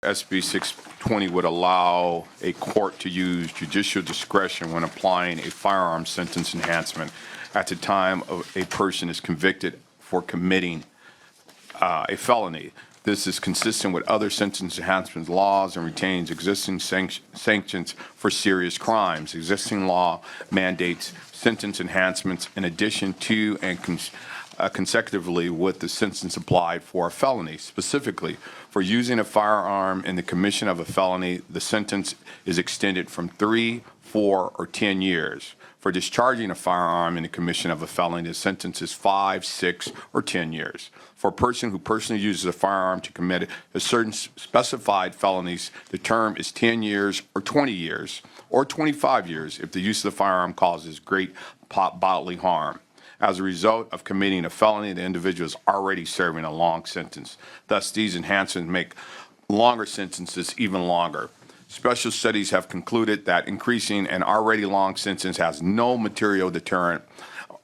SB 620 would allow a court to use judicial discretion when applying a firearm sentence enhancement at the time a person is convicted for committing a felony. This is consistent with other sentence enhancement laws and retains existing sanctions for serious crimes. Existing law mandates sentence enhancements in addition to and consecutively with the sentence applied for a felony. Specifically, for using a firearm in the commission of a felony, the sentence is extended from 3, 4, or 10 years. For discharging a firearm in the commission of a felony, the sentence is 5, 6, or 10 years. For a person who personally uses a firearm to commit a certain specified felonies, the term is 10 years or 20 years or 25 years if the use of the firearm causes great bodily harm. As a result of committing a felony, the individual is already serving a long sentence. Thus, these enhancements make longer sentences even longer. Special studies have concluded that increasing an already long sentence has no material deterrent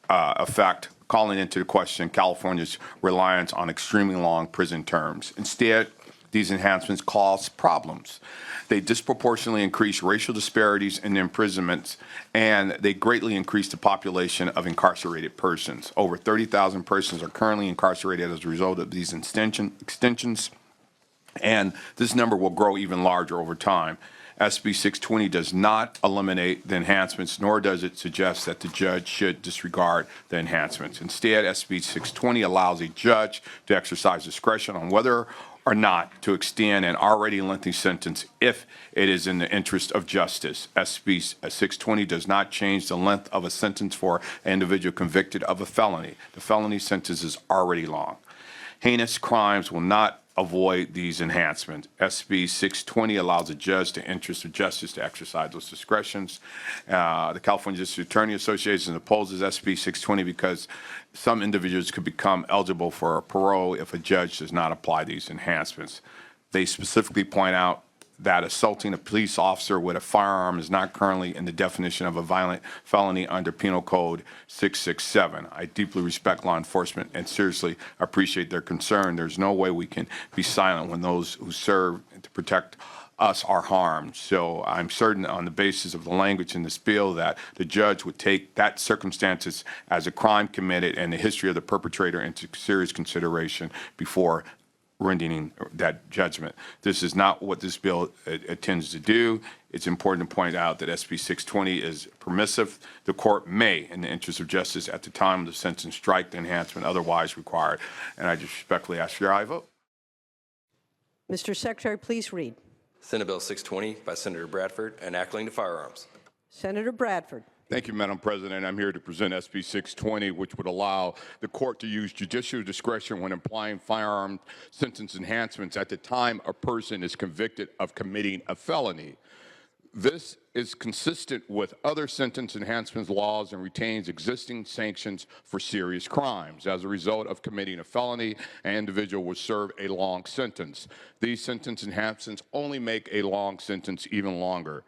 effect, calling into question California's reliance on extremely long prison terms. Instead, these enhancements cause problems. They disproportionately increase racial disparities in imprisonments, and they greatly increase the population of incarcerated persons. Over 30,000 persons are currently incarcerated as a result of these extensions, and this number will grow even larger over time. SB 620 does not eliminate the enhancements, nor does it suggest that the judge should disregard the enhancements. Instead, SB 620 allows a judge to exercise discretion on whether or not to extend an already lengthy sentence if it is in the interest of justice. SB 620 does not change the length of a sentence for an individual convicted of a felony. The felony sentence is already long. Heinous crimes will not avoid these enhancements. SB 620 allows a judge in the interest of justice to exercise those discretions. The California District Attorney Association opposes SB 620 because some individuals could become eligible for parole if a judge does not apply these enhancements. They specifically point out that assaulting a police officer with a firearm is not currently in the definition of a violent felony under Penal Code 667. I deeply respect law enforcement and seriously appreciate their concern. There's no way we can be silent when those who serve to protect us are harmed. So I'm certain on the basis of the language in this bill that the judge would take that circumstances as a crime committed and the history of the perpetrator into serious consideration before rendering that judgment. This is not what this bill intends to do. It's important to point out that SB 620 is permissive. The court may, in the interest of justice at the time of the sentence, strike the enhancement otherwise required. And I just respectfully ask for your aye vote. Mr. Secretary, please read. Senate Bill 620 by Senator Bradford, enacting the firearms. Senator Bradford. Thank you, Madam President. I'm here to present SB 620, which would allow the court to use judicial discretion when applying firearm sentence enhancements at the time a person is convicted of committing a felony. This is consistent with other sentence enhancement laws and retains existing sanctions for serious crimes. As a result of committing a felony, an individual will serve a long sentence. These sentence enhancements only make a long sentence even longer.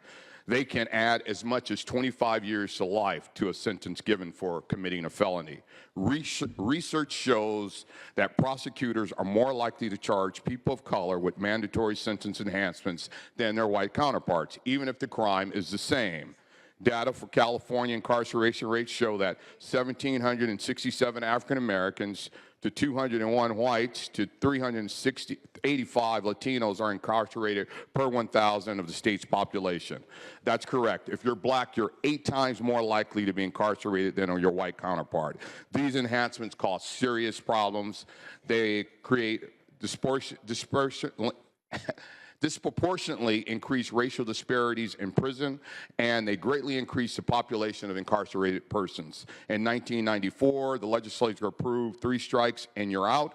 They can add as much as 25 years to life to a sentence given for committing a felony. Research shows that prosecutors are more likely to charge people of color with mandatory sentence enhancements than their white counterparts, even if the crime is the same. Data for California incarceration rates show that 1,767 African Americans to 201 whites to 385 Latinos are incarcerated per 1,000 of the state's population. That's correct. If you're black, you're 8 times more likely to be incarcerated than your white counterpart. These enhancements cause serious problems. They create disproportionately increase racial disparities in prison, and they greatly increase the population of incarcerated persons. In 1994, the legislature approved 3 strikes and you're out,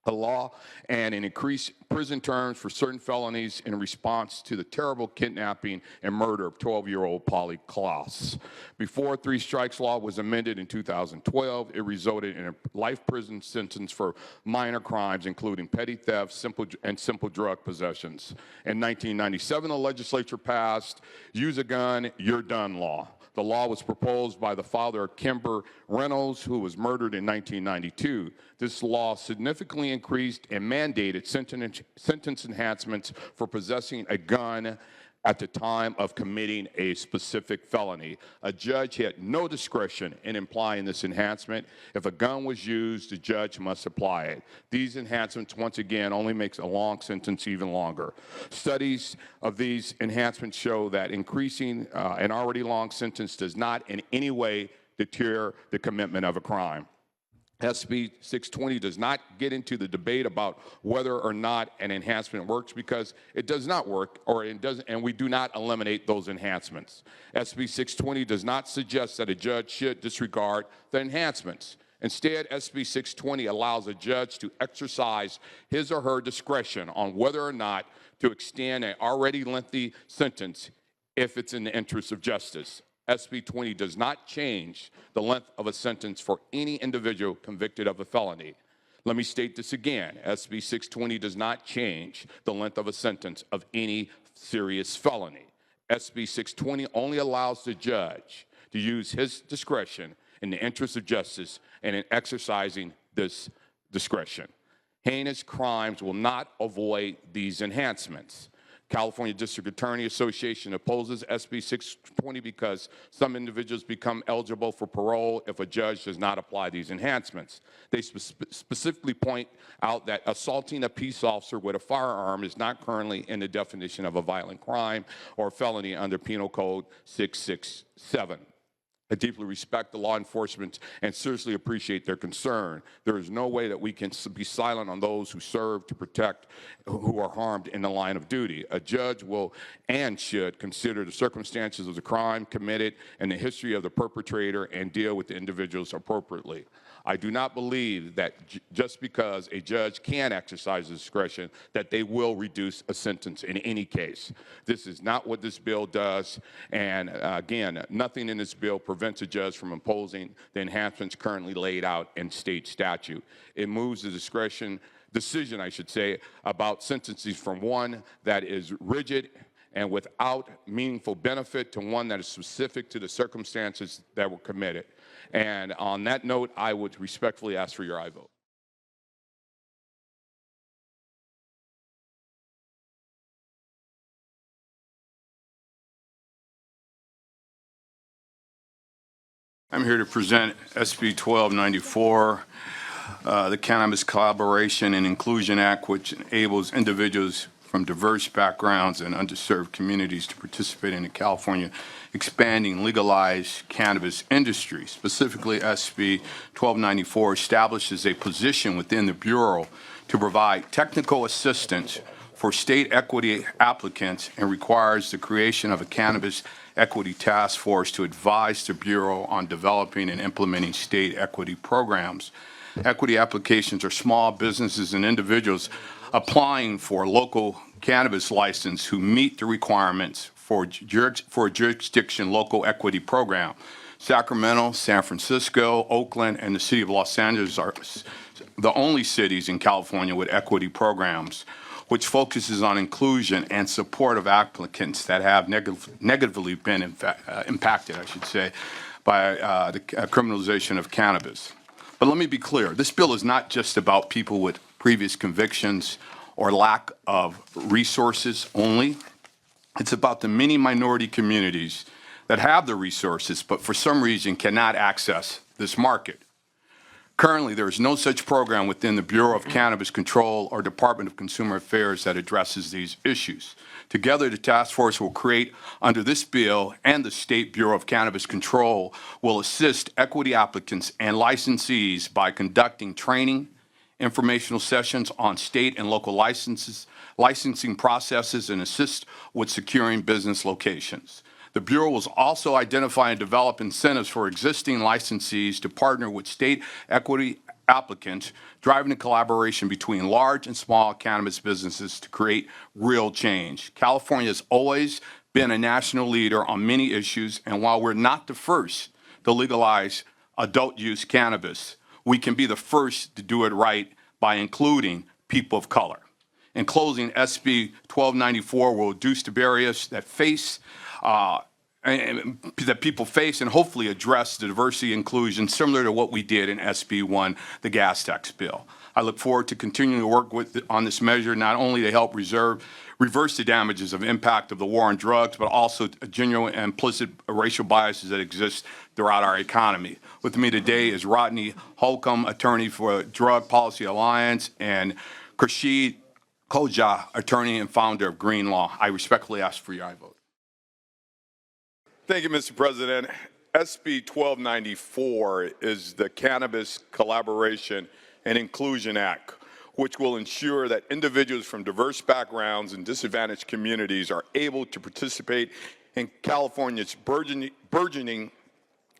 a law, and an increased prison terms for certain felonies in response to the terrible kidnapping and murder of 12-year-old Polly Klaas. Before 3 strikes law was amended in 2012, it resulted in a life prison sentence for minor crimes, including petty theft, simple drug possessions. In 1997, the legislature passed Use a Gun, You're Done law. The law was proposed by the father of Kimber Reynolds, who was murdered in 1992. This law significantly increased and mandated sentence enhancements for possessing a gun at the time of committing a specific felony. A judge had no discretion in applying this enhancement. If a gun was used, the judge must apply it. These enhancements, once again, only makes a long sentence even longer. Studies of these enhancements show that increasing an already long sentence does not in any way deter the commitment of a crime. SB 620 does not get into the debate about whether or not an enhancement works, because it does not work, or it doesn't, and we do not eliminate those enhancements. SB 620 does not suggest that a judge should disregard the enhancements. Instead, SB 620 allows a judge to exercise his or her discretion on whether or not to extend an already lengthy sentence if it's in the interest of justice. SB 20 does not change the length of a sentence for any individual convicted of a felony. Let me state this again. SB 620 does not change the length of a sentence of any serious felony. SB 620 only allows the judge to use his discretion in the interest of justice and in exercising this discretion. Heinous crimes will not avoid these enhancements. California District Attorney Association opposes SB 620 because some individuals become eligible for parole if a judge does not apply these enhancements. They specifically point out that assaulting a peace officer with a firearm is not currently in the definition of a violent crime or felony under Penal Code 667. I deeply respect the law enforcement and seriously appreciate their concern. There is no way that we can be silent on those who serve to protect who are harmed in the line of duty. A judge will and should consider the circumstances of the crime committed and the history of the perpetrator and deal with the individuals appropriately. I do not believe that just because a judge can exercise discretion that they will reduce a sentence in any case. This is not what this bill does, and again, nothing in this bill prevents a judge from imposing the enhancements currently laid out in state statute. It moves the decision, I should say, about sentences from one that is rigid and without meaningful benefit to one that is specific to the circumstances that were committed. And on that note, I would respectfully ask for your aye vote. I'm here to present SB 1294, the Cannabis Collaboration and Inclusion Act, which enables individuals from diverse backgrounds and underserved communities to participate in the California expanding legalized cannabis industry. Specifically, SB 1294 establishes a position within the Bureau to provide technical assistance for state equity applicants and requires the creation of a cannabis equity task force to advise the Bureau on developing and implementing state equity programs. Equity applications are small businesses and individuals applying for a local cannabis license who meet the requirements for a jurisdiction local equity program. Sacramento, San Francisco, Oakland, and the city of Los Angeles are the only cities in California with equity programs, which focuses on inclusion and support of applicants that have negatively been impacted, I should say, by the criminalization of cannabis. But let me be clear, this bill is not just about people with previous convictions or lack of resources only. It's about the many minority communities that have the resources but for some reason cannot access this market. Currently, there is no such program within the Bureau of Cannabis Control or Department of Consumer Affairs that addresses these issues. Together, the task force will create, under this bill, and the State Bureau of Cannabis Control will assist equity applicants and licensees by conducting training, informational sessions on state and local licensing processes, and assist with securing business locations. The Bureau will also identify and develop incentives for existing licensees to partner with state equity applicants, driving the collaboration between large and small cannabis businesses to create real change. California has always been a national leader on many issues, and while we're not the first to legalize adult use cannabis, we can be the first to do it right by including people of color. In closing, SB 1294 will reduce the barriers that face that people face and hopefully address the diversity and inclusion similar to what we did in SB 1, the gas tax bill. I look forward to continuing to work on this measure, not only to help reverse the damages of impact of the war on drugs, but also genuine and implicit racial biases that exist throughout our economy. With me today is Rodney Holcomb, attorney for Drug Policy Alliance, and Khurshid Khoja, attorney and founder of Green Law. I respectfully ask for your aye vote. Thank you, Mr. President. SB 1294 is the Cannabis Collaboration and Inclusion Act, which will ensure that individuals from diverse backgrounds and disadvantaged communities are able to participate in California's burgeoning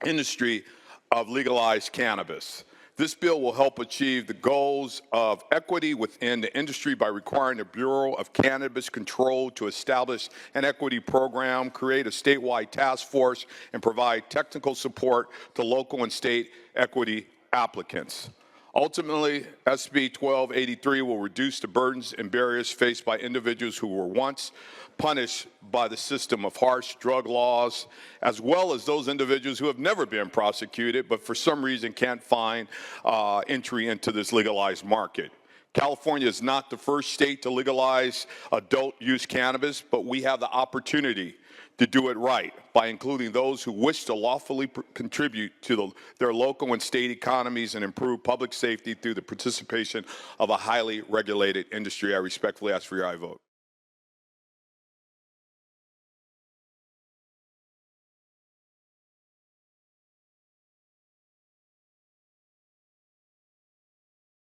industry of legalized cannabis. This bill will help achieve the goals of equity within the industry by requiring the Bureau of Cannabis Control to establish an equity program, create a statewide task force, and provide technical support to local and state equity applicants. Ultimately, SB 1283 will reduce the burdens and barriers faced by individuals who were once punished by the system of harsh drug laws, as well as those individuals who have never been prosecuted but for some reason can't find entry into this legalized market. California is not the first state to legalize adult use cannabis, but we have the opportunity to do it right by including those who wish to lawfully contribute to their local and state economies and improve public safety through the participation of a highly regulated industry. I respectfully ask for your aye vote.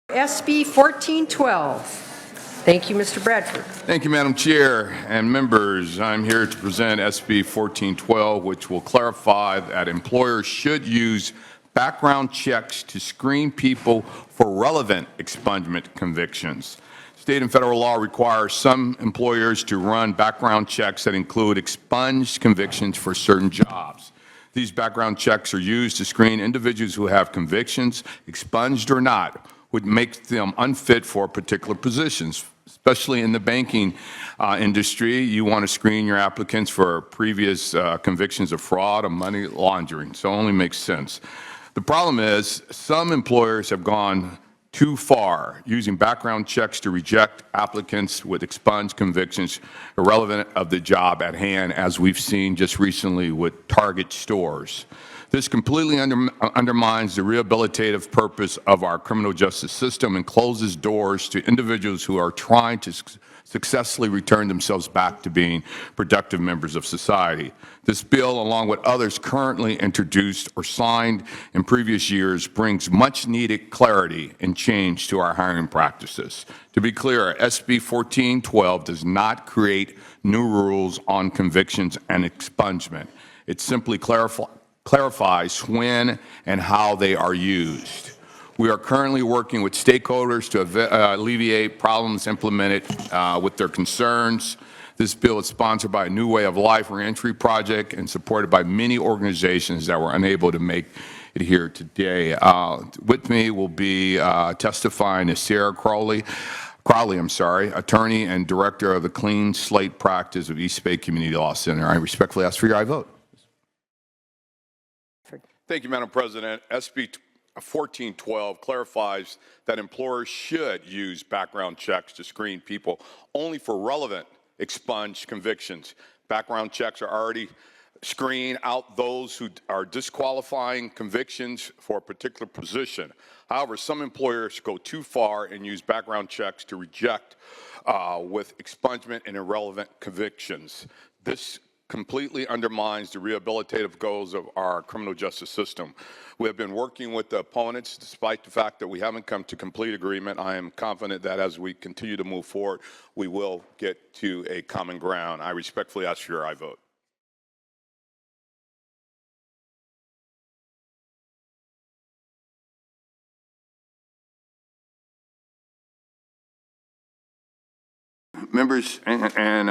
SB 1412. Thank you, Mr. Bradford. Thank you, Madam Chair and members. I'm here to present SB 1412, which will clarify that employers should use background checks to screen people for relevant expungement convictions. State and federal law requires some employers to run background checks that include expunged convictions for certain jobs. These background checks are used to screen individuals who have convictions, expunged or not, would make them unfit for particular positions. Especially in the banking industry, you want to screen your applicants for previous convictions of fraud or money laundering, so it only makes sense. The problem is some employers have gone too far using background checks to reject applicants with expunged convictions irrelevant of the job at hand, as we've seen just recently with Target stores. This completely undermines the rehabilitative purpose of our criminal justice system and closes doors to individuals who are trying to successfully return themselves back to being productive members of society. This bill, along with others currently introduced or signed in previous years, brings much-needed clarity and change to our hiring practices. To be clear, SB 1412 does not create new rules on convictions and expungement. It simply clarifies when and how they are used. We are currently working with stakeholders to alleviate problems implemented with their concerns. This bill is sponsored by a New Way of Life Reentry Project and supported by many organizations that were unable to make it here today. With me will be testifying is Sarah Crowley, attorney and director of the Clean Slate Practice of East Bay Community Law Center. I respectfully ask for your aye vote. Thank you, Madam President. SB 1412 clarifies that employers should use background checks to screen people only for relevant expunged convictions. Background checks are already screen out those who are disqualifying convictions for a particular position. However, some employers go too far and use background checks to reject with expungement and irrelevant convictions. This completely undermines the rehabilitative goals of our criminal justice system. We have been working with the opponents despite the fact that we haven't come to complete agreement. I am confident that as we continue to move forward, we will get to a common ground. I respectfully ask for your aye vote. Members and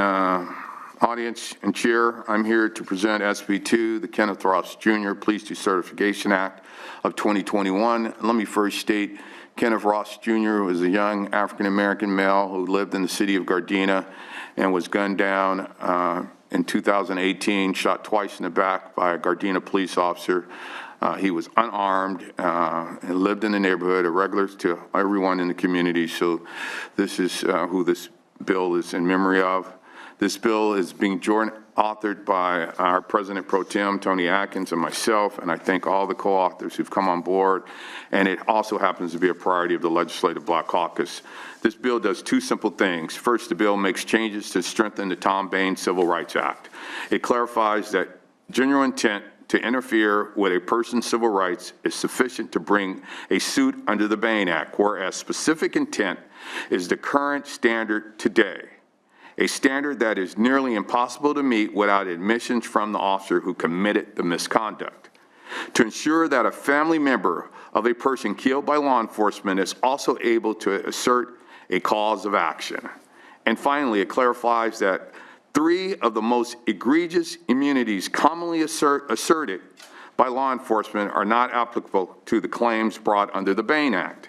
audience and chair, I'm here to present SB 2, the Kenneth Ross Jr. Police Decertification Act of 2021. Let me first state Kenneth Ross Jr. was a young African-American male who lived in the city of Gardena and was gunned down in 2018, shot twice in the back by a Gardena police officer. He was unarmed and lived in the neighborhood, a regular to everyone in the community. So this is who this bill is in memory of. This bill is being joint authored by our President Pro Tem, Tony Atkins, and myself, and I thank all the co-authors who've come on board, and it also happens to be a priority of the Legislative Black Caucus. This bill does two simple things. First, the bill makes changes to strengthen the Tom Bain Civil Rights Act. It clarifies that general intent to interfere with a person's civil rights is sufficient to bring a suit under the Bain Act, whereas specific intent is the current standard today, a standard that is nearly impossible to meet without admissions from the officer who committed the misconduct. To ensure that a family member of a person killed by law enforcement is also able to assert a cause of action. And finally, it clarifies that 3 of the most egregious immunities commonly asserted by law enforcement are not applicable to the claims brought under the Bain Act.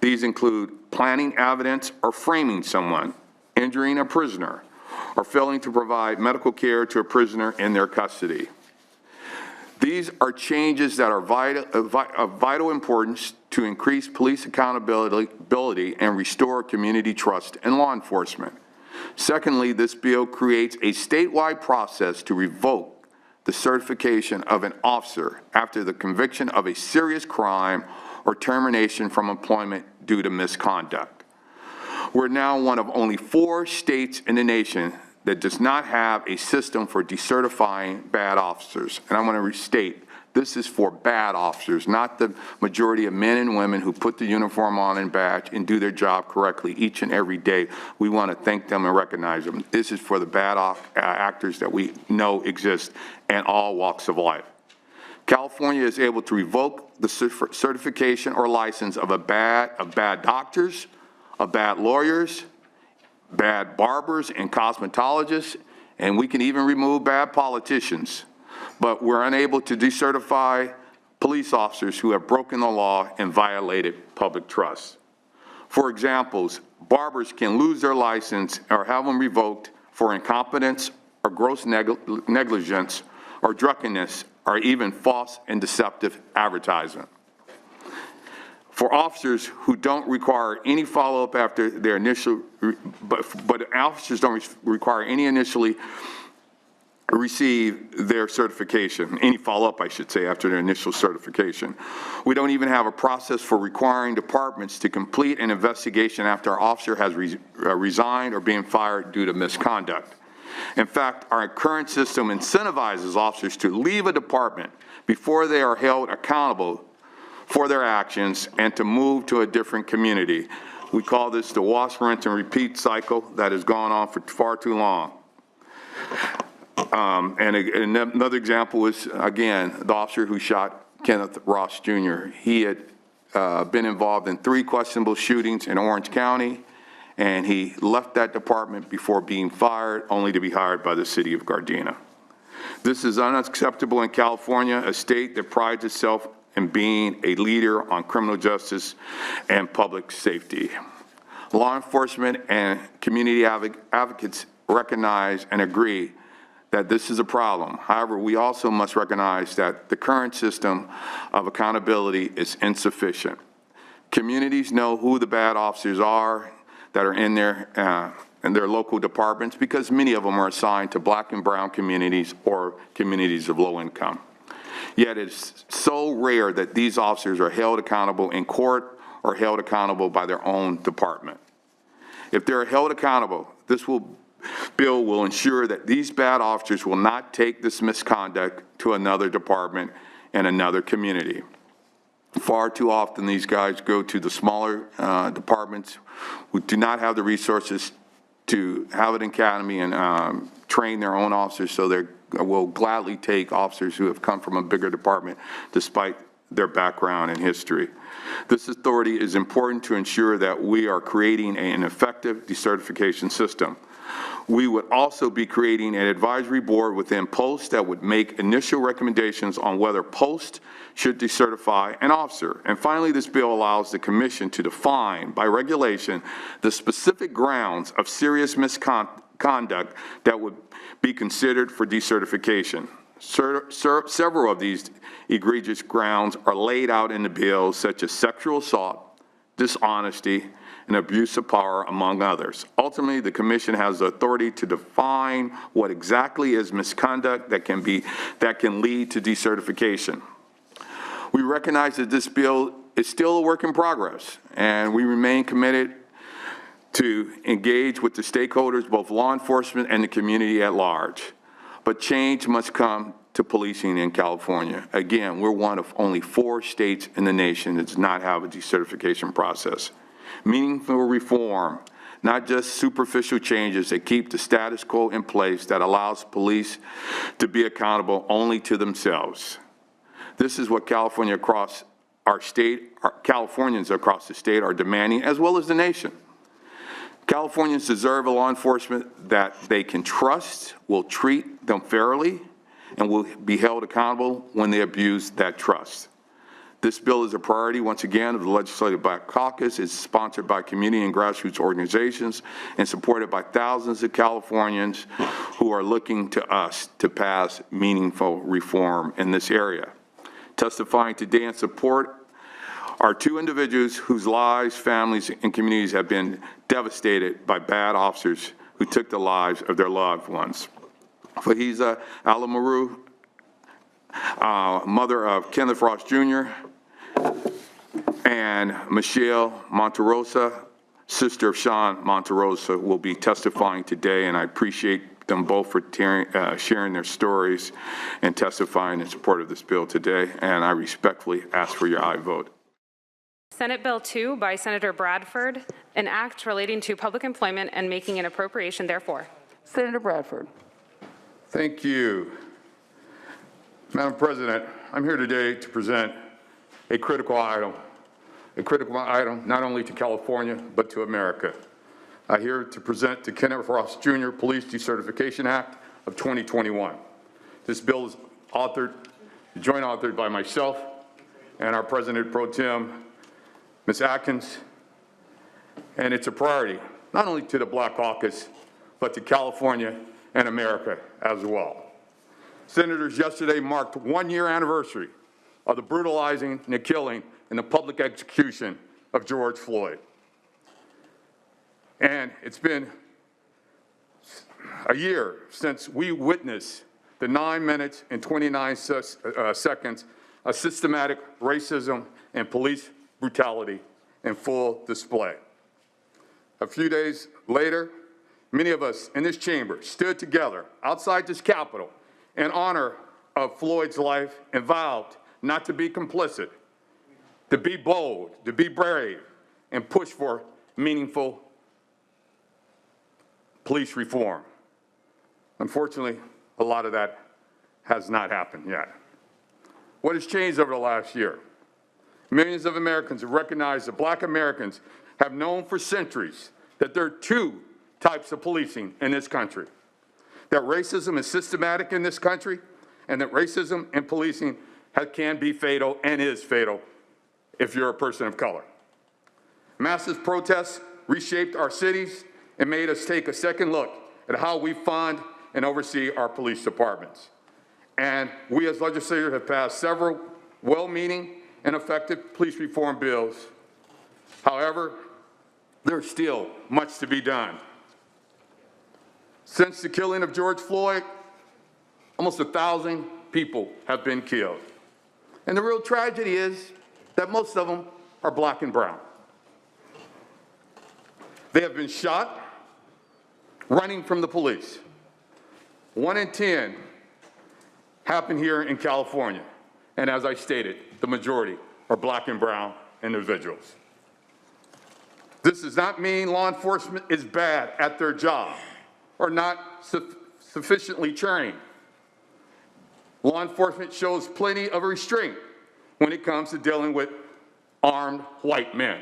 These include planting evidence or framing someone, injuring a prisoner, or failing to provide medical care to a prisoner in their custody. These are changes that are of vital importance to increase police accountability and restore community trust in law enforcement. Secondly, this bill creates a statewide process to revoke the certification of an officer after the conviction of a serious crime or termination from employment due to misconduct. We're now one of only 4 states in the nation that does not have a system for decertifying bad officers. And I want to restate, this is for bad officers, not the majority of men and women who put the uniform on and badge and do their job correctly each and every day. We want to thank them and recognize them. This is for the bad actors that we know exist in all walks of life. California is able to revoke the certification or license of bad doctors, of bad lawyers, bad barbers and cosmetologists, and we can even remove bad politicians. But we're unable to decertify police officers who have broken the law and violated public trust. For examples, barbers can lose their license or have them revoked for incompetence or gross negligence or drunkenness or even false and deceptive advertisement. For officers who don't require any follow-up after their initial, but officers don't require any initially receive their certification, any follow-up, I should say, after their initial certification. We don't even have a process for requiring departments to complete an investigation after our officer has resigned or being fired due to misconduct. In fact, our current system incentivizes officers to leave a department before they are held accountable for their actions and to move to a different community. We call this the wash, rinse, and repeat cycle that has gone on for far too long. And another example is, again, the officer who shot Kenneth Ross Jr. He had been involved in 3 questionable shootings in Orange County, and he left that department before being fired, only to be hired by the city of Gardena. This is unacceptable in California, a state that prides itself in being a leader on criminal justice and public safety. Law enforcement and community advocates recognize and agree that this is a problem. However, we also must recognize that the current system of accountability is insufficient. Communities know who the bad officers are that are in their local departments because many of them are assigned to black and brown communities or communities of low income. Yet it's so rare that these officers are held accountable in court or held accountable by their own department. If they're held accountable, this bill will ensure that these bad officers will not take this misconduct to another department and another community. Far too often these guys go to the smaller departments who do not have the resources to have an academy and train their own officers, so they will gladly take officers who have come from a bigger department despite their background and history. This authority is important to ensure that we are creating an effective decertification system. We would also be creating an advisory board within Post that would make initial recommendations on whether Post should decertify an officer. And finally, this bill allows the commission to define by regulation the specific grounds of serious misconduct conduct that would be considered for decertification. Several of these egregious grounds are laid out in the bill, such as sexual assault, dishonesty, and abuse of power, among others. Ultimately, the Commission has the authority to define what exactly is misconduct that can lead to decertification. We recognize that this bill is still a work in progress, and we remain committed to engage with the stakeholders, both law enforcement and the community at large. But change must come to policing in California. Again, we're one of only 4 states in the nation that does not have a decertification process. Meaningful reform, not just superficial changes that keep the status quo in place that allows police to be accountable only to themselves. This is what Californians across the state are demanding, as well as the nation. Californians deserve a law enforcement that they can trust, will treat them fairly, and will be held accountable when they abuse that trust. This bill is a priority, once again, of the Legislative Black Caucus. It's sponsored by community and grassroots organizations and supported by thousands of Californians who are looking to us to pass meaningful reform in this area. Testifying today in support are 2 individuals whose lives, families, and communities have been devastated by bad officers who took the lives of their loved ones. Fahiza Alamaru, mother of Kenneth Ross Jr., and Michelle Monterosa, sister of Sean Monterosa, will be testifying today, and I appreciate them both for sharing their stories and testifying in support of this bill today, and I respectfully ask for your aye vote. Senate Bill 2 by Senator Bradford, an act relating to public employment and making an appropriation therefore. Senator Bradford. Thank you. Madam President, I'm here today to present a critical item not only to California, but to America. I'm here to present the Kenneth Ross Jr. Police Decertification Act of 2021. This bill is joint authored by myself and our President Pro Tem, Ms. Atkins, and it's a priority, not only to the Black Caucus, but to California and America as well. Senators, yesterday marked 1-year anniversary of the brutalizing and the killing and the public execution of George Floyd. And it's been a year since we witnessed the 9 minutes and 29 seconds of systematic racism and police brutality in full display. A few days later, many of us in this chamber stood together outside this Capitol in honor of Floyd's life and vowed not to be complicit, to be bold, to be brave, and push for meaningful police reform. Unfortunately, a lot of that has not happened yet. What has changed over the last year? Millions of Americans have recognized that Black Americans have known for centuries that there are 2 types of policing in this country, that racism is systematic in this country, and that racism and policing can be fatal and is fatal if you're a person of color. Massive protests reshaped our cities and made us take a second look at how we fund and oversee our police departments. And we as legislators have passed several well-meaning and effective police reform bills. However, there's still much to be done. Since the killing of George Floyd, almost 1,000 people have been killed. And the real tragedy is that most of them are Black and brown. They have been shot running from the police. 1 in 10 happen here in California. And as I stated, the majority are Black and brown individuals. This does not mean law enforcement is bad at their job or not sufficiently trained. Law enforcement shows plenty of restraint when it comes to dealing with armed white men.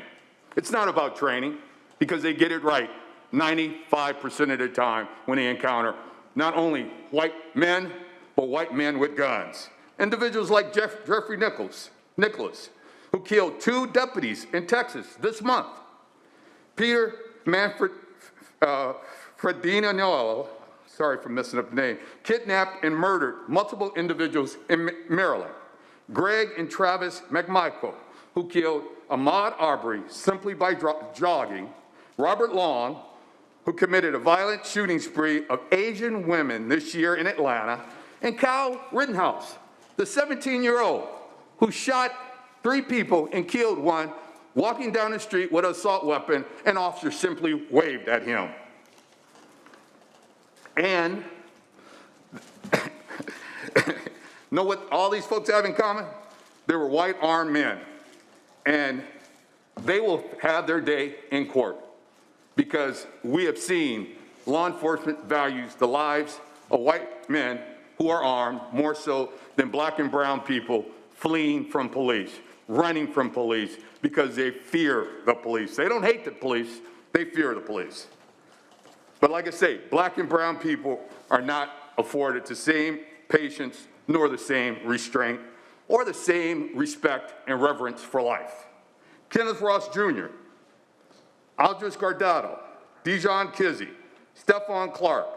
It's not about training, because they get it right 95% of the time when they encounter not only white men, but white men with guns. Individuals like Jeffrey Nicholas, who killed 2 deputies in Texas this month. Peter Manfred Fredina Noel, sorry for messing up the name, kidnapped and murdered multiple individuals in Maryland. Greg and Travis McMichael, who killed Ahmaud Arbery simply by jogging. Robert Long, who committed a violent shooting spree of Asian women this year in Atlanta. And Kyle Rittenhouse, the 17-year-old who shot 3 people and killed one walking down the street with an assault weapon, and officers simply waved at him. And know what all these folks have in common? They were white armed men. And they will have their day in court because we have seen law enforcement values the lives of white men who are armed more so than black and brown people fleeing from police, running from police because they fear the police. They don't hate the police, they fear the police. But like I say, black and brown people are not afforded the same patience nor the same restraint or the same respect and reverence for life. Kenneth Ross Jr., Aldris Guardado, Dijon Kizzy, Stephon Clark,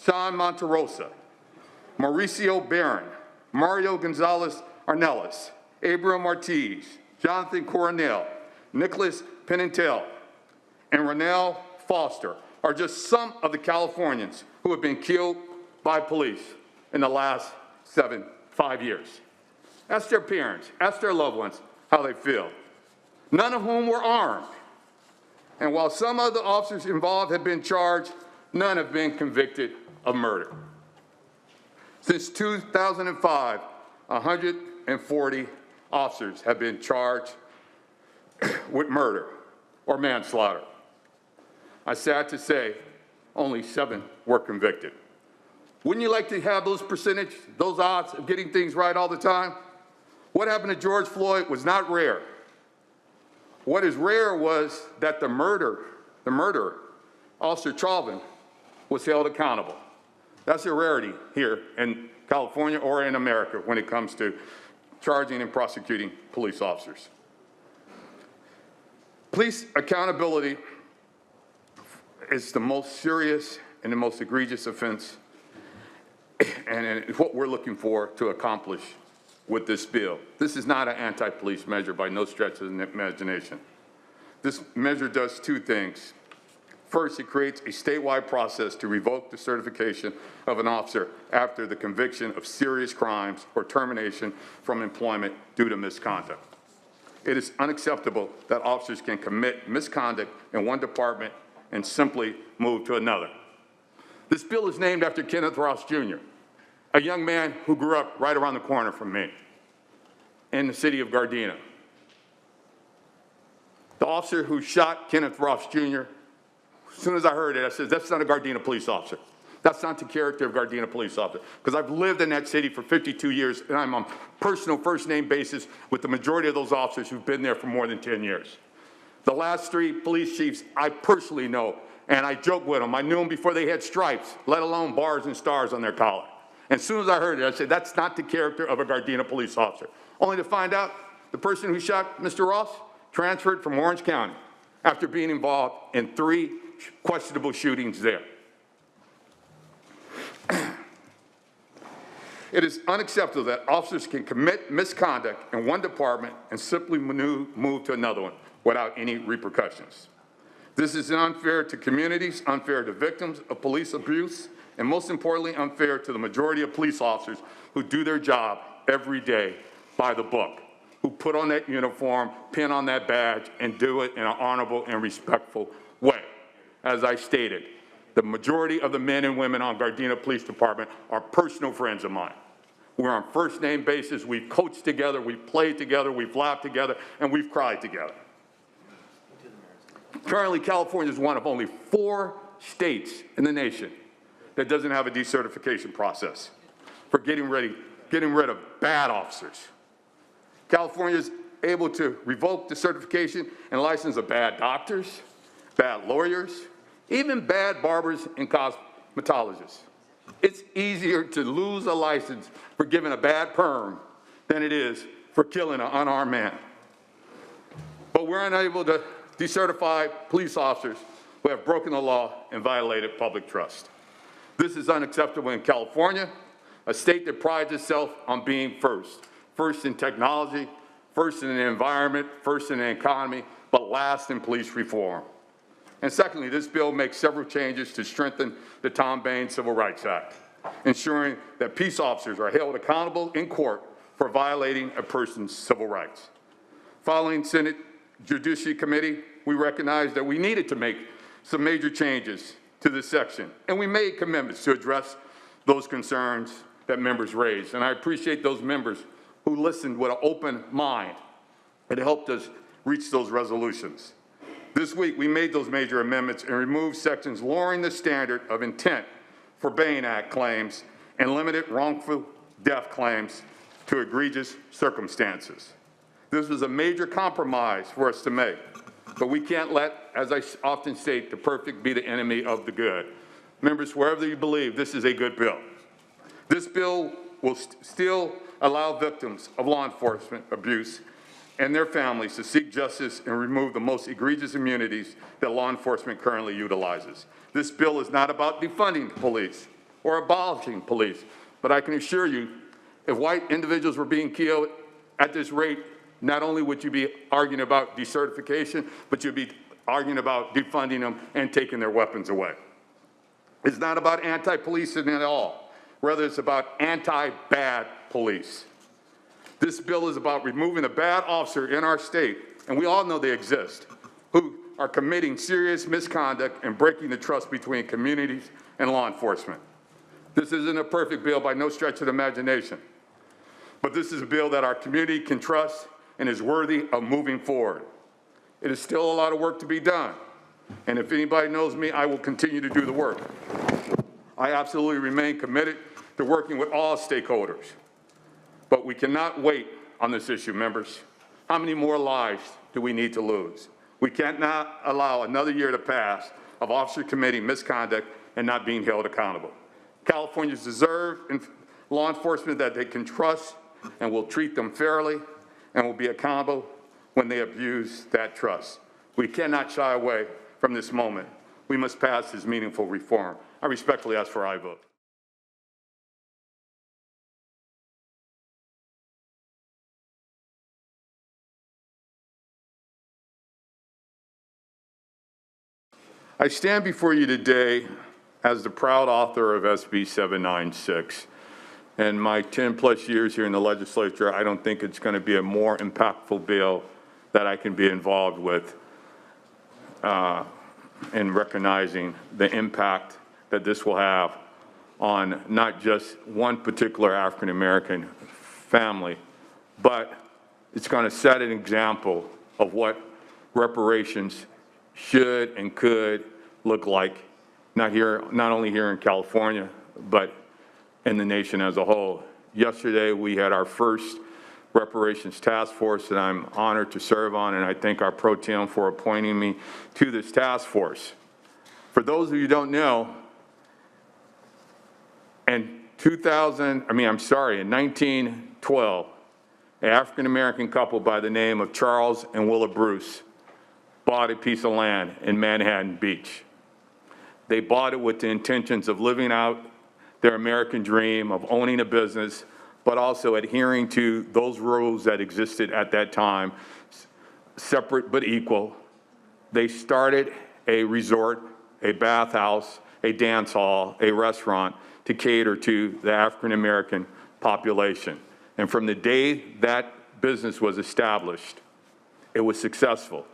Sean Monterosa, Mauricio Barron, Mario Gonzalez Arnelas, Abraham Ortiz, Jonathan Coronel, Nicholas Pimentel, and Ronell Foster are just some of the Californians who have been killed by police in the last 5 years. Ask their parents, ask their loved ones how they feel. None of whom were armed. And while some of the officers involved have been charged, none have been convicted of murder. Since 2005, 140 officers have been charged with murder or manslaughter. I'm sad to say, only 7 were convicted. Wouldn't you like to have those percentage, those odds of getting things right all the time? What happened to George Floyd was not rare. What is rare was that the murderer, Officer Chauvin, was held accountable. That's a rarity here in California or in America when it comes to charging and prosecuting police officers. Police accountability is the most serious and the most egregious offense, and it's what we're looking for to accomplish with this bill. This is not an anti-police measure by no stretch of the imagination. This measure does 2 things. First, it creates a statewide process to revoke the certification of an officer after the conviction of serious crimes or termination from employment due to misconduct. It is unacceptable that officers can commit misconduct in one department and simply move to another. This bill is named after Kenneth Ross Jr., a young man who grew up right around the corner from me in the city of Gardena. The officer who shot Kenneth Ross Jr., as soon as I heard it, I said, that's not a Gardena police officer. That's not the character of Gardena police officer. Because I've lived in that city for 52 years, and I'm on personal first-name basis with the majority of those officers who've been there for more than 10 years. The last 3 police chiefs I personally know, and I joke with them. I knew them before they had stripes, let alone bars and stars on their collar. And as soon as I heard it, I said, that's not the character of a Gardena police officer. Only to find out the person who shot Mr. Ross transferred from Orange County after being involved in 3 questionable shootings there. It is unacceptable that officers can commit misconduct in one department and simply move to another one without any repercussions. This is unfair to communities, unfair to victims of police abuse, and most importantly, unfair to the majority of police officers who do their job every day by the book, who put on that uniform, pin on that badge, and do it in an honorable and respectful way. As I stated, the majority of the men and women on Gardena Police Department are personal friends of mine. We're on first-name basis. We've coached together, we've played together, we've laughed together, and we've cried together. Currently, California is one of only 4 states in the nation that doesn't have a decertification process for getting rid of bad officers. California is able to revoke the certification and license of bad doctors, bad lawyers, even bad barbers and cosmetologists. It's easier to lose a license for giving a bad perm than it is for killing an unarmed man. But we're unable to decertify police officers who have broken the law and violated public trust. This is unacceptable in California, a state that prides itself on being first. First in technology, first in the environment, first in the economy, but last in police reform. And secondly, this bill makes several changes to strengthen the Tom Bain Civil Rights Act, ensuring that peace officers are held accountable in court for violating a person's civil rights. Following Senate Judiciary Committee, we recognized that we needed to make some major changes to this section, and we made commitments to address those concerns that members raised. And I appreciate those members who listened with an open mind and helped us reach those resolutions. This week, we made those major amendments and removed sections lowering the standard of intent for Bain Act claims and limited wrongful death claims to egregious circumstances. This was a major compromise for us to make, but we can't let, as I often state, the perfect be the enemy of the good. Members, wherever you believe, this is a good bill. This bill will still allow victims of law enforcement abuse and their families to seek justice and remove the most egregious immunities that law enforcement currently utilizes. This bill is not about defunding the police or abolishing police, but I can assure you, if white individuals were being killed at this rate, not only would you be arguing about decertification, but you'd be arguing about defunding them and taking their weapons away. It's not about anti-policing at all. Rather, it's about anti-bad police. This bill is about removing a bad officer in our state, and we all know they exist, who are committing serious misconduct and breaking the trust between communities and law enforcement. This isn't a perfect bill by no stretch of the imagination, but this is a bill that our community can trust and is worthy of moving forward. It is still a lot of work to be done, and if anybody knows me, I will continue to do the work. I absolutely remain committed to working with all stakeholders. But we cannot wait on this issue, members. How many more lives do we need to lose? We cannot allow another year to pass of officer committing misconduct and not being held accountable. Californians deserve law enforcement that they can trust and will treat them fairly and will be accountable when they abuse that trust. We cannot shy away from this moment. We must pass this meaningful reform. I respectfully ask for aye vote. I stand before you today as the proud author of SB 796. And my 10+ years here in the legislature, I don't think it's going to be a more impactful bill that I can be involved with in recognizing the impact that this will have on not just one particular African-American family, but it's going to set an example of what reparations should and could look like, not only here in California, but in the nation as a whole. Yesterday, we had our first reparations task force that I'm honored to serve on, and I thank our pro tem for appointing me to this task force. For those of you who don't know, in 1912, an African-American couple by the name of Charles and Willa Bruce bought a piece of land in Manhattan Beach. They bought it with the intentions of living out their American dream of owning a business, but also adhering to those rules that existed at that time, separate but equal. They started a resort, a bathhouse, a dance hall, a restaurant to cater to the African-American population. And from the day that business was established, it was successful.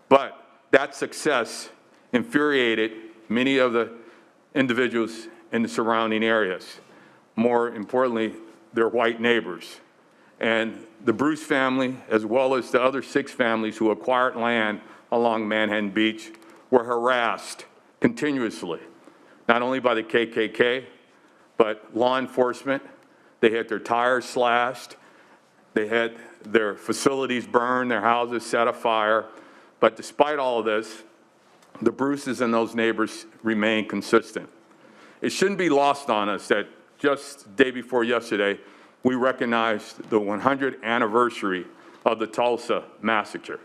But that success infuriated many of the individuals in the surrounding areas. More importantly, their white neighbors. And the Bruce family, as well as the other 6 families who acquired land along Manhattan Beach, were harassed continuously, not only by the KKK, but law enforcement. They had their tires slashed. They had their facilities burned, their houses set afire. But despite all of this, the Bruces and those neighbors remain consistent. It shouldn't be lost on us that just the day before yesterday, we recognized the 100th anniversary of the Tulsa massacre.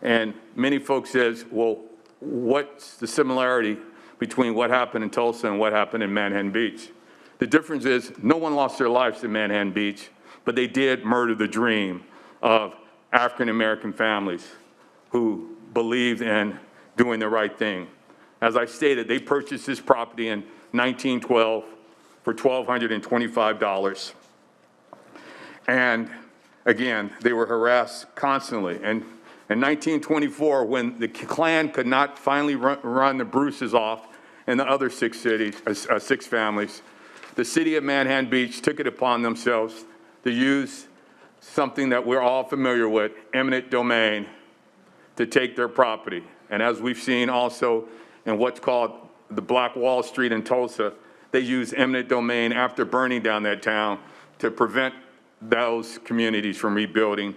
And many folks says, well, what's the similarity between what happened in Tulsa and what happened in Manhattan Beach? The difference is no one lost their lives in Manhattan Beach, but they did murder the dream of African-American families who believed in doing the right thing. As I stated, they purchased this property in 1912 for $1,225. And again, they were harassed constantly. And in 1924, when the Klan could not finally run the Bruces off in the other six families, the city of Manhattan Beach took it upon themselves to use something that we're all familiar with, eminent domain, to take their property. And as we've seen also in what's called the Black Wall Street in Tulsa, they used eminent domain after burning down that town to prevent those communities from rebuilding.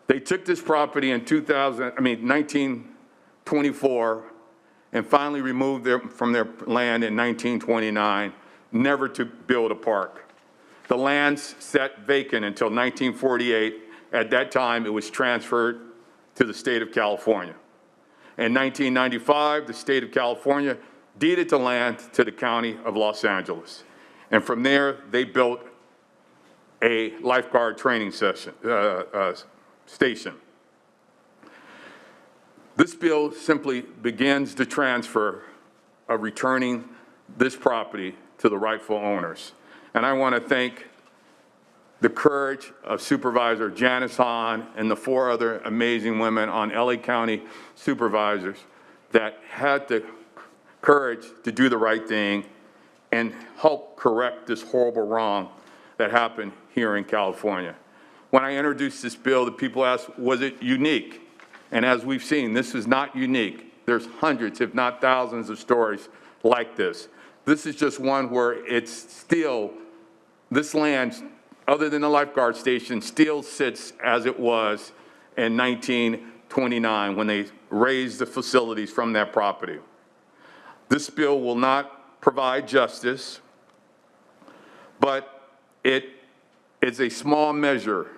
They took this property in 1924 and finally removed them from their land in 1929, never to build a park. The lands sat vacant until 1948. At that time, it was transferred to the state of California. In 1995, the state of California deeded the land to the county of Los Angeles. And from there, they built a lifeguard training station. This bill simply begins the transfer of returning this property to the rightful owners. And I want to thank the courage of Supervisor Janice Hahn and the 4 other amazing women on LA County supervisors that had the courage to do the right thing and help correct this horrible wrong that happened here in California. When I introduced this bill, the people asked, was it unique? And as we've seen, this is not unique. There's hundreds, if not thousands, of stories like this. This is just one where it's still, this land, other than the lifeguard station, still sits as it was in 1929 when they raised the facilities from that property. This bill will not provide justice, but it is a small measure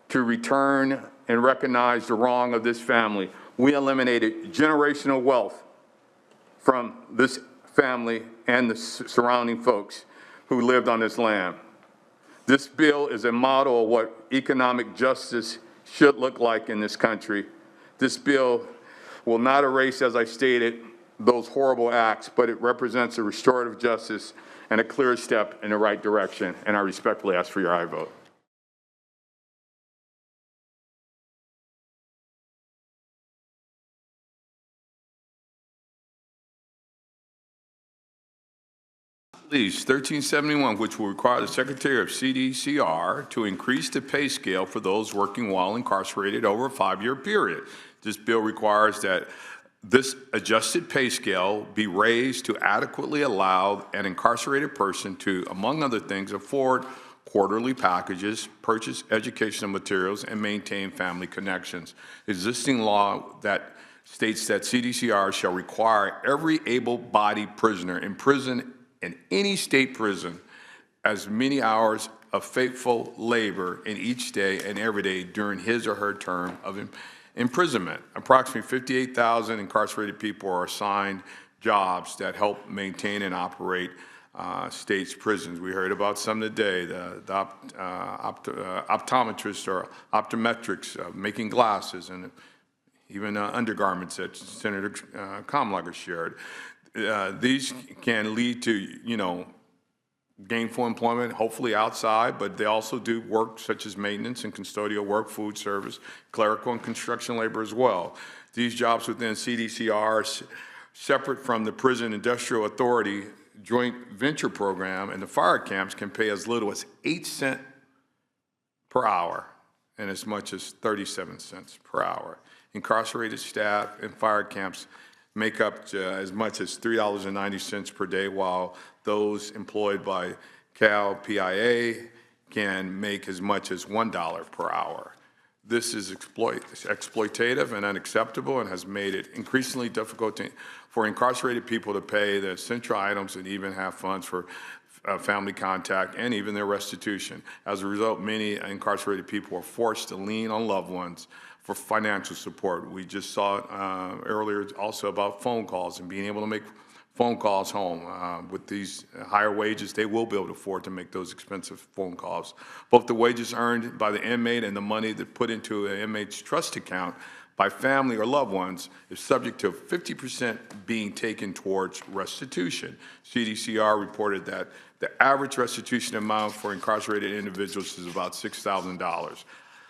to return and recognize the wrong of this family. We eliminated generational wealth from this family and the surrounding folks who lived on this land. This bill is a model of what economic justice should look like in this country. This bill will not erase, as I stated, those horrible acts, but it represents a restorative justice and a clear step in the right direction, and I respectfully ask for your aye vote. Please, 1371, which will require the Secretary of CDCR to increase the pay scale for those working while incarcerated over a 5-year period. This bill requires that this adjusted pay scale be raised to adequately allow an incarcerated person to, among other things, afford quarterly packages, purchase educational materials, and maintain family connections. Existing law that states that CDCR shall require every able-bodied prisoner in prison in any state prison as many hours of faithful labor in each day and every day during his or her term of imprisonment. Approximately 58,000 incarcerated people are assigned jobs that help maintain and operate states' prisons. We heard about some today, the optometrists or optometrics making glasses and even undergarments that Senator Kamlager shared. These can lead to, gainful employment, hopefully outside, but they also do work such as maintenance and custodial work, food service, clerical and construction labor as well. These jobs within CDCR are separate from the Prison Industrial Authority joint venture program, and the fire camps can pay as little as 8 cents per hour and as much as 37 cents per hour. Incarcerated staff in fire camps make up to as much as $3.90 per day, while those employed by Cal PIA can make as much as $1 per hour. This is exploitative and unacceptable and has made it increasingly difficult for incarcerated people to pay the essential items and even have funds for family contact, and even their restitution. As a result, many incarcerated people are forced to lean on loved ones for financial support. We just saw it earlier also about phone calls and being able to make phone calls home. With these higher wages, they will be able to afford to make those expensive phone calls. Both the wages earned by the inmate and the money that put into an inmate's trust account by family or loved ones is subject to 50% being taken towards restitution. CDCR reported that the average restitution amount for incarcerated individuals is about $6,000.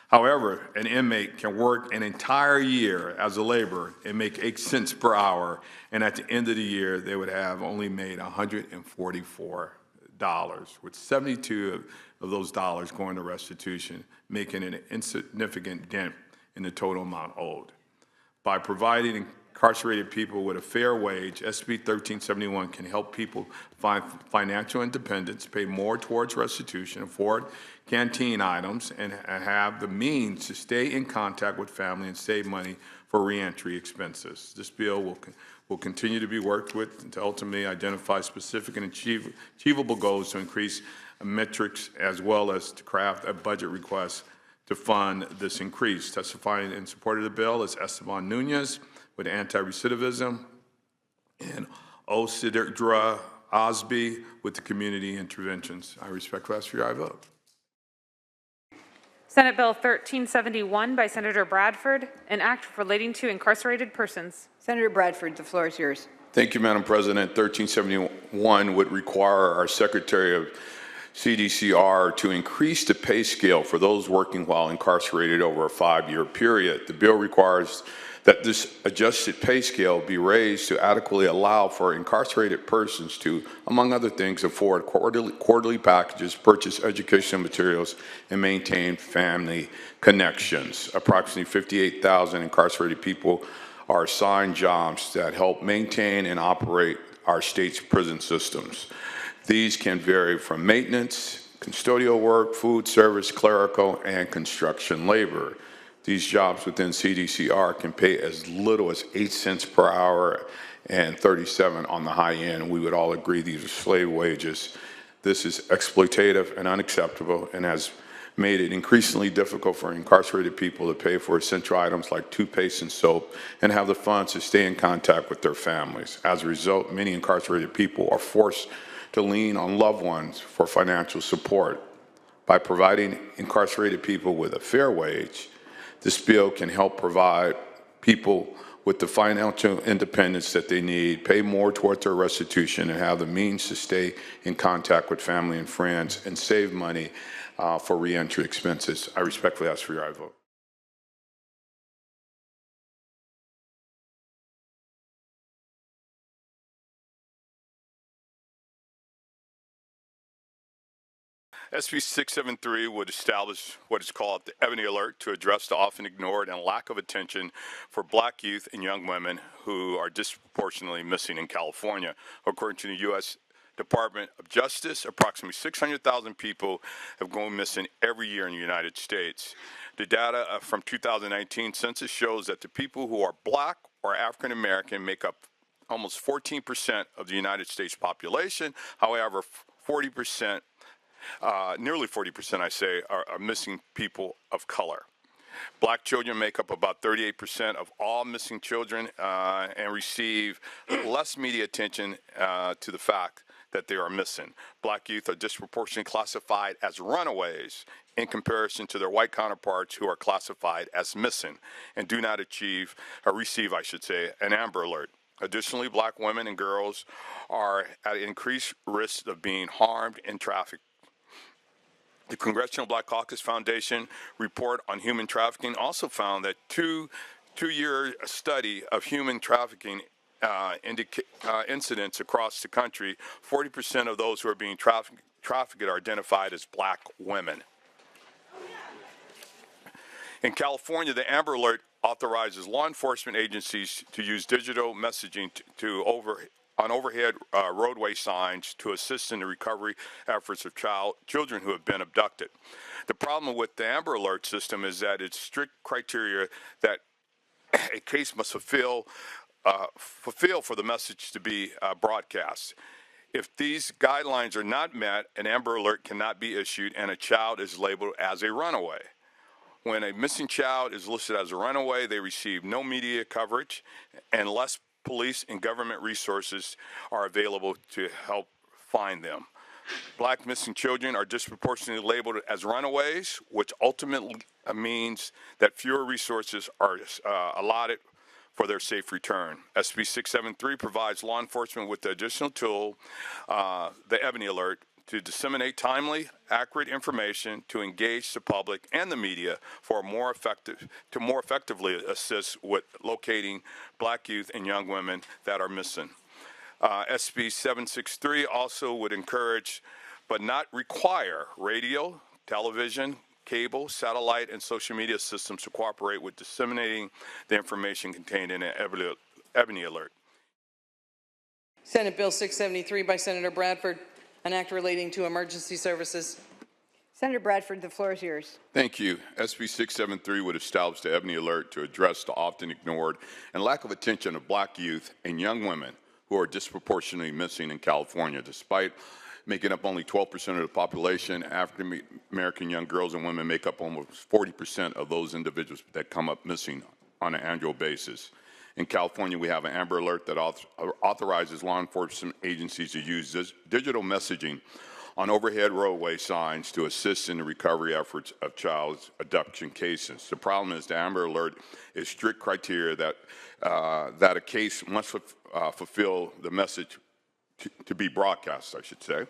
However, an inmate can work an entire year as a laborer and make 8 cents per hour, and at the end of the year, they would have only made $144, with 72 of those dollars going to restitution, making an insignificant dent in the total amount owed. By providing incarcerated people with a fair wage, SB 1371 can help people find financial independence, pay more towards restitution, afford canteen items, and have the means to stay in contact with family and save money for reentry expenses. This bill will continue to be worked with to ultimately identify specific and achievable goals to increase metrics, as well as to craft a budget request to fund this increase. Testifying in support of the bill is Esteban Nunez with anti-recidivism and Osidra Osby with the community interventions. I respectfully ask for your aye vote. Senate Bill 1371 by Senator Bradford, an act relating to incarcerated persons. Senator Bradford, the floor is yours. Thank you, Madam President. 1371 would require our Secretary of CDCR to increase the pay scale for those working while incarcerated over a 5-year period. The bill requires that this adjusted pay scale be raised to adequately allow for incarcerated persons to, among other things, afford quarterly packages, purchase educational materials, and maintain family connections. Approximately 58,000 incarcerated people are assigned jobs that help maintain and operate our state's prison systems. These can vary from maintenance, custodial work, food service, clerical, and construction labor. These jobs within CDCR can pay as little as 8 cents per hour and 37 on the high end. We would all agree these are slave wages. This is exploitative and unacceptable and has made it increasingly difficult for incarcerated people to pay for essential items like toothpaste and soap and have the funds to stay in contact with their families. As a result, many incarcerated people are forced to lean on loved ones for financial support. By providing incarcerated people with a fair wage, this bill can help provide people with the financial independence that they need, pay more towards their restitution, and have the means to stay in contact with family and friends and save money for reentry expenses. I respectfully ask for your aye vote. SB 673 would establish what is called the Ebony Alert to address the often ignored and lack of attention for black youth and young women who are disproportionately missing in California. According to the U.S. Department of Justice, approximately 600,000 people have gone missing every year in the United States. The data from 2019 census shows that the people who are black or African American make up almost 14% of the United States population. However, 40%, nearly 40%, I say, are missing people of color. Black children make up about 38% of all missing children and receive less media attention to the fact that they are missing. Black youth are disproportionately classified as runaways in comparison to their white counterparts who are classified as missing and do not receive, an Amber Alert. Additionally, black women and girls are at increased risk of being harmed in traffic. The Congressional Black Caucus Foundation report on human trafficking also found that two-year study of human trafficking incidents across the country, 40% of those who are being trafficked are identified as black women. In California, the Amber Alert authorizes law enforcement agencies to use digital messaging on overhead roadway signs to assist in the recovery efforts of children who have been abducted. The problem with the Amber Alert system is that it's strict criteria that a case must fulfill for the message to be broadcast. If these guidelines are not met, an Amber Alert cannot be issued and a child is labeled as a runaway. When a missing child is listed as a runaway, they receive no media coverage and less police and government resources are available to help find them. Black missing children are disproportionately labeled as runaways, which ultimately means that fewer resources are allotted for their safe return. SB 673 provides law enforcement with the additional tool, the Ebony Alert, to disseminate timely, accurate information to engage the public and the media to more effectively assist with locating black youth and young women that are missing. SB 763 also would encourage but not require radio, television, cable, satellite, and social media systems to cooperate with disseminating the information contained in an Ebony Alert. Senate Bill 673 by Senator Bradford, an act relating to emergency services. Senator Bradford, the floor is yours. Thank you. SB 673 would establish the Ebony Alert to address the often ignored and lack of attention of black youth and young women who are disproportionately missing in California. Despite making up only 12% of the population, African American young girls and women make up almost 40% of those individuals that come up missing on an annual basis. In California, we have an Amber Alert that authorizes law enforcement agencies to use digital messaging on overhead roadway signs to assist in the recovery efforts of child abduction cases. The problem is the Amber Alert is strict criteria that a case must fulfill the message to be broadcast, I should say.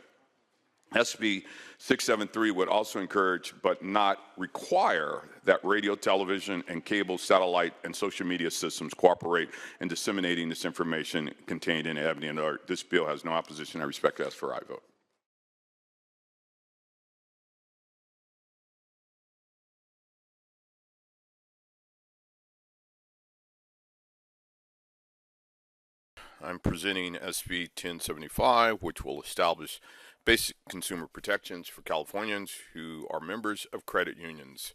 SB 673 would also encourage but not require that radio, television, and cable, satellite, and social media systems cooperate in disseminating this information contained in the Ebony Alert. This bill has no opposition. I respect to ask for aye vote. I'm presenting SB 1075, which will establish basic consumer protections for Californians who are members of credit unions.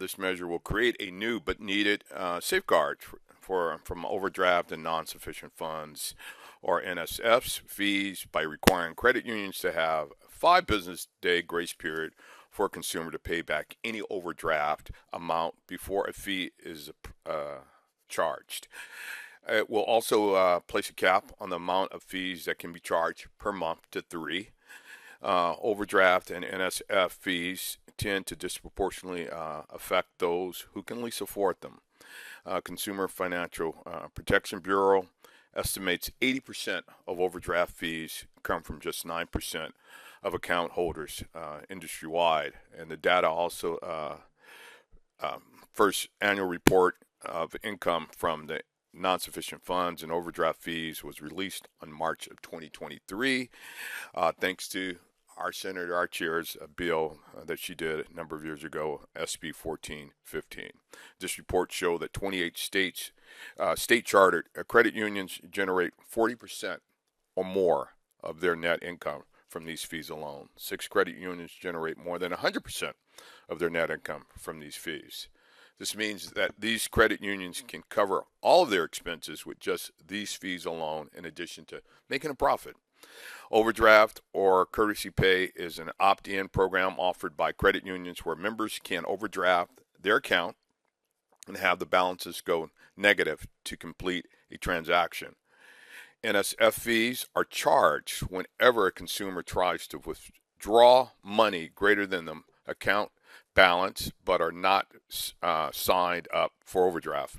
This measure will create a new but needed safeguard from overdraft and non-sufficient funds, or NSFs, fees by requiring credit unions to have a 5 business day grace period for a consumer to pay back any overdraft amount before a fee is charged. It will also place a cap on the amount of fees that can be charged per month to 3. Overdraft and NSF fees tend to disproportionately affect those who can least afford them. Consumer Financial Protection Bureau estimates 80% of overdraft fees come from just 9% of account holders industry-wide. And the data also, first annual report of income from the non-sufficient funds and overdraft fees was released on March of 2023, thanks to our Senator, our chair's bill that she did a number of years ago, SB 1415. This report showed that 28 states, state-chartered credit unions generate 40% or more of their net income from these fees alone. 6 credit unions generate more than 100% of their net income from these fees. This means that these credit unions can cover all of their expenses with just these fees alone, in addition to making a profit. Overdraft or courtesy pay is an opt-in program offered by credit unions where members can overdraft their account and have the balances go negative to complete a transaction. NSF fees are charged whenever a consumer tries to withdraw money greater than the account balance but are not signed up for overdraft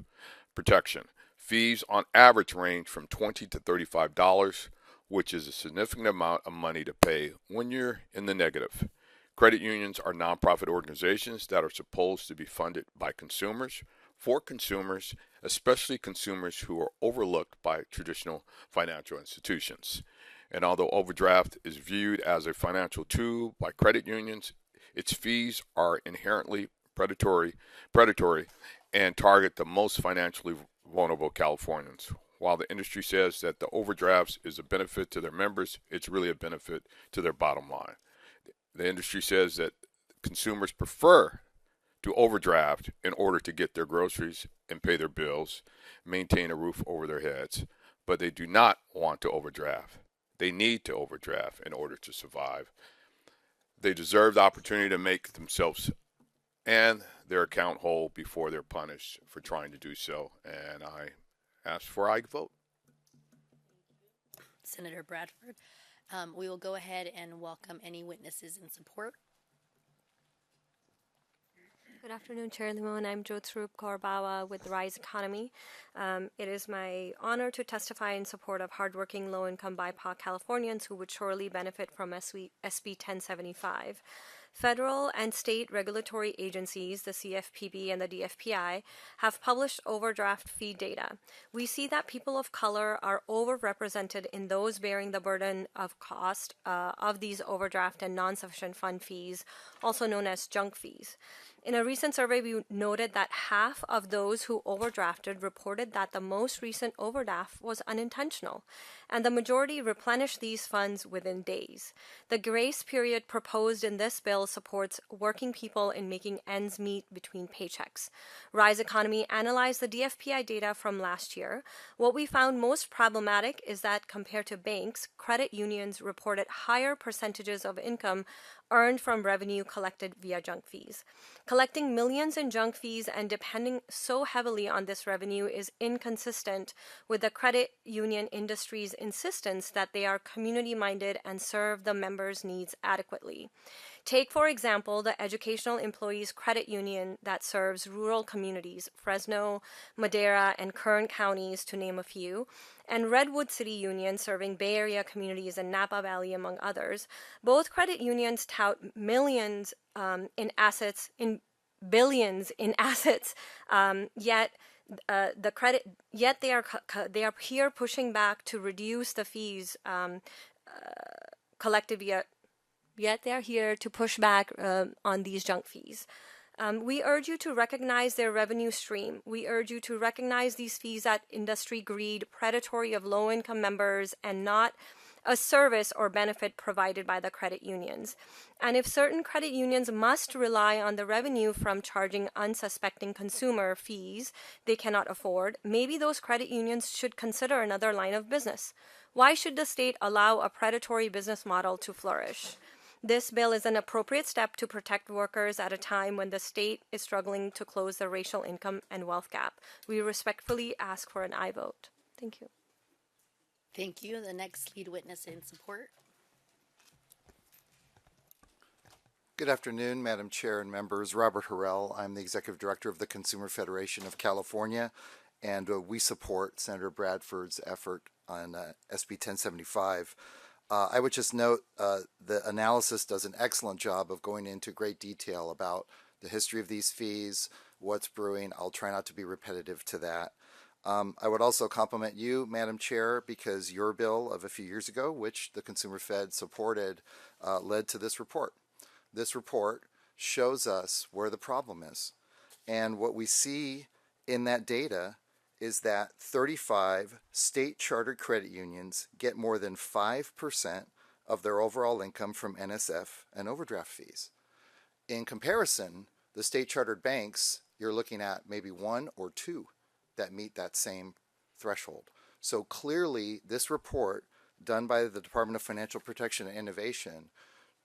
protection. Fees on average range from $20 to $35, which is a significant amount of money to pay when you're in the negative. Credit unions are nonprofit organizations that are supposed to be funded by consumers, for consumers, especially consumers who are overlooked by traditional financial institutions. And although overdraft is viewed as a financial tool by credit unions, its fees are inherently predatory and target the most financially vulnerable Californians. While the industry says that the overdrafts is a benefit to their members, it's really a benefit to their bottom line. The industry says that consumers prefer to overdraft in order to get their groceries and pay their bills, maintain a roof over their heads, but they do not want to overdraft. They need to overdraft in order to survive. They deserve the opportunity to make themselves and their account whole before they're punished for trying to do so. And I ask for I vote. Senator Bradford. We will go ahead and welcome any witnesses in support. Good afternoon, Chair Limon. I'm Jyotsrup Kaur with the Rise Economy. It is my honor to testify in support of hardworking, low-income BIPOC Californians who would surely benefit from SB 1075. Federal and state regulatory agencies, the CFPB and the DFPI, have published overdraft fee data. We see that people of color are overrepresented in those bearing the burden of cost of these overdraft and non-sufficient fund fees, also known as junk fees. In a recent survey, we noted that half of those who overdrafted reported that the most recent overdraft was unintentional, and the majority replenished these funds within days. The grace period proposed in this bill supports working people in making ends meet between paychecks. Rise Economy analyzed the DFPI data from last year. What we found most problematic is that compared to banks, credit unions reported higher percentages of income earned from revenue collected via junk fees. Collecting millions in junk fees and depending so heavily on this revenue is inconsistent with the credit union industry's insistence that they are community-minded and serve the members' needs adequately. Take, for example, the Educational Employees Credit Union that serves rural communities, Fresno, Madera, and Kern counties, to name a few, and Redwood City Union serving Bay Area communities and Napa Valley, among others. Both credit unions tout millions in assets, in billions in assets, yet they are here pushing back to reduce the fees collected via. Yet they are here to push back on these junk fees. We urge you to recognize their revenue stream. We urge you to recognize these fees at industry greed, predatory of low-income members, and not a service or benefit provided by the credit unions. And if certain credit unions must rely on the revenue from charging unsuspecting consumer fees they cannot afford, maybe those credit unions should consider another line of business. Why should the state allow a predatory business model to flourish? This bill is an appropriate step to protect workers at a time when the state is struggling to close the racial income and wealth gap. We respectfully ask for an aye vote. Thank you. Thank you. The next lead witness in support. Good afternoon, Madam Chair and members. Robert Harrell. I'm the Executive Director of the Consumer Federation of California, and we support Senator Bradford's effort on SB 1075. I would just note the analysis does an excellent job of going into great detail about the history of these fees, what's brewing. I'll try not to be repetitive to that. I would also compliment you, Madam Chair, because your bill of a few years ago, which the Consumer Fed supported, led to this report. This report shows us where the problem is. And what we see in that data is that 35 state chartered credit unions get more than 5% of their overall income from NSF and overdraft fees. In comparison, the state chartered banks, you're looking at maybe one or two that meet that same threshold. So clearly, this report done by the Department of Financial Protection and Innovation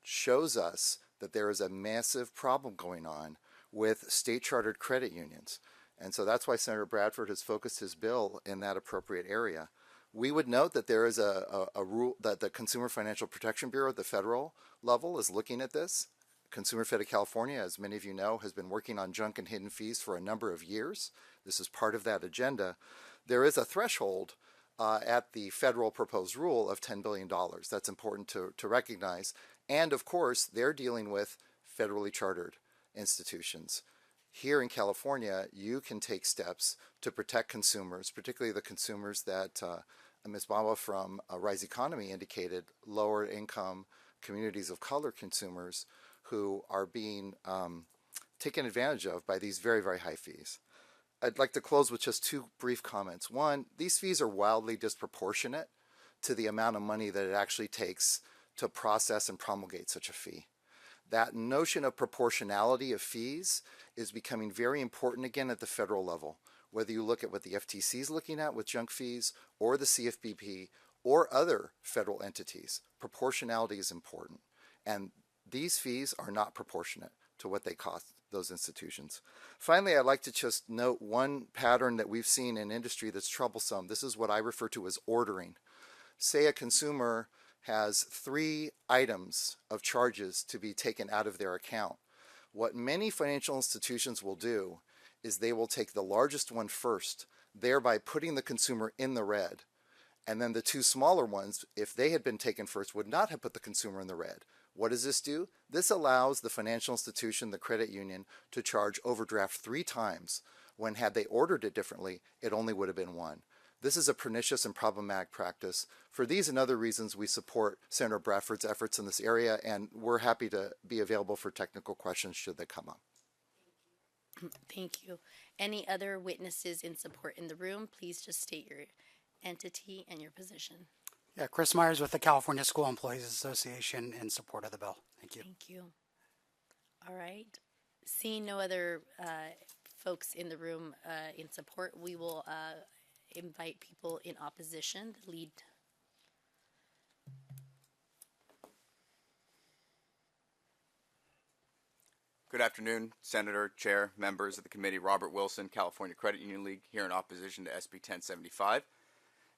shows us that there is a massive problem going on with state chartered credit unions. And so that's why Senator Bradford has focused his bill in that appropriate area. We would note that there is a rule that the Consumer Financial Protection Bureau at the federal level is looking at this. Consumer Fed of California, as many of you know, has been working on junk and hidden fees for a number of years. This is part of that agenda. There is a threshold at the federal proposed rule of $10 billion. That's important to recognize. And of course, they're dealing with federally chartered institutions. Here in California, you can take steps to protect consumers, particularly the consumers that Ms. Baba from Rise Economy indicated, lower income communities of color consumers who are being taken advantage of by these very, very high fees. I'd like to close with just two brief comments. One, these fees are wildly disproportionate to the amount of money that it actually takes to process and promulgate such a fee. That notion of proportionality of fees is becoming very important again at the federal level. Whether you look at what the FTC is looking at with junk fees, or the CFPB, or other federal entities. Proportionality is important, and these fees are not proportionate to what they cost those institutions. Finally, I'd like to just note one pattern that we've seen in industry that's troublesome. This is what I refer to as ordering. Say a consumer has 3 items of charges to be taken out of their account. What many financial institutions will do is they will take the largest one first, thereby putting the consumer in the red. And then the 2 smaller ones, if they had been taken first, would not have put the consumer in the red. What does this do? This allows the financial institution, the credit union, to charge overdraft 3 times, when had they ordered it differently, it only would have been 1. This is a pernicious and problematic practice. For these and other reasons, we support Senator Bradford's efforts in this area, and we're happy to be available for technical questions should they come up. Thank you. Any other witnesses in support in the room? Please just state your entity and your position. Yeah, Chris Myers with the California School Employees Association in support of the bill. Thank you. Thank you. All right. Seeing no other folks in the room in support, we will invite people in opposition. The lead. Good afternoon, Senator, Chair, members of the committee. Robert Wilson, California Credit Union League, here in opposition to SB 1075.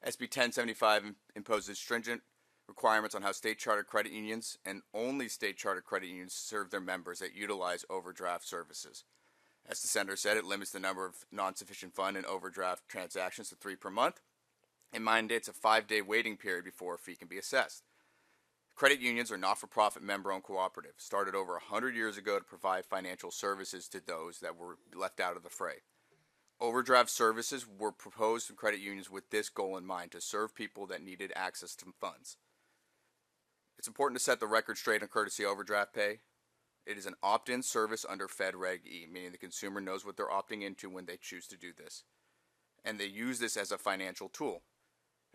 SB 1075 imposes stringent requirements on how state chartered credit unions and only state chartered credit unions serve their members that utilize overdraft services. As the Senator said, it limits the number of non-sufficient fund and overdraft transactions to 3 per month and mandates a 5-day waiting period before a fee can be assessed. Credit unions are not-for-profit member-owned cooperatives, started over 100 years ago to provide financial services to those that were left out of the fray. Overdraft services were proposed in credit unions with this goal in mind, to serve people that needed access to funds. It's important to set the record straight on courtesy overdraft pay. It is an opt-in service under Fed Reg E, meaning the consumer knows what they're opting into when they choose to do this. And they use this as a financial tool.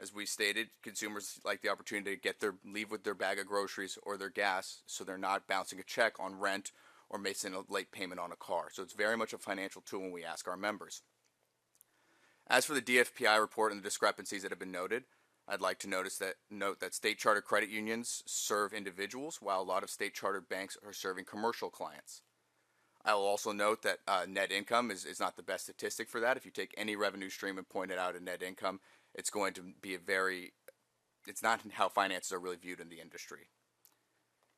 As we stated, consumers like the opportunity to leave with their bag of groceries or their gas, so they're not bouncing a check on rent or making a late payment on a car. So it's very much a financial tool when we ask our members. As for the DFPI report and the discrepancies that have been noted, I'd like to note that state chartered credit unions serve individuals, while a lot of state chartered banks are serving commercial clients. I will also note that net income is not the best statistic for that. If you take any revenue stream and point it out at net income, it's going to be it's not how finances are really viewed in the industry.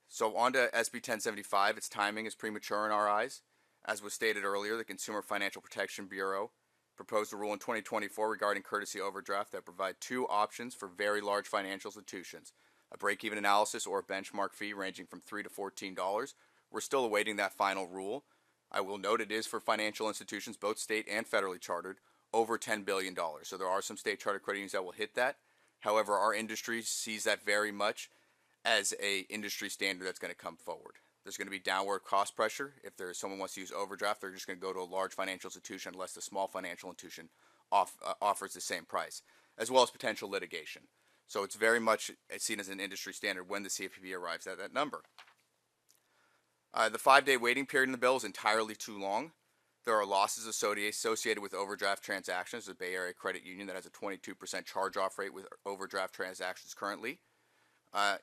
So on to SB 1075, its timing is premature in our eyes. As was stated earlier, the Consumer Financial Protection Bureau proposed a rule in 2024 regarding courtesy overdraft that provide 2 options for very large financial institutions, a break-even analysis or a benchmark fee ranging from $3 to $14. We're still awaiting that final rule. I will note it is for financial institutions, both state and federally chartered, over $10 billion. So there are some state chartered credit unions that will hit that. However, our industry sees that very much as a industry standard that's going to come forward. There's going to be downward cost pressure. If someone wants to use overdraft, they're just going to go to a large financial institution unless the small financial institution offers the same price, as well as potential litigation. So it's very much seen as an industry standard when the CFPB arrives at that number. The 5-day waiting period in the bill is entirely too long. There are losses associated with overdraft transactions. The Bay Area Credit Union that has a 22% charge-off rate with overdraft transactions currently.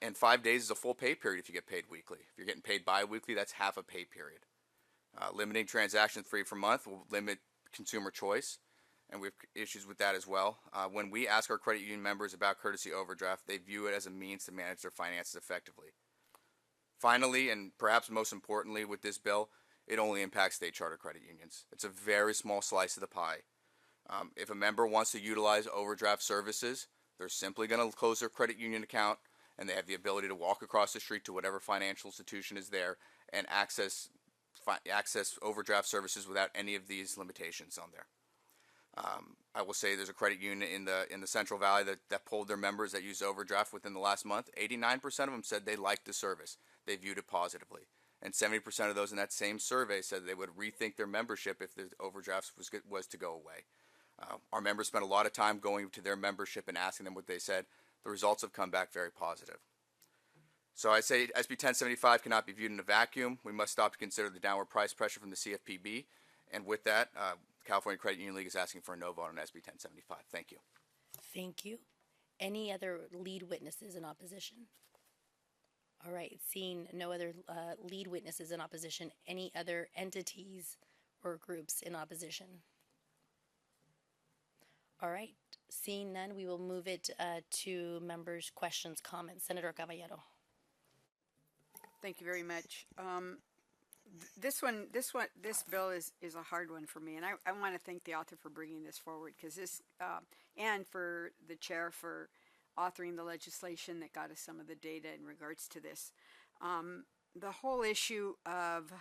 And 5 days is a full pay period if you get paid weekly. If you're getting paid bi-weekly, that's half a pay period. Limiting transactions 3 per month will limit consumer choice, and we have issues with that as well. When we ask our credit union members about courtesy overdraft, they view it as a means to manage their finances effectively. Finally, and perhaps most importantly with this bill, it only impacts state charter credit unions. It's a very small slice of the pie. If a member wants to utilize overdraft services, they're simply going to close their credit union account, and they have the ability to walk across the street to whatever financial institution is there and access overdraft services without any of these limitations on there. I will say there's a credit union in the Central Valley that polled their members that used overdraft within the last month. 89% of them said they liked the service. They viewed it positively. And 70% of those in that same survey said they would rethink their membership if the overdraft was to go away. Our members spent a lot of time going to their membership and asking them what they said. The results have come back very positive. So I say SB 1075 cannot be viewed in a vacuum. We must stop to consider the downward price pressure from the CFPB. And with that, California Credit Union League is asking for a no vote on SB 1075. Thank you. Thank you. Any other lead witnesses in opposition? All right, seeing no other lead witnesses in opposition, any other entities or groups in opposition? All right, seeing none, we will move it to members' questions, comments. Senator Caballero. Thank you very much. This bill is a hard one for me, and I want to thank the author for bringing this forward, because this, and for the chair for authoring the legislation that got us some of the data in regards to this. The whole issue of,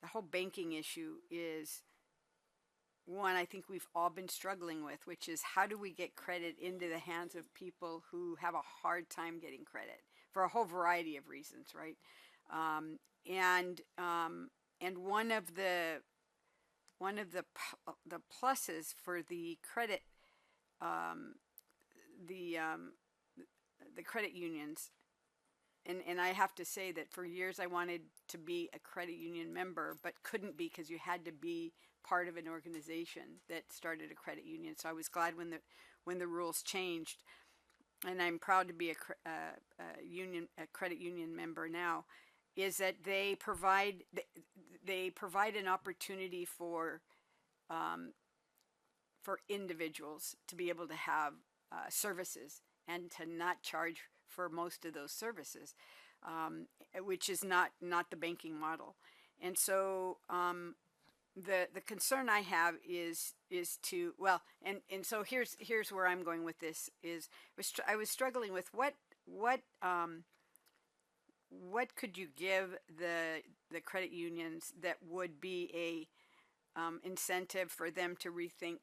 the whole banking issue is one I think we've all been struggling with, which is how do we get credit into the hands of people who have a hard time getting credit for a whole variety of reasons, right? And one of the pluses for the credit the credit unions, and I have to say that for years I wanted to be a credit union member, but couldn't be because you had to be part of an organization that started a credit union. So I was glad when the rules changed, and I'm proud to be a credit union member now. Is that they provide an opportunity for individuals to be able to have services and to not charge for most of those services, which is not the banking model. And so the concern I have is to, well, and so here's where I'm going with this is I was struggling with what could you give the credit unions that would be a incentive for them to rethink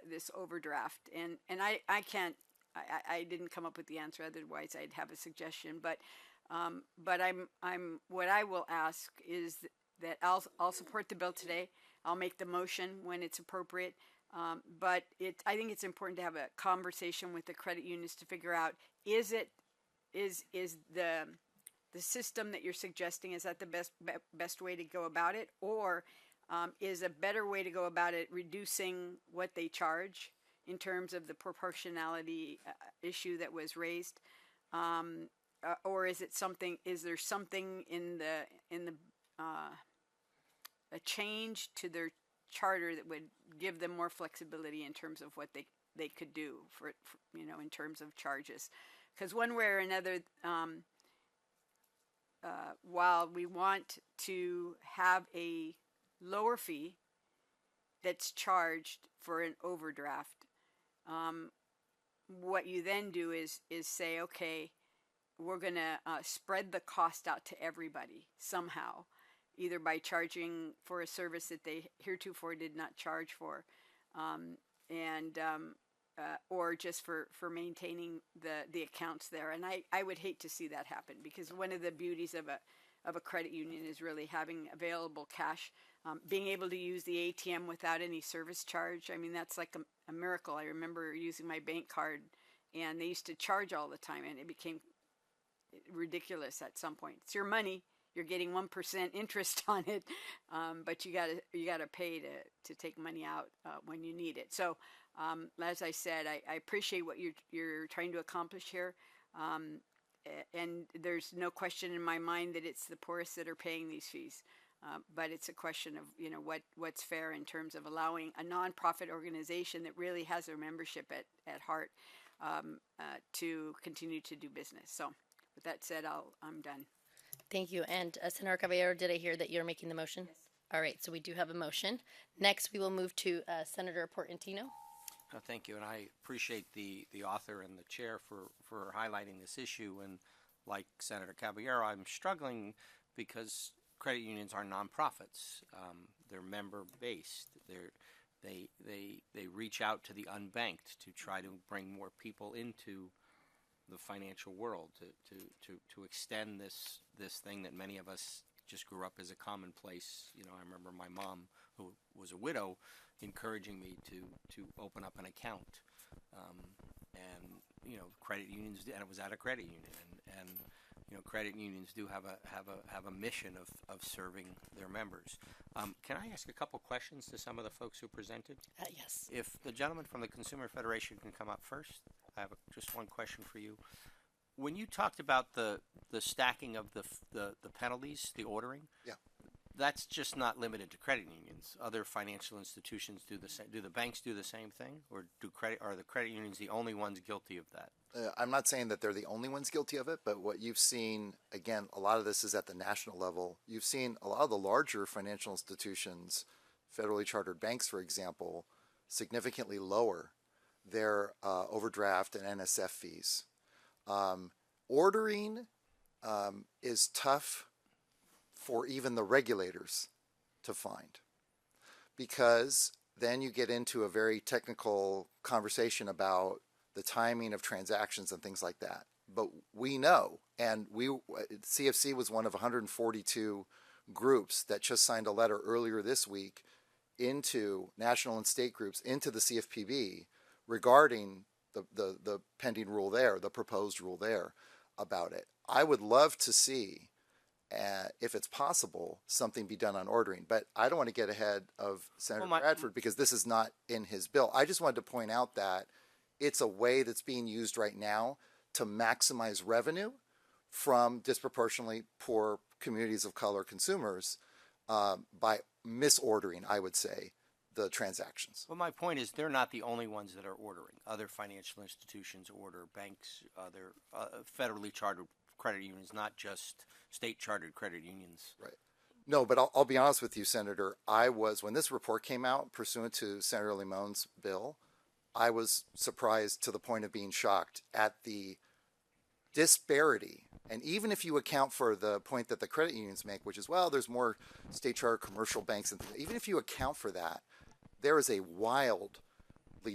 this overdraft, and I can't, I didn't come up with the answer, otherwise I'd have a suggestion, but I'm what I will ask is that I'll support the bill today. I'll make the motion when it's appropriate, but I think it's important to have a conversation with the credit unions to figure out, is the system that you're suggesting, is that the best way to go about it, or is a better way to go about it reducing what they charge in terms of the proportionality issue that was raised, or is there something in the a change to their charter that would give them more flexibility in terms of what they could do for in terms of charges? Because one way or another, while we want to have a lower fee that's charged for an overdraft, what you then do is say, okay, we're going to spread the cost out to everybody somehow, either by charging for a service that they heretofore did not charge for, or just for maintaining the accounts there. And I would hate to see that happen, because one of the beauties of a credit union is really having available cash, being able to use the ATM without any service charge. I mean, that's like a miracle. I remember using my bank card, and they used to charge all the time, and it became ridiculous at some point. It's your money. You're getting 1% interest on it, but you gotta pay to take money out when you need it. So, as I said, I appreciate what you're trying to accomplish here, and there's no question in my mind that it's the poorest that are paying these fees. But it's a question of what's fair in terms of allowing a nonprofit organization that really has their membership at heart to continue to do business. So, with that said, I'm done. Thank you. And Senator Caballero, did I hear that you're making the motion? Yes. All right, so we do have a motion. Next, we will move to Senator Portantino. Thank you, and I appreciate the author and the chair for highlighting this issue. And like Senator Caballero, I'm struggling because credit unions are nonprofits. They're member-based. They reach out to the unbanked to try to bring more people into the financial world, to extend this thing that many of us just grew up as a commonplace. I remember my mom, who was a widow, encouraging me to open up an account, and credit unions, and it was at a credit union, and credit unions do have a mission of serving their members. Can I ask a couple questions to some of the folks who presented? Yes. If the gentleman from the Consumer Federation can come up first, I have just one question for you. When you talked about the stacking of the penalties, the ordering, Yeah. that's just not limited to credit unions. Other financial institutions do the same. Do the banks do the same thing, or are the credit unions the only ones guilty of that? I'm not saying that they're the only ones guilty of it, but what you've seen, again, a lot of this is at the national level. You've seen a lot of the larger financial institutions, federally chartered banks, for example, significantly lower their overdraft and NSF fees. Ordering is tough for even the regulators to find, because then you get into a very technical conversation about the timing of transactions and things like that. But we know, and CFC was one of 142 groups that just signed a letter earlier this week into national and state groups, into the CFPB, regarding the pending rule there, the proposed rule there about it. I would love to see, if it's possible, something be done on ordering. But I don't want to get ahead of Senator Bradford, because this is not in his bill. I just wanted to point out that it's a way that's being used right now to maximize revenue from disproportionately poor communities of color consumers by misordering, I would say, the transactions. Well, my point is they're not the only ones that are ordering. Other financial institutions order, banks, other federally chartered credit unions, not just state chartered credit unions. Right. No, but I'll be honest with you, Senator. When this report came out pursuant to Senator Limon's bill, I was surprised to the point of being shocked at the disparity. And even if you account for the point that the credit unions make, which is, well, there's more state chartered commercial banks, and even if you account for that, there is a wildly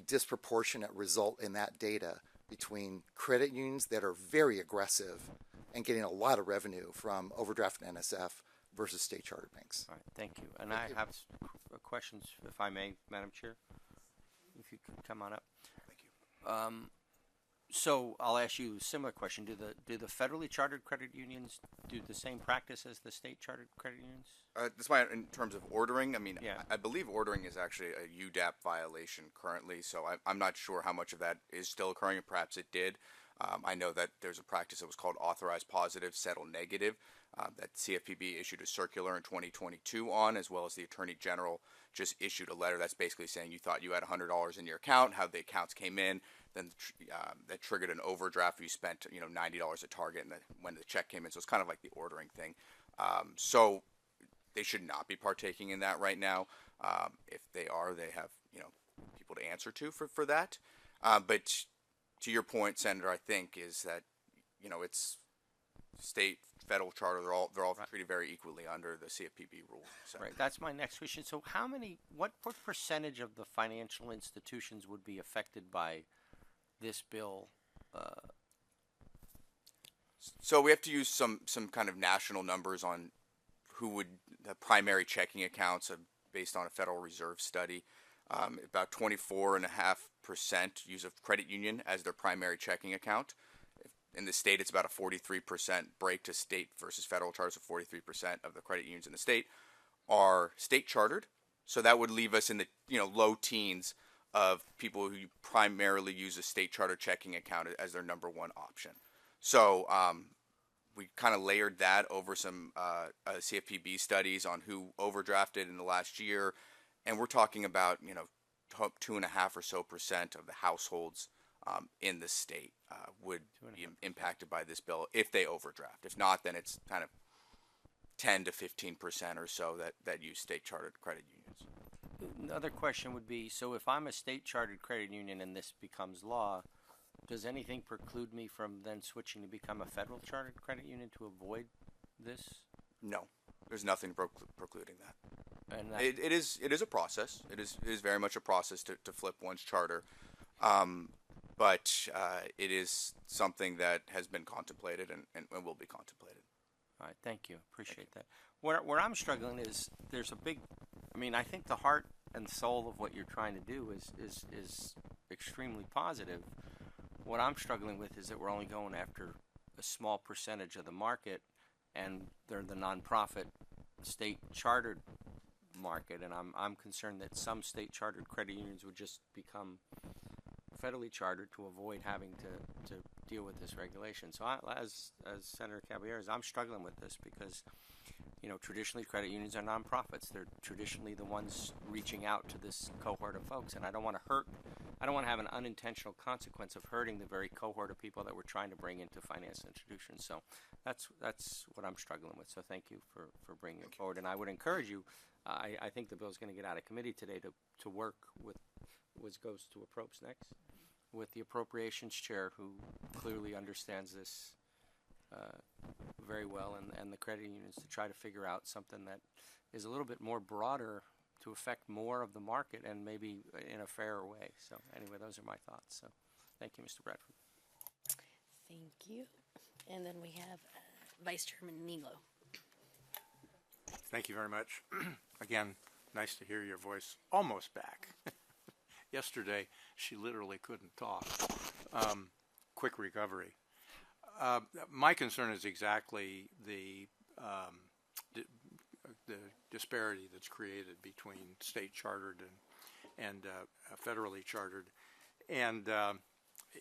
disproportionate result in that data between credit unions that are very aggressive and getting a lot of revenue from overdraft and NSF versus state chartered banks. All right, thank you. And I have questions, if I may, Madam Chair, if you could come on up. Thank you. So I'll ask you a similar question. Do the federally chartered credit unions do the same practice as the state chartered credit unions? That's why, in terms of ordering, I mean, Yeah. I believe ordering is actually a UDAP violation currently, so I'm not sure how much of that is still occurring, and perhaps it did. I know that there's a practice that was called authorized positive, settle negative, that CFPB issued a circular in 2022 on, as well as the Attorney General just issued a letter that's basically saying you thought you had $100 in your account, how the accounts came in, then that triggered an overdraft. You spent $90 at Target, and when the check came in, so it's kind of like the ordering thing. So they should not be partaking in that right now. If they are, they have people to answer to for that. But to your point, Senator, I think is that it's state, federal charter. They're all treated very equally under the CFPB rules. So. Right. That's my next question. So what percentage of the financial institutions would be affected by this bill? So we have to use some kind of national numbers on who would the primary checking accounts based on a Federal Reserve study. About 24.5% use a credit union as their primary checking account. In the state, it's about a 43% break to state versus federal charters. So 43% of the credit unions in the state are state chartered. So that would leave us in the low teens of people who primarily use a state chartered checking account as their number one option. So we kind of layered that over some CFPB studies on who overdrafted in the last year, and we're talking about 2.5% or so of the households in the state would be impacted by this bill if they overdraft. If not, then it's kind of 10 to 15% or so that use state chartered credit unions. Another question would be, so if I'm a state chartered credit union and this becomes law, does anything preclude me from then switching to become a federal chartered credit union to avoid this? No, there's nothing precluding that. And it is a process. It is very much a process to flip one's charter, but it is something that has been contemplated and will be contemplated. All right, thank you. Appreciate that. Where I'm struggling is there's a big, I think the heart and soul of what you're trying to do is extremely positive. What I'm struggling with is that we're only going after a small percentage of the market, and they're the nonprofit state chartered market, and I'm concerned that some state chartered credit unions would just become federally chartered to avoid having to deal with this regulation. So as Senator Caballeros, I'm struggling with this because, traditionally credit unions are nonprofits. They're traditionally the ones reaching out to this cohort of folks, and I don't want to have an unintentional consequence of hurting the very cohort of people that we're trying to bring into financial institutions. So that's what I'm struggling with. So thank you for bringing it forward. And I would encourage you, I think the bill is going to get out of committee today to work with, which goes to approps next, with the appropriations chair who clearly understands this very well, and the credit unions, to try to figure out something that is a little bit more broader to affect more of the market and maybe in a fairer way. So anyway, those are my thoughts. So thank you, Mr. Bradford. Thank you. And then we have Vice Chairman Nilo. Thank you very much. Again, nice to hear your voice almost back. Yesterday, she literally couldn't talk. Quick recovery. My concern is exactly the disparity that's created between state chartered and federally chartered, and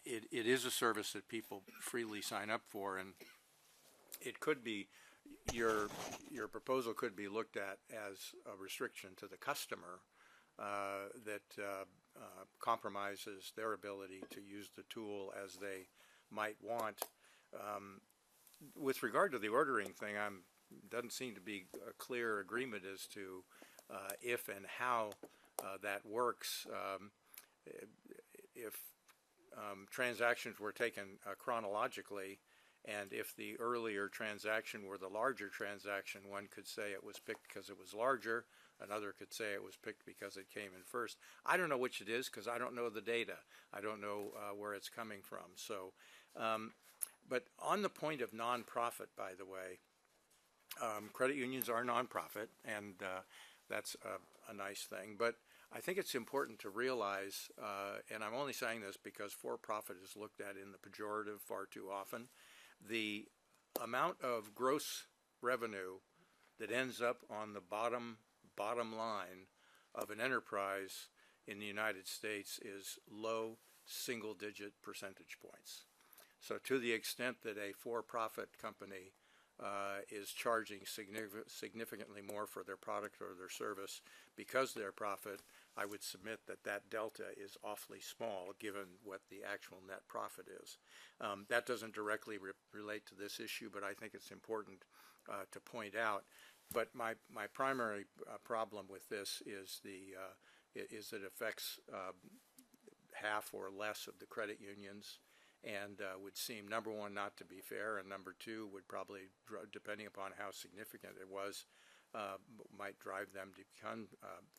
it is a service that people freely sign up for, and it could be your proposal could be looked at as a restriction to the customer that compromises their ability to use the tool as they might want. With regard to the ordering thing, doesn't seem to be a clear agreement as to if and how that works. If transactions were taken chronologically, and if the earlier transaction were the larger transaction, one could say it was picked because it was larger. Another could say it was picked because it came in first. I don't know which it is because I don't know the data. I don't know where it's coming from. So, but on the point of nonprofit, by the way, credit unions are nonprofit, and that's a nice thing. But I think it's important to realize, and I'm only saying this because for-profit is looked at in the pejorative far too often, the amount of gross revenue that ends up on the bottom line of an enterprise in the United States is low single-digit percentage points. So to the extent that a for-profit company is charging significantly more for their product or their service because they're profit, I would submit that delta is awfully small given what the actual net profit is. That doesn't directly relate to this issue, but I think it's important to point out. But my primary problem with this is is it affects half or less of the credit unions, and would seem, number one, not to be fair, and number two, would probably, depending upon how significant it was, might drive them to become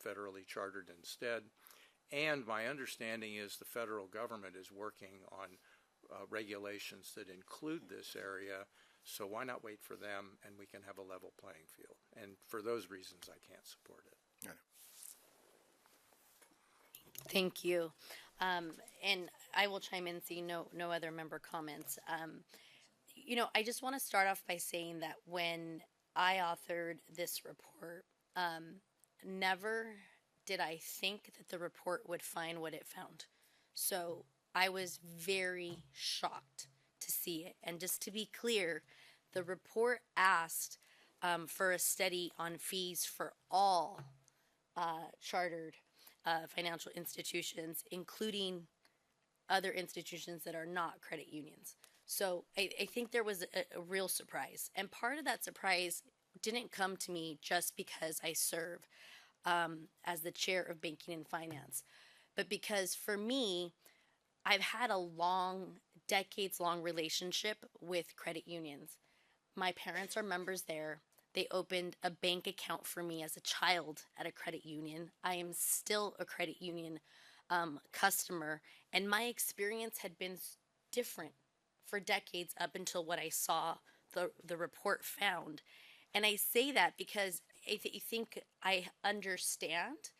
federally chartered instead. And my understanding is the federal government is working on regulations that include this area, so why not wait for them and we can have a level playing field? And for those reasons, I can't support it. Thank you. And I will chime in, seeing no other member comments. I just want to start off by saying that when I authored this report, never did I think that the report would find what it found. So I was very shocked to see it. And just to be clear, the report asked for a study on fees for all chartered financial institutions, including other institutions that are not credit unions. So I think there was a real surprise. And part of that surprise didn't come to me just because I serve as the chair of banking and finance, but because for me, I've had a decades-long relationship with credit unions. My parents are members there. They opened a bank account for me as a child at a credit union. I am still a credit union customer, and my experience had been different for decades up until what I saw the report found. And I say that because I think I understand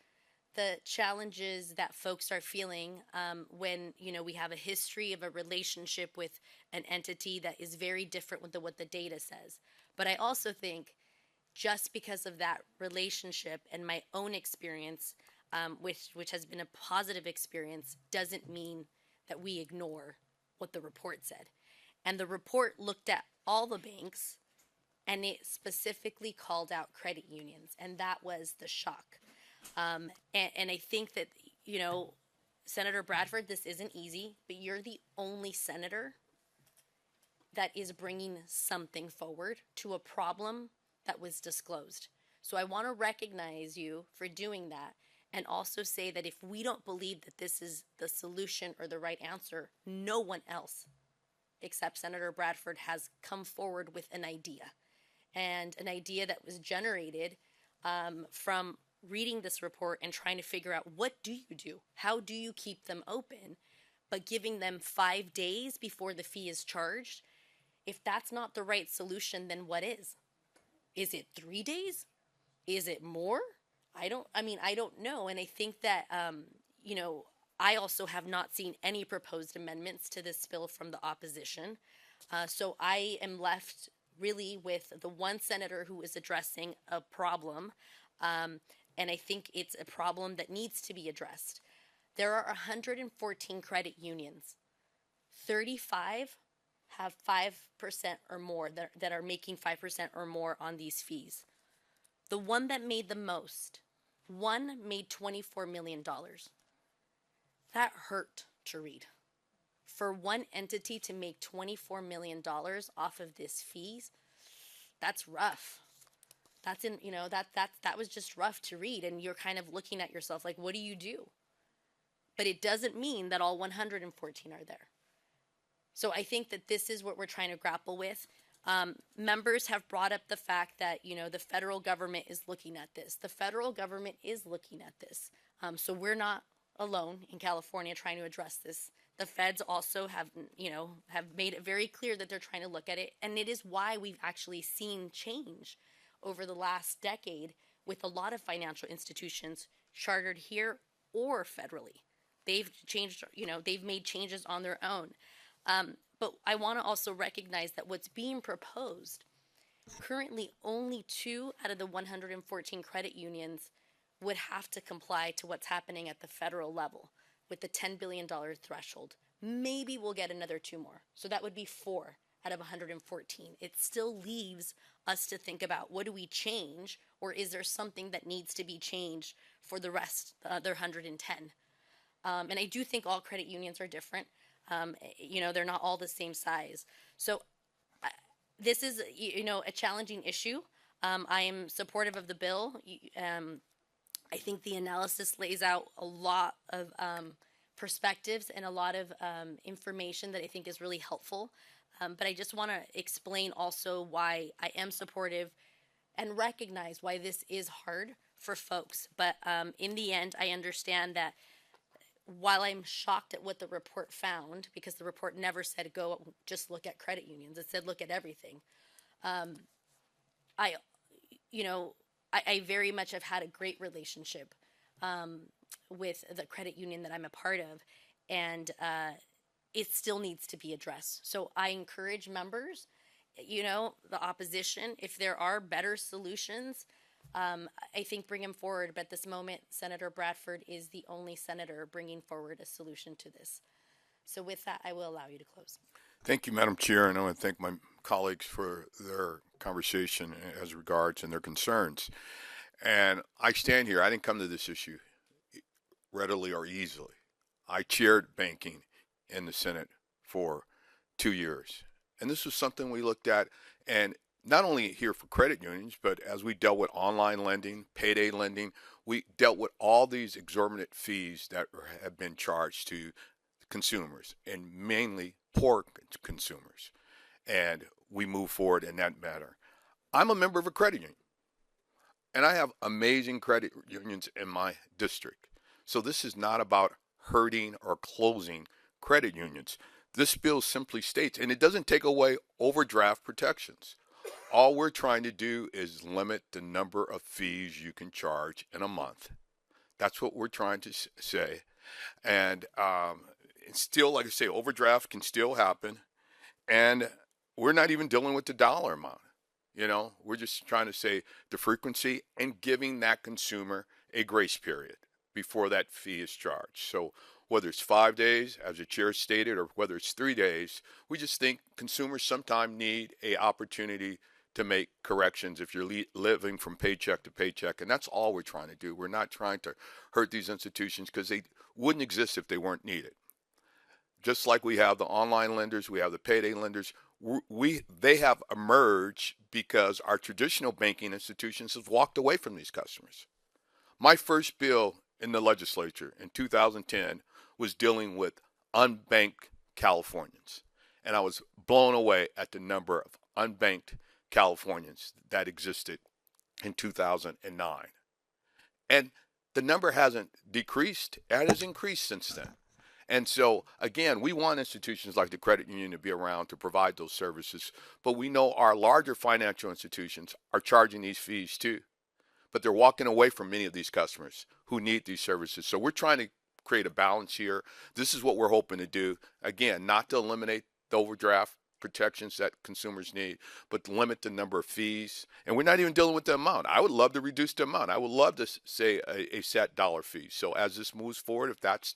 the challenges that folks are feeling when we have a history of a relationship with an entity that is very different than what the data says. But I also think just because of that relationship and my own experience, which has been a positive experience, doesn't mean that we ignore what the report said. And the report looked at all the banks and it specifically called out credit unions. And that was the shock. And I think that, you know, Senator Bradford, this isn't easy, but you're the only senator that is bringing something forward to a problem that was disclosed. So I want to recognize you for doing that and also say that if we don't believe that this is the solution or the right answer, no one else except Senator Bradford has come forward with an idea. And an idea that was generated from reading this report and trying to figure out, what do you do? How do you keep them open? But giving them 5 days before the fee is charged, if that's not the right solution, then what is? Is it 3 days? Is it more? I don't know. And I think that, you know, I also have not seen any proposed amendments to this bill from the opposition. So I am left really with the one senator who is addressing a problem. And I think it's a problem that needs to be addressed. There are 114 credit unions. 35 have 5% or more that are making 5% or more on these fees. The one that made the most, one made $24 million. That hurt to read. For one entity to make $24 million off of this fees, that's rough. That's in, you know, that was just rough to read, and you're kind of looking at yourself like, what do you do? But it doesn't mean that all 114 are there. So I think that this is what we're trying to grapple with. Members have brought up the fact that, you know, the federal government is looking at this. The federal government is looking at this. So we're not alone in California trying to address this. The feds also have made it very clear that they're trying to look at it. And it is why we've actually seen change over the last decade with a lot of financial institutions chartered here or federally. They've changed, you know, they've made changes on their own. But I want to also recognize that what's being proposed, currently only 2 out of the 114 credit unions would have to comply to what's happening at the federal level with the $10 billion threshold. Maybe we'll get another 2 more. So that would be 4 out of 114. It still leaves us to think about, what do we change, or is there something that needs to be changed for the rest, the other 110? And I do think all credit unions are different. You know, they're not all the same size. So this is, you know, a challenging issue. I am supportive of the bill. I think the analysis lays out a lot of perspectives and a lot of information that I think is really helpful. But I just want to explain also why I am supportive and recognize why this is hard for folks. But in the end, I understand that while I'm shocked at what the report found, because the report never said go just look at credit unions, it said look at everything. I very much have had a great relationship with the credit union that I'm a part of, and it still needs to be addressed. So I encourage members, you know, the opposition, if there are better solutions, I think bring them forward. But at this moment, Senator Bradford is the only senator bringing forward a solution to this. So with that, I will allow you to close. Thank you, Madam Chair, and I want to thank my colleagues for their conversation as regards and their concerns. And I stand here, I didn't come to this issue readily or easily. I chaired banking in the Senate for 2 years. And this was something we looked at, and not only here for credit unions, but as we dealt with online lending, payday lending, we dealt with all these exorbitant fees that have been charged to consumers, and mainly poor consumers. And we move forward in that matter. I'm a member of a credit union, and I have amazing credit unions in my district. So this is not about hurting or closing credit unions. This bill simply states, and it doesn't take away overdraft protections. All we're trying to do is limit the number of fees you can charge in a month. That's what we're trying to say. And it's still, like I say, overdraft can still happen. And we're not even dealing with the dollar amount. You know, we're just trying to say the frequency and giving that consumer a grace period before that fee is charged. So whether it's 5 days, as the chair stated, or whether it's 3 days. We just think consumers sometimes need a opportunity to make corrections if you're living from paycheck to paycheck, and that's all we're trying to do. We're not trying to hurt these institutions because they wouldn't exist if they weren't needed. Just like we have the online lenders, we have the payday lenders, they have emerged because our traditional banking institutions have walked away from these customers. My first bill in the legislature in 2010 was dealing with unbanked Californians, and I was blown away at the number of unbanked Californians that existed in 2009. And the number hasn't decreased, it has increased since then. And so, again, we want institutions like the credit union to be around to provide those services, but we know our larger financial institutions are charging these fees too. But they're walking away from many of these customers who need these services. So we're trying to create a balance here. This is what we're hoping to do. Again, not to eliminate the overdraft protections that consumers need, but to limit the number of fees. And we're not even dealing with the amount. I would love to reduce the amount. I would love to say a set dollar fee. So as this moves forward, if that's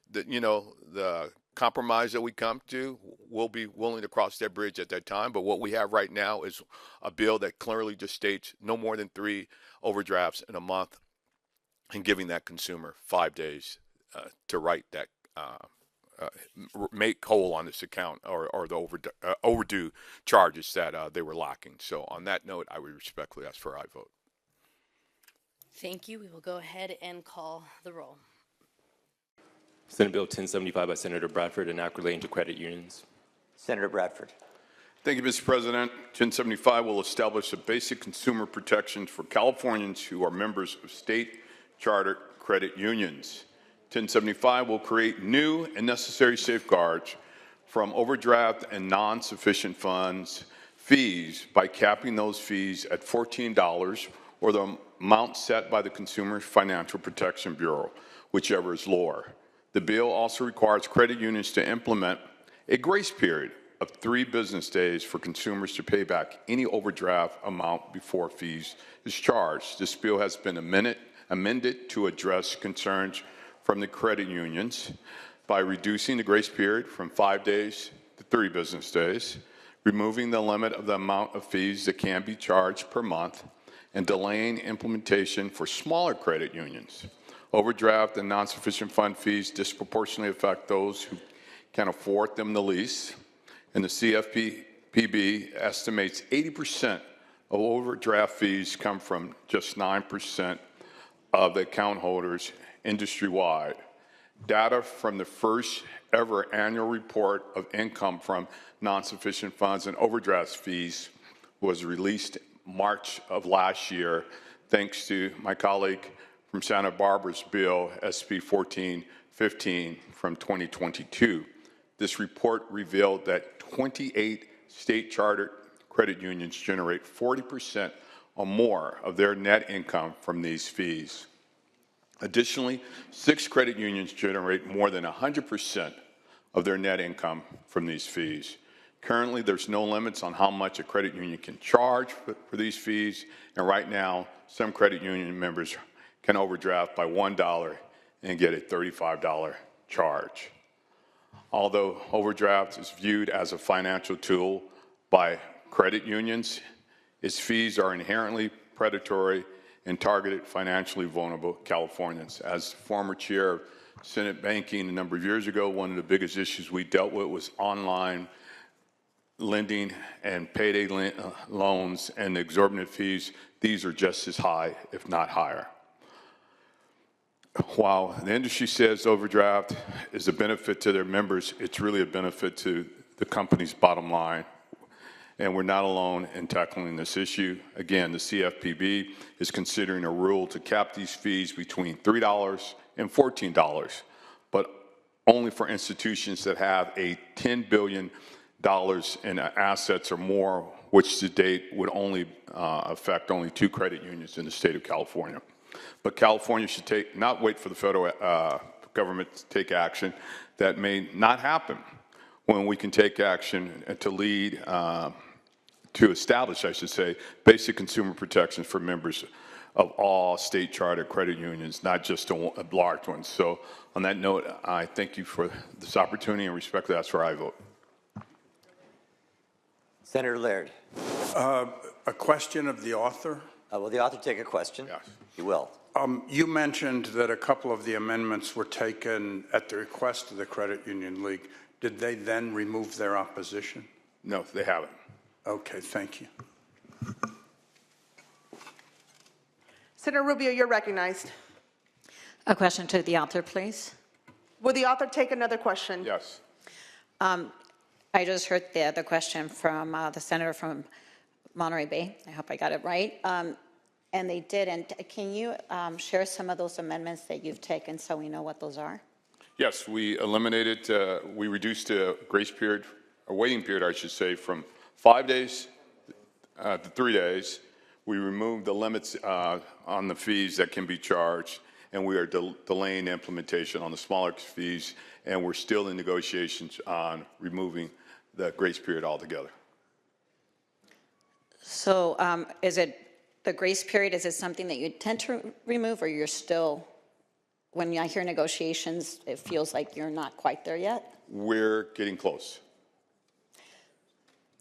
the compromise that we come to, we'll be willing to cross that bridge at that time. But what we have right now is a bill that clearly just states no more than 3 overdrafts in a month, and giving that consumer 5 days to write that make whole on this account or the overdue charges that they were lacking. So on that note, I would respectfully ask for an aye vote. Thank you. We will go ahead and call the roll. Senate Bill 1075 by Senator Bradford, an act relating to credit unions. Senator Bradford. Thank you, Mr. President. 1075 will establish a basic consumer protections for Californians who are members of state chartered credit unions. 1075 will create new and necessary safeguards from overdraft and non-sufficient funds fees by capping those fees at $14 or the amount set by the Consumer Financial Protection Bureau, whichever is lower. The bill also requires credit unions to implement a grace period of 3 business days for consumers to pay back any overdraft amount before fees is charged. This bill has been amended to address concerns from the credit unions by reducing the grace period from 5 days to 3 business days, removing the limit of the amount of fees that can be charged per month, and delaying implementation for smaller credit unions. Overdraft and non-sufficient fund fees disproportionately affect those who can afford them the least, and the CFPB estimates 80% of overdraft fees come from just 9% of the account holders industry-wide. Data from the first ever annual report of income from non-sufficient funds and overdraft fees was released March of last year, thanks to my colleague from Santa Barbara's bill, SB 1415 from 2022. This report revealed that 28 state chartered credit unions generate 40% or more of their net income from these fees. Additionally, 6 credit unions generate more than 100% of their net income from these fees. Currently, there's no limits on how much a credit union can charge for these fees, and right now, some credit union members can overdraft by $1 and get a $35 charge. Although overdraft is viewed as a financial tool by credit unions, its fees are inherently predatory and targeted financially vulnerable Californians. As former chair of Senate Banking a number of years ago, one of the biggest issues we dealt with was online lending and payday loans and the exorbitant fees. These are just as high, if not higher. While the industry says overdraft is a benefit to their members, it's really a benefit to the company's bottom line. And we're not alone in tackling this issue. Again, the CFPB is considering a rule to cap these fees between $3 and $14, but only for institutions that have a $10 billion in assets or more, which to date would only affect only 2 credit unions in the state of California. But California should not wait for the federal government to take action. That may not happen when we can take action to lead, to establish, I should say, basic consumer protections for members of all state charter credit unions, not just the large ones. So on that note, I thank you for this opportunity and respectfully ask for I vote. Senator Laird. A question of the author? Will the author take a question? Yes. He will. You mentioned that a couple of the amendments were taken at the request of the Credit Union League. Did they then remove their opposition? No, they haven't. Okay, thank you. Senator Rubio, you're recognized. A question to the author, please. Will the author take another question? Yes. I just heard the other question from the senator from Monterey Bay. I hope I got it right. And they didn't. Can you share some of those amendments that you've taken so we know what those are? Yes, we eliminated, we reduced the grace period, or waiting period, I should say, from 5 days to 3 days. We removed the limits on the fees that can be charged, and we are delaying implementation on the smaller fees, and we're still in negotiations on removing the grace period altogether. So is it the grace period, is it something that you intend to remove, or you're still, when I hear negotiations, it feels like you're not quite there yet? We're getting close.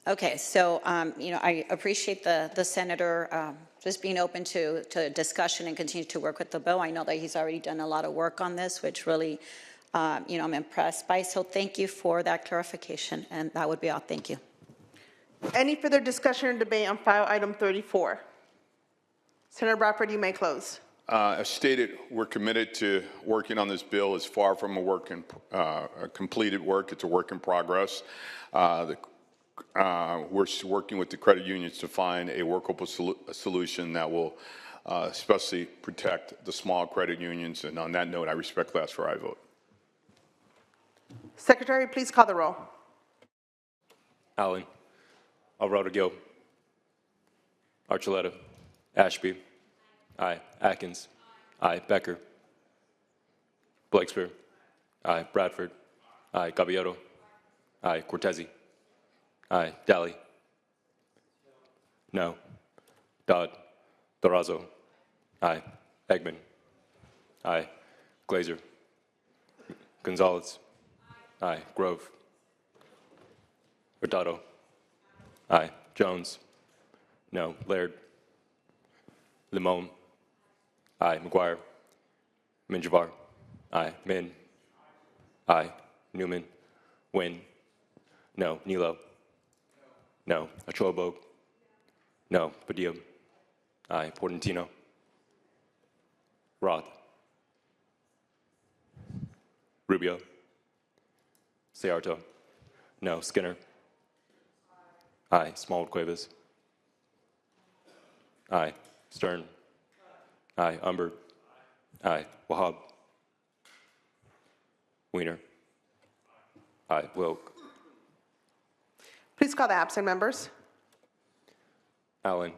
Okay, so I appreciate the senator just being open to discussion and continue to work with the bill. I know that he's already done a lot of work on this, which really, I'm impressed by. So thank you for that clarification, and that would be all. Thank you. Any further discussion or debate on file item 34? Senator Bradford, you may close. As stated, we're committed to working on this bill. It's far from a completed work. It's a work in progress. We're working with the credit unions to find a workable solution that will especially protect the small credit unions. And on that note, I respectfully ask for I vote. Secretary, please call the roll. Allen. Alvarado Gil. Archuleta. Ashby. Aye. Atkins. Aye. Becker. Blakespeare. Aye. Bradford. Aye. Caballero. Aye. Cortese. Aye. Daly. No. Dodd. Durazo. Aye. Eggman. Aye. Glazer. Gonzalez. Aye. Grove. Hurtado. Aye. Jones. No. Laird. Limon. Aye. McGuire. Minjavar. Aye. Min. Aye. Newman. Wynn. No. Nilo. No. Achobo. No. Padilla. Aye. Portantino. Roth. Rubio. Searto. No. Skinner. Aye. Smallwood Cuevas. Aye. Stern. Aye. Umber. Aye. Wahab. Wiener. Aye. Wilk. Please call the absent members. Allen.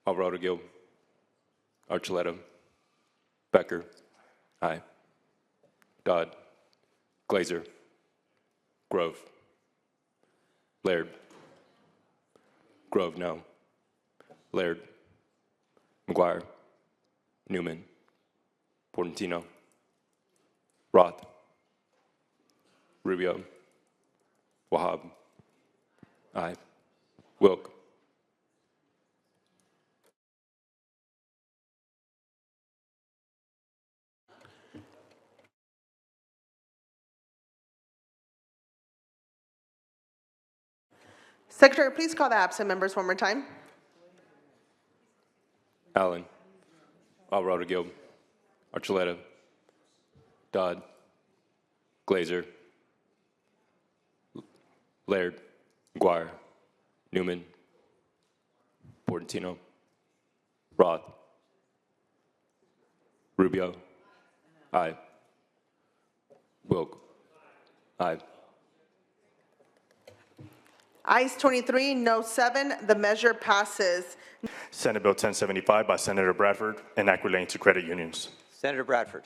Alvarado Gil. Archuleta. Becker. Aye. Dodd. Glazer. Grove. Laird. Grove, no. Laird. McGuire. Newman. Portantino. Roth. Rubio. Wahab. Aye. Wilk. Secretary, please call the absent members one more time. Allen. Alvarado Gil. Archuleta. Dodd. Glazer. Laird. McGuire. Newman. Portantino. Roth. Rubio. Aye. Wilk. Aye. Ayes 23, no 7. The measure passes. Senate Bill 1075 by Senator Bradford, and Act relating to credit unions. Senator Bradford.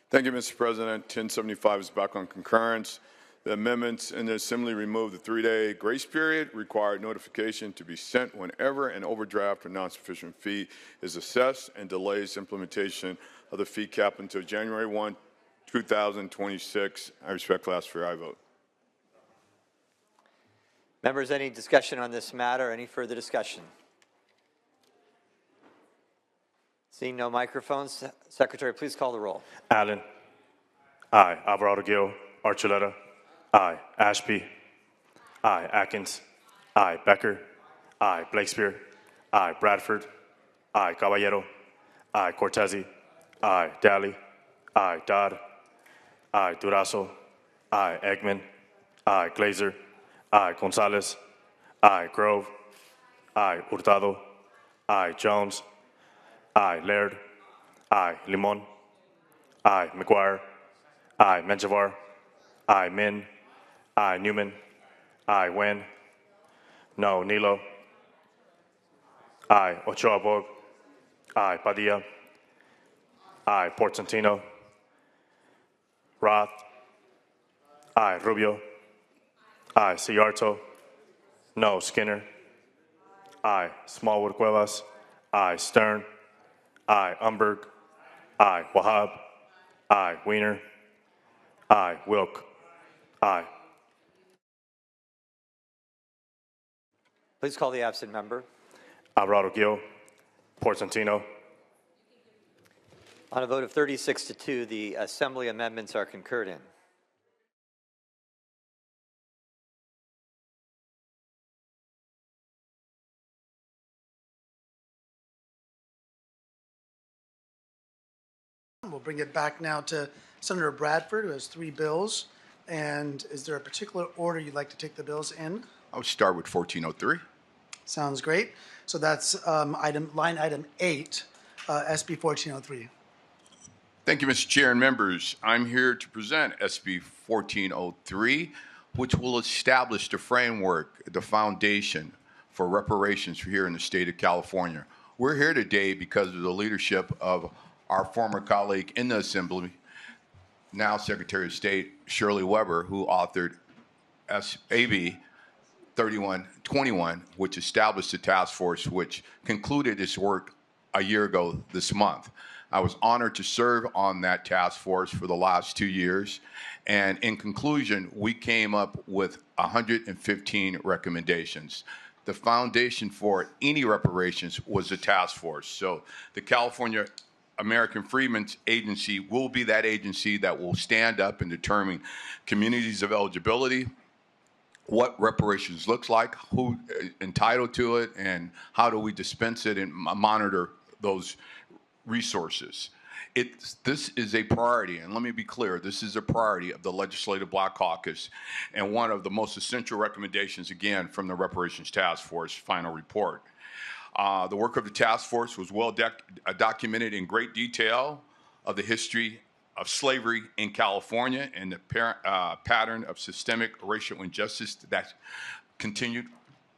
Thank you, Mr. President. 1075 is back on concurrence. The amendments in the Assembly remove the 3-day grace period, required notification to be sent whenever an overdraft or non-sufficient fee is assessed, and delays implementation of the fee cap until January 1, 2026. I respectfully ask for your aye vote. Members, any discussion on this matter? Any further discussion? Seeing no microphones, Secretary, please call the roll. Allen. Aye. Alvarado Gil. Archuleta. Aye. Ashby. Aye. Atkins. Aye. Becker. Aye. Blakespear. Aye. Bradford. Aye. Caballero. Aye. Cortese. Aye. Daly. Aye. Dodd. Aye. Durazo. Aye. Eggman. Aye. Glazer. Aye. Gonzalez. Aye. Grove. Aye. Hurtado. Aye. Jones. Aye. Laird. Aye. Limon. Aye. McGuire. Aye. Menjivar. Aye. Min. Aye. Newman. Aye. Nguyen. No. Nilo. Aye. Ochoa Bog. Aye. Padilla. Aye. Portantino. Roth. Aye. Rubio. Aye. Ciarto. No. Skinner. Aye. Smallwood Cuevas. Aye. Stern. Aye. Umberg. Aye. Wahab. Aye. Wiener. Aye. Wilk. Aye. Please call the absent member. Alvarado Gil. Portantino. On a vote of 36-2, the Assembly amendments are concurred in. We'll bring it back now to Senator Bradford, who has 3 bills. And is there a particular order you'd like to take the bills in? I would start with 1403. Sounds great. So that's line item 8, SB 1403. Thank you, Mr. Chair and members. I'm here to present SB 1403, which will establish the framework, the foundation for reparations here in the state of California. We're here today because of the leadership of our former colleague in the Assembly, now Secretary of State Shirley Weber, who authored AB 3121, which established the task force, which concluded its work a year ago this month. I was honored to serve on that task force for the last 2 years. And in conclusion, we came up with 115 recommendations. The foundation for any reparations was the task force. So the California American Freedmen's Agency will be that agency that will stand up and determine communities of eligibility, what reparations looks like, who entitled to it, and how do we dispense it and monitor those resources. This is a priority, and let me be clear, this is a priority of the Legislative Black Caucus and one of the most essential recommendations, again, from the Reparations Task Force final report. The work of the task force was well documented in great detail of the history of slavery in California and the pattern of systemic racial injustice that continued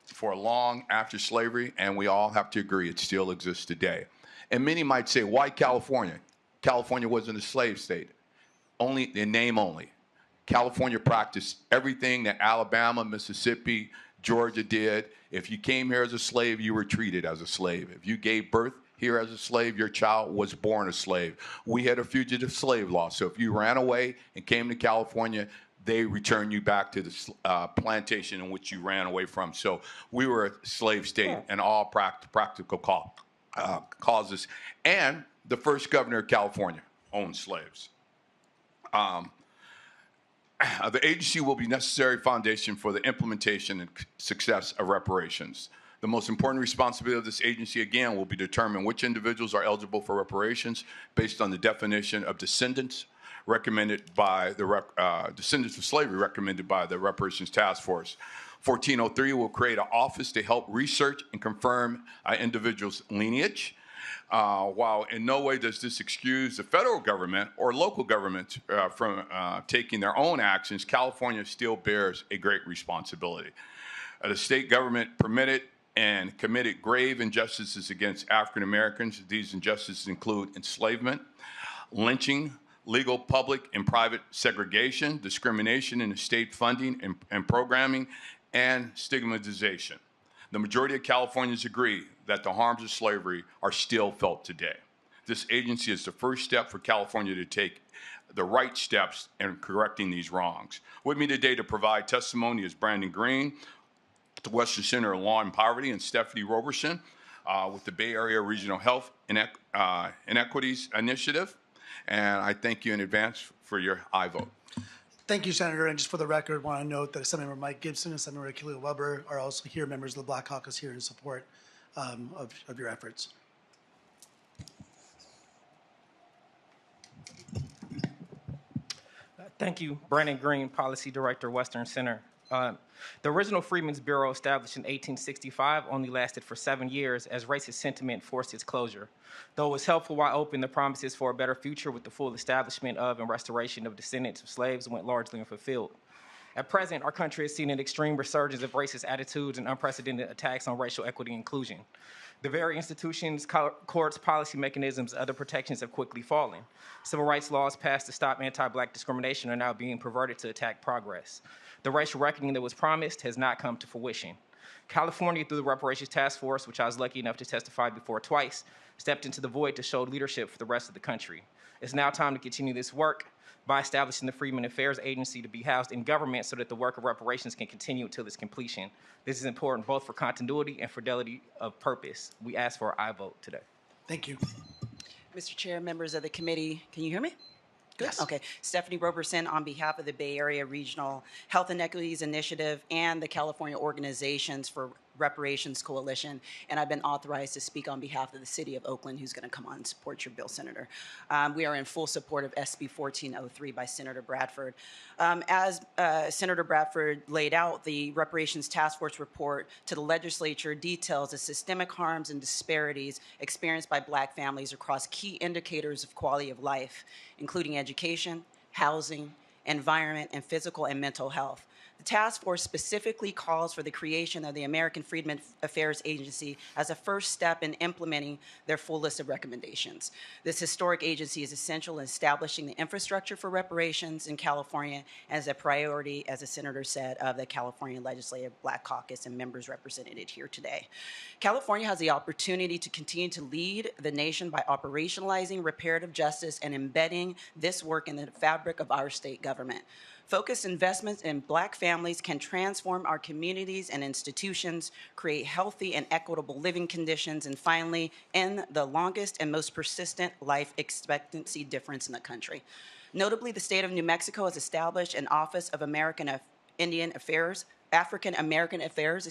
for long after slavery, and we all have to agree it still exists today. And many might say, why California? California wasn't a slave state, only in name only. California practiced everything that Alabama, Mississippi, Georgia did. If you came here as a slave, you were treated as a slave. If you gave birth here as a slave, your child was born a slave. We had a fugitive slave law. So if you ran away and came to California, they returned you back to the plantation in which you ran away from. So we were a slave state in all practical causes. And the first governor of California owned slaves. The agency will be necessary foundation for the implementation and success of reparations. The most important responsibility of this agency, again, will be to determine which individuals are eligible for reparations based on the definition of descendants recommended by the descendants of slavery recommended by the Reparations Task Force. 1403 will create an office to help research and confirm an individual's lineage. While in no way does this excuse the federal government or local governments from taking their own actions, California still bears a great responsibility. The state government permitted and committed grave injustices against African Americans. These injustices include enslavement, lynching, legal public and private segregation, discrimination in state funding and programming, and stigmatization. The majority of Californians agree that the harms of slavery are still felt today. This agency is the first step for California to take the right steps in correcting these wrongs. With me today to provide testimony is Brandon Green, the Western Center of Law and Poverty, and Stephanie Roberson with the Bay Area Regional Health Inequities Initiative. And I thank you in advance for your aye vote. Thank you, Senator. And just for the record, want to note that Assemblymember Mike Gibson and Assemblymember Kelia Weber are also here, members of the Black Caucus, here in support of your efforts. Thank you, Brandon Green, Policy Director, Western Center. The original Freedmen's Bureau, established in 1865, only lasted for 7 years as racist sentiment forced its closure. Though it was helpful while open, the promises for a better future with the full establishment of and restoration of descendants of slaves went largely unfulfilled. At present, our country has seen an extreme resurgence of racist attitudes and unprecedented attacks on racial equity and inclusion. The very institutions, courts, policy mechanisms, other protections have quickly fallen. Civil rights laws passed to stop anti-Black discrimination are now being perverted to attack progress. The racial reckoning that was promised has not come to fruition. California, through the Reparations Task Force, which I was lucky enough to testify before twice, stepped into the void to show leadership for the rest of the country. It's now time to continue this work by establishing the Freedmen Affairs Agency to be housed in government so that the work of reparations can continue until its completion. This is important both for continuity and fidelity of purpose. We ask for an aye vote today. Thank you. Mr. Chair, members of the committee, can you hear me? Good. Yes. Okay. Stephanie Roberson on behalf of the Bay Area Regional Health Inequities Initiative and the California Organizations for Reparations Coalition, and I've been authorized to speak on behalf of the City of Oakland, who's going to come on and support your bill, Senator. We are in full support of SB 1403 by Senator Bradford. As Senator Bradford laid out, the Reparations Task Force report to the legislature details the systemic harms and disparities experienced by Black families across key indicators of quality of life, including education, housing, environment, and physical and mental health. The task force specifically calls for the creation of the American Freedmen Affairs Agency as a first step in implementing their full list of recommendations. This historic agency is essential in establishing the infrastructure for reparations in California as a priority, as the Senator said, of the California Legislative Black Caucus and members represented here today. California has the opportunity to continue to lead the nation by operationalizing reparative justice and embedding this work in the fabric of our state government. Focused investments in Black families can transform our communities and institutions, create healthy and equitable living conditions, and finally, end the longest and most persistent life expectancy difference in the country. Notably, the state of New Mexico has established an Office of African American Affairs,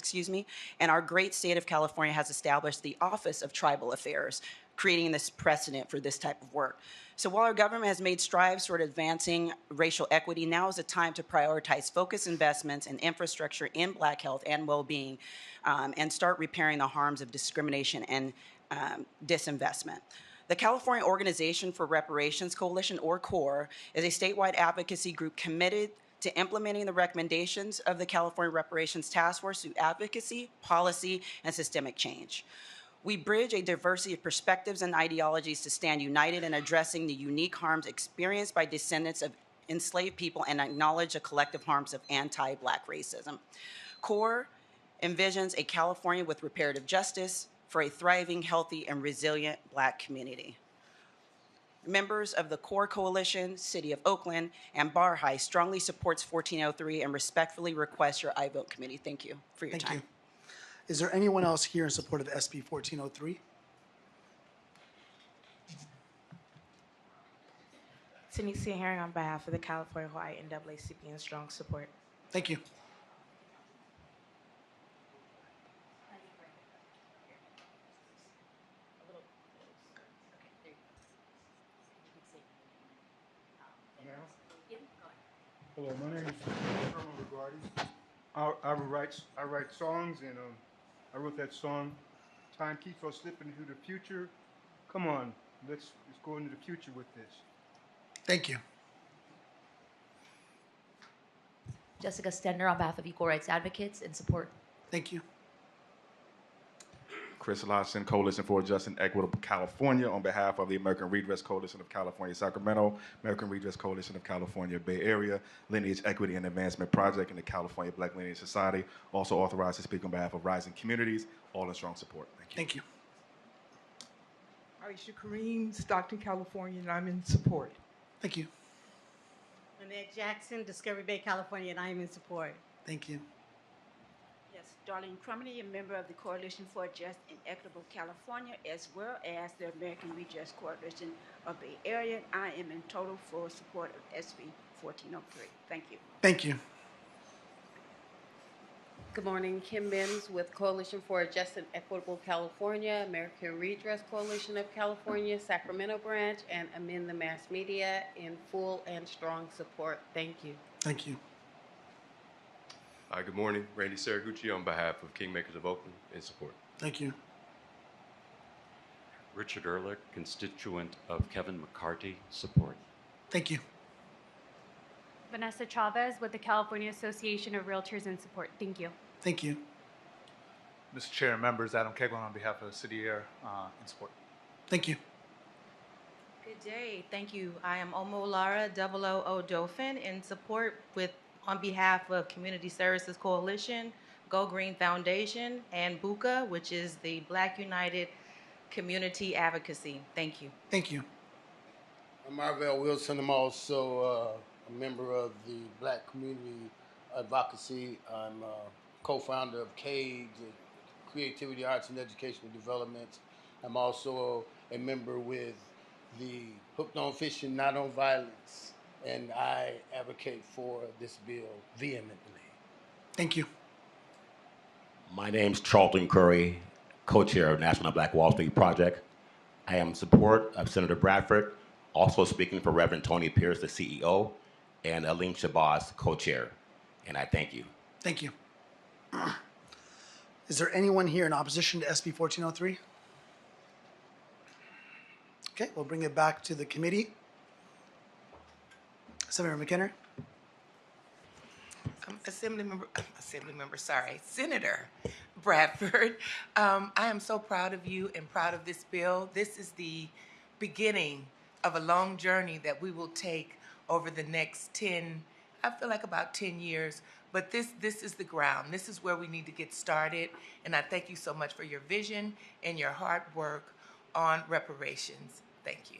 and our great state of California has established the Office of Tribal Affairs, creating this precedent for this type of work. So while our government has made strides toward advancing racial equity, now is the time to prioritize focused investments in infrastructure in Black health and well-being, and start repairing the harms of discrimination and disinvestment. The California Organization for Reparations Coalition, or CORE, is a statewide advocacy group committed to implementing the recommendations of the California Reparations Task Force through advocacy, policy, and systemic change. We bridge a diversity of perspectives and ideologies to stand united in addressing the unique harms experienced by descendants of enslaved people and acknowledge the collective harms of anti-Black racism. CORE envisions a California with reparative justice for a thriving, healthy, and resilient Black community. Members of the CORE Coalition, City of Oakland, and Bar High strongly supports 1403 and respectfully request your aye vote committee. Thank you for your time. Thank you. Is there anyone else here in support of SB 1403? Tanisha Herring on behalf of the California Hawaii NAACP in strong support. Thank you. Hello, my name is Herman Regardi. I write songs, and I wrote that song, Time Keeps on Slipping into the Future. Come on, let's go into the future with this. Thank you. Jessica Stender on behalf of Equal Rights Advocates in support. Thank you. Chris Lawson, Coalition for Just and Equitable California, on behalf of the American Redress Coalition of California, Sacramento, American Redress Coalition of California, Bay Area, Lineage Equity and Advancement Project, and the California Black Lineage Society. Also authorized to speak on behalf of Rising Communities, all in strong support. Thank you. Thank you. Aisha Kareem, Stockton, California, and I'm in support. Thank you. Lynette Jackson, Discovery Bay, California, and I am in support. Thank you. Yes, Darlene Crumney, a member of the Coalition for Just and Equitable California, as well as the American Redress Coalition of Bay Area. I am in total full support of SB 1403. Thank you. Thank you. Good morning, Kim Mims with Coalition for a Just and Equitable California, American Redress Coalition of California, Sacramento branch, and Amend the Mass Media in full and strong support. Thank you. Thank you. Hi, good morning. Randy Saraguchi on behalf of Kingmakers of Oakland in support. Thank you. Richard Ehrlich, constituent of Kevin McCarthy, support. Thank you. Vanessa Chavez with the California Association of Realtors in support. Thank you. Thank you. Mr. Chair and members, Adam Keglin on behalf of the City Air in support. Thank you. Good day. Thank you. I am Omo Lara, OO Dauphin, in support on behalf of Community Services Coalition, Go Green Foundation, and BUCA, which is the Black United Community Advocacy. Thank you. Thank you. I'm Marvell Wilson. I'm also a member of the Black Community Advocacy. I'm co-founder of CAGE, Creativity, Arts, and Educational Development. I'm also a member with the Hooked on Fishing, Not on Violence, and I advocate for this bill vehemently. Thank you. My name's Charlton Curry, co-chair of National Black Wall Street Project. I am in support of Senator Bradford, also speaking for Reverend Tony Pierce, the CEO, and Alim Shabazz, co-chair. And I thank you. Thank you. Is there anyone here in opposition to SB 1403? Okay, we'll bring it back to the committee. Senator McKinnon. Senator Bradford, I am so proud of you and proud of this bill. This is the beginning of a long journey that we will take over the next 10, I feel like about 10 years. But this is the ground. This is where we need to get started. And I thank you so much for your vision and your hard work on reparations. Thank you.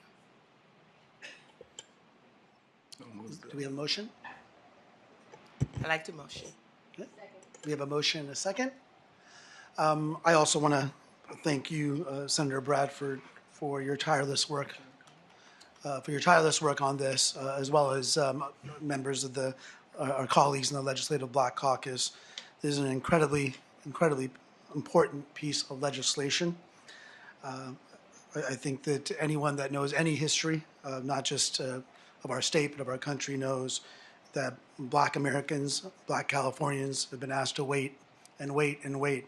Do we have a motion? I'd like to motion. Okay. We have a motion and a second. I also want to thank you, Senator Bradford, for your tireless work. On this, as well as members of our colleagues in the Legislative Black Caucus. This is an incredibly important piece of legislation. I think that anyone that knows any history, not just of our state, but of our country, knows that Black Americans, Black Californians have been asked to wait and wait and wait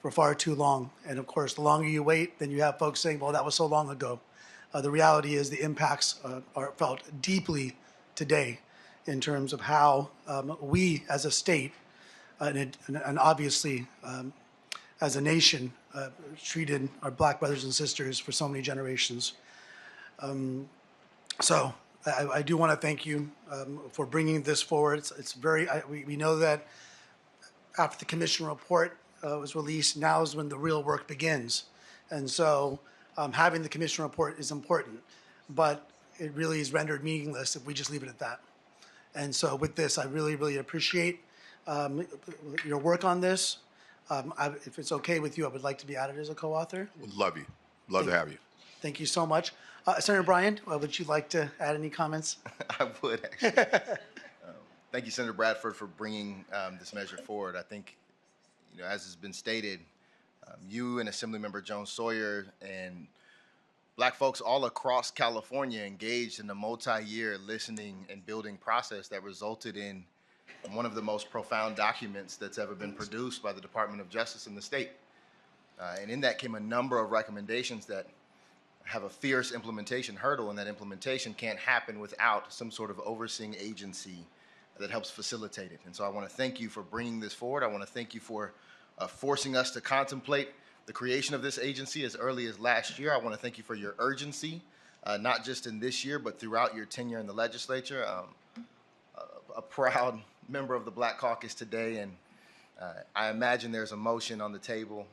for far too long. And of course, the longer you wait, then you have folks saying, well, that was so long ago. The reality is the impacts are felt deeply today in terms of how we as a state and obviously as a nation treated our Black brothers and sisters for so many generations. So I do want to thank you for bringing this forward. We know that after the commission report was released, now is when the real work begins. And so having the commission report is important, but it really is rendered meaningless if we just leave it at that. And so with this, I really, really appreciate your work on this. If it's okay with you, I would like to be added as a co-author. Would love you. Love to have you. Thank you so much. Senator Bryan, would you like to add any comments? I would, actually. Thank you, Senator Bradford, for bringing this measure forward. I think, as has been stated, you and Assemblymember Jones Sawyer and Black folks all across California engaged in a multi-year listening and building process that resulted in one of the most profound documents that's ever been produced by the Department of Justice in the state. And in that came a number of recommendations that have a fierce implementation hurdle, and that implementation can't happen without some sort of overseeing agency that helps facilitate it. And so I want to thank you for bringing this forward. I want to thank you for forcing us to contemplate the creation of this agency as early as last year. I want to thank you for your urgency, not just in this year, but throughout your tenure in the legislature. A proud member of the Black Caucus today, and I imagine there's a motion on the table.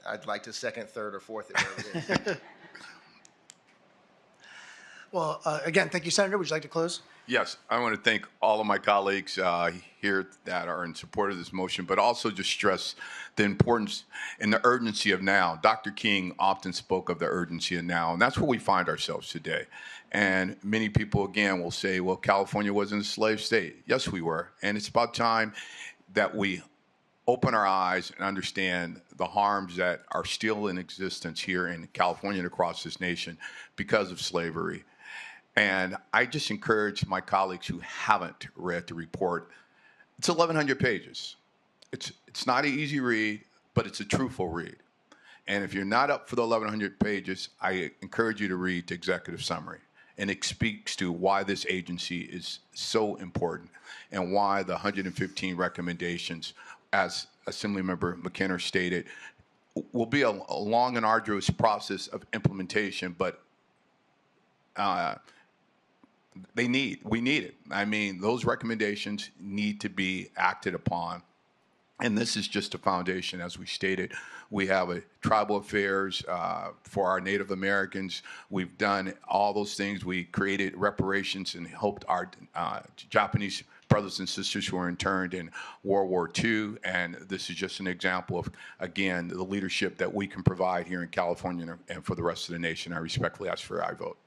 I'd like to second, third, or fourth it where it is. Well, again, thank you, Senator. Would you like to close? Yes, I want to thank all of my colleagues here that are in support of this motion, but also just stress the importance and the urgency of now. Dr. King often spoke of the urgency of now, and that's where we find ourselves today. And many people, again, will say, well, California wasn't a slave state. Yes, we were. And it's about time that we open our eyes and understand the harms that are still in existence here in California and across this nation because of slavery. And I just encourage my colleagues who haven't read the report. It's 1,100 pages. It's not an easy read, but it's a truthful read. And if you're not up for the 1,100 pages, I encourage you to read the executive summary. And it speaks to why this agency is so important and why the 115 recommendations, as Assemblymember McKenna stated, will be a long and arduous process of implementation, but we need it. I mean, those recommendations need to be acted upon. And this is just a foundation, as we stated. We have a tribal affairs for our Native Americans. We've done all those things. We created reparations and helped our Japanese brothers and sisters who were interned in World War II. And this is just an example of, again, the leadership that we can provide here in California and for the rest of the nation. I respectfully ask for your vote.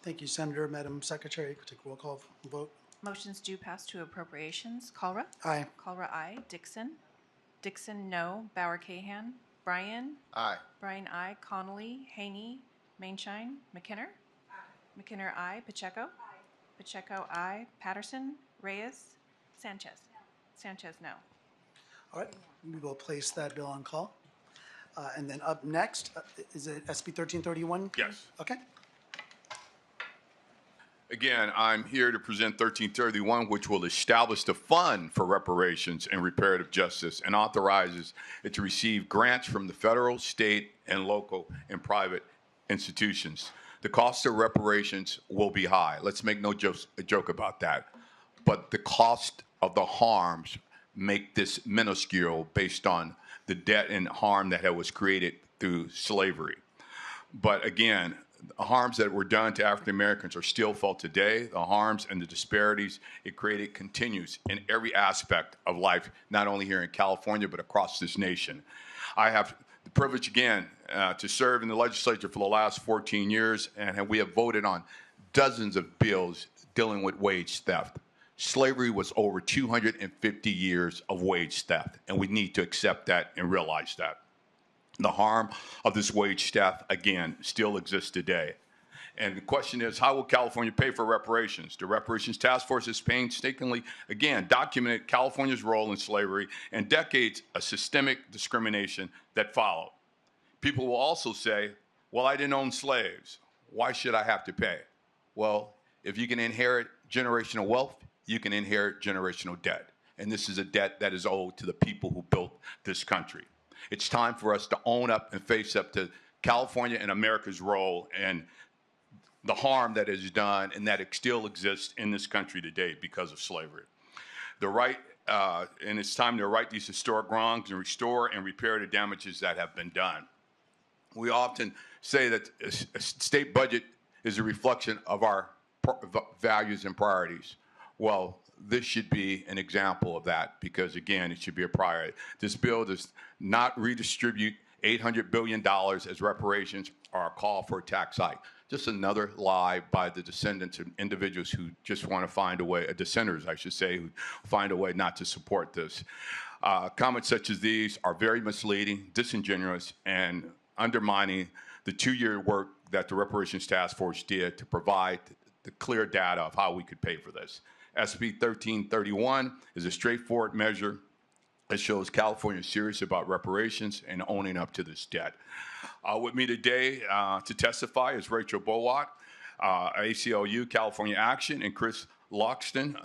Thank you, Senator. Madam Secretary, take roll call vote. Motions do pass to appropriations. Calra? Aye. Calra, aye. Dixon? Dixon, no. Bauer-Cahan? Bryan? Aye. Bryan, aye. Connolly? Haney? Mainshine? McKinner? McKinner, aye. Pacheco? Aye. Pacheco, aye. Patterson? Reyes? Sanchez? Sanchez, no. All right, we will place that bill on call. And then up next, is it SB 1331? Yes. Okay. Again, I'm here to present 1331, which will establish the fund for reparations and reparative justice and authorizes it to receive grants from the federal, state, and local and private institutions. The cost of reparations will be high. Let's make no joke about that. But the cost of the harms make this minuscule based on the debt and harm that was created through slavery. But again, the harms that were done to African Americans are still felt today. The harms and the disparities it created continues in every aspect of life, not only here in California, but across this nation. I have the privilege again to serve in the legislature for the last 14 years, and we have voted on dozens of bills dealing with wage theft. Slavery was over 250 years of wage theft, and we need to accept that and realize that. The harm of this wage theft, again, still exists today. And the question is, how will California pay for reparations? The Reparations Task Force has painstakingly, again, documented California's role in slavery and decades of systemic discrimination that followed. People will also say, well, I didn't own slaves. Why should I have to pay? Well, if you can inherit generational wealth, you can inherit generational debt. And this is a debt that is owed to the people who built this country. It's time for us to own up and face up to California and America's role and the harm that is done and that it still exists in this country today because of slavery. And it's time to right these historic wrongs and restore and repair the damages that have been done. We often say that a state budget is a reflection of our values and priorities. Well, this should be an example of that because, again, it should be a priority. This bill does not redistribute $800 billion as reparations or a call for a tax hike. Just another lie by the descendants of individuals who just want to find a way, dissenters, I should say, who find a way not to support this. Comments such as these are very misleading, disingenuous, and undermining the 2-year work that the Reparations Task Force did to provide the clear data of how we could pay for this. SB 1331 is a straightforward measure that shows California is serious about reparations and owning up to this debt. With me today to testify is Rachel Bowat, ACLU California Action, and Chris Logston,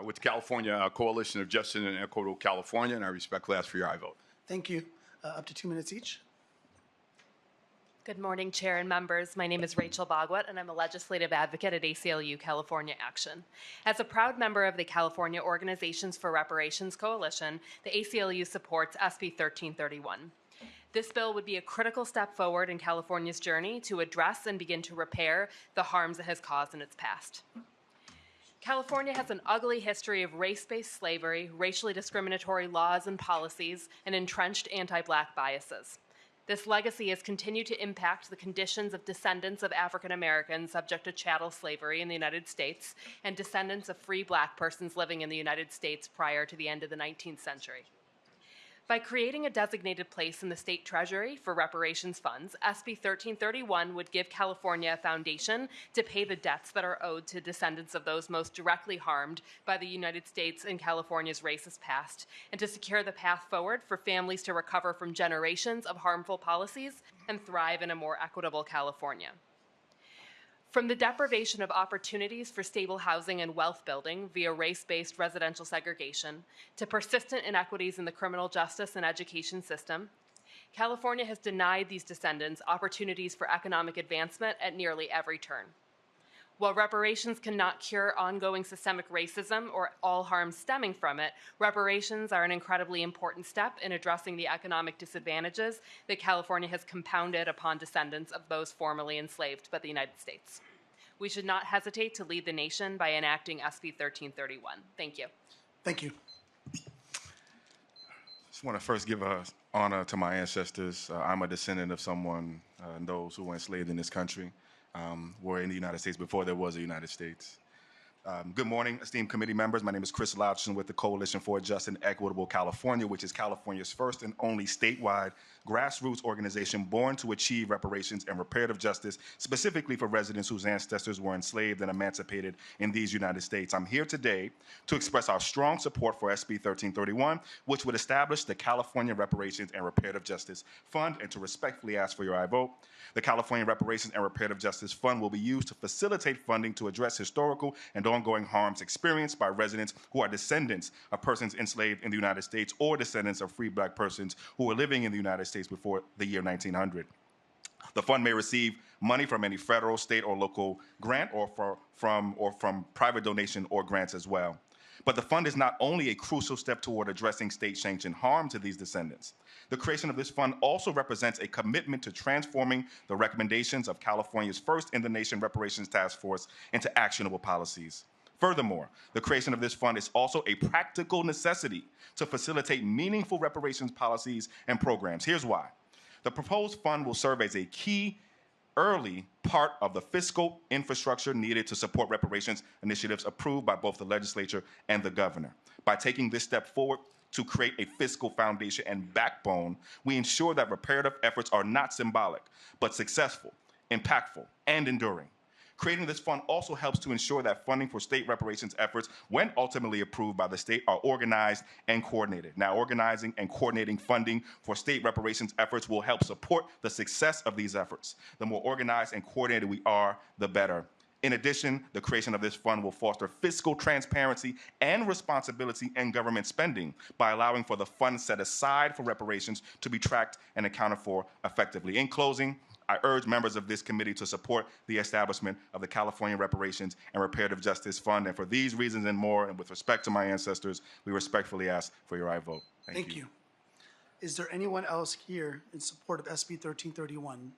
with California Coalition of Justice and Equitable California, and I respectfully ask for your aye vote. Thank you. up to 2 minutes each. Good morning, Chair and members. My name is Rachel Bogwet, and I'm a legislative advocate at ACLU California Action. As a proud member of the California Organizations for Reparations Coalition, the ACLU supports SB 1331. This bill would be a critical step forward in California's journey to address and begin to repair the harms it has caused in its past. California has an ugly history of race-based slavery, racially discriminatory laws and policies, and entrenched anti-Black biases. This legacy has continued to impact the conditions of descendants of African Americans subject to chattel slavery in the United States and descendants of free Black persons living in the United States prior to the end of the 19th century. By creating a designated place in the state treasury for reparations funds, SB 1331 would give California a foundation to pay the debts that are owed to descendants of those most directly harmed by the United States and California's racist past, and to secure the path forward for families to recover from generations of harmful policies and thrive in a more equitable California. From the deprivation of opportunities for stable housing and wealth building via race-based residential segregation to persistent inequities in the criminal justice and education system, California has denied these descendants opportunities for economic advancement at nearly every turn. While reparations cannot cure ongoing systemic racism or all harm stemming from it, reparations are an incredibly important step in addressing the economic disadvantages that California has compounded upon descendants of those formerly enslaved by the United States. We should not hesitate to lead the nation by enacting SB 1331. Thank you. Thank you. Just want to first give honor to my ancestors. I'm a descendant of someone and those who were enslaved in this country. Were in the United States before there was a United States. Good morning, esteemed committee members. My name is Chris Louchin with the Coalition for a Just and Equitable California, which is California's first and only statewide grassroots organization born to achieve reparations and reparative justice, specifically for residents whose ancestors were enslaved and emancipated in these United States. I'm here today to express our strong support for SB 1331, which would establish the California Reparations and Reparative Justice Fund, and to respectfully ask for your aye vote. The California Reparations and Reparative Justice Fund will be used to facilitate funding to address historical and ongoing harms experienced by residents who are descendants of persons enslaved in the United States or descendants of free Black persons who were living in the United States before the year 1900. The fund may receive money from any federal, state, or local grant or from private donation or grants as well. But the fund is not only a crucial step toward addressing state-sanctioned harm to these descendants. The creation of this fund also represents a commitment to transforming the recommendations of California's first-in-the-nation reparations task force into actionable policies. Furthermore, the creation of this fund is also a practical necessity to facilitate meaningful reparations policies and programs. Here's why. The proposed fund will serve as a key early part of the fiscal infrastructure needed to support reparations initiatives approved by both the legislature and the governor. By taking this step forward to create a fiscal foundation and backbone, we ensure that reparative efforts are not symbolic, but successful, impactful, and enduring. Creating this fund also helps to ensure that funding for state reparations efforts, when ultimately approved by the state, are organized and coordinated. Now, organizing and coordinating funding for state reparations efforts will help support the success of these efforts. The more organized and coordinated we are, the better. In addition, the creation of this fund will foster fiscal transparency and responsibility in government spending by allowing for the funds set aside for reparations to be tracked and accounted for effectively. In closing, I urge members of this committee to support the establishment of the California Reparations and Reparative Justice Fund. And for these reasons and more, and with respect to my ancestors, we respectfully ask for your aye vote. Thank you. Is there anyone else here in support of SB 1331?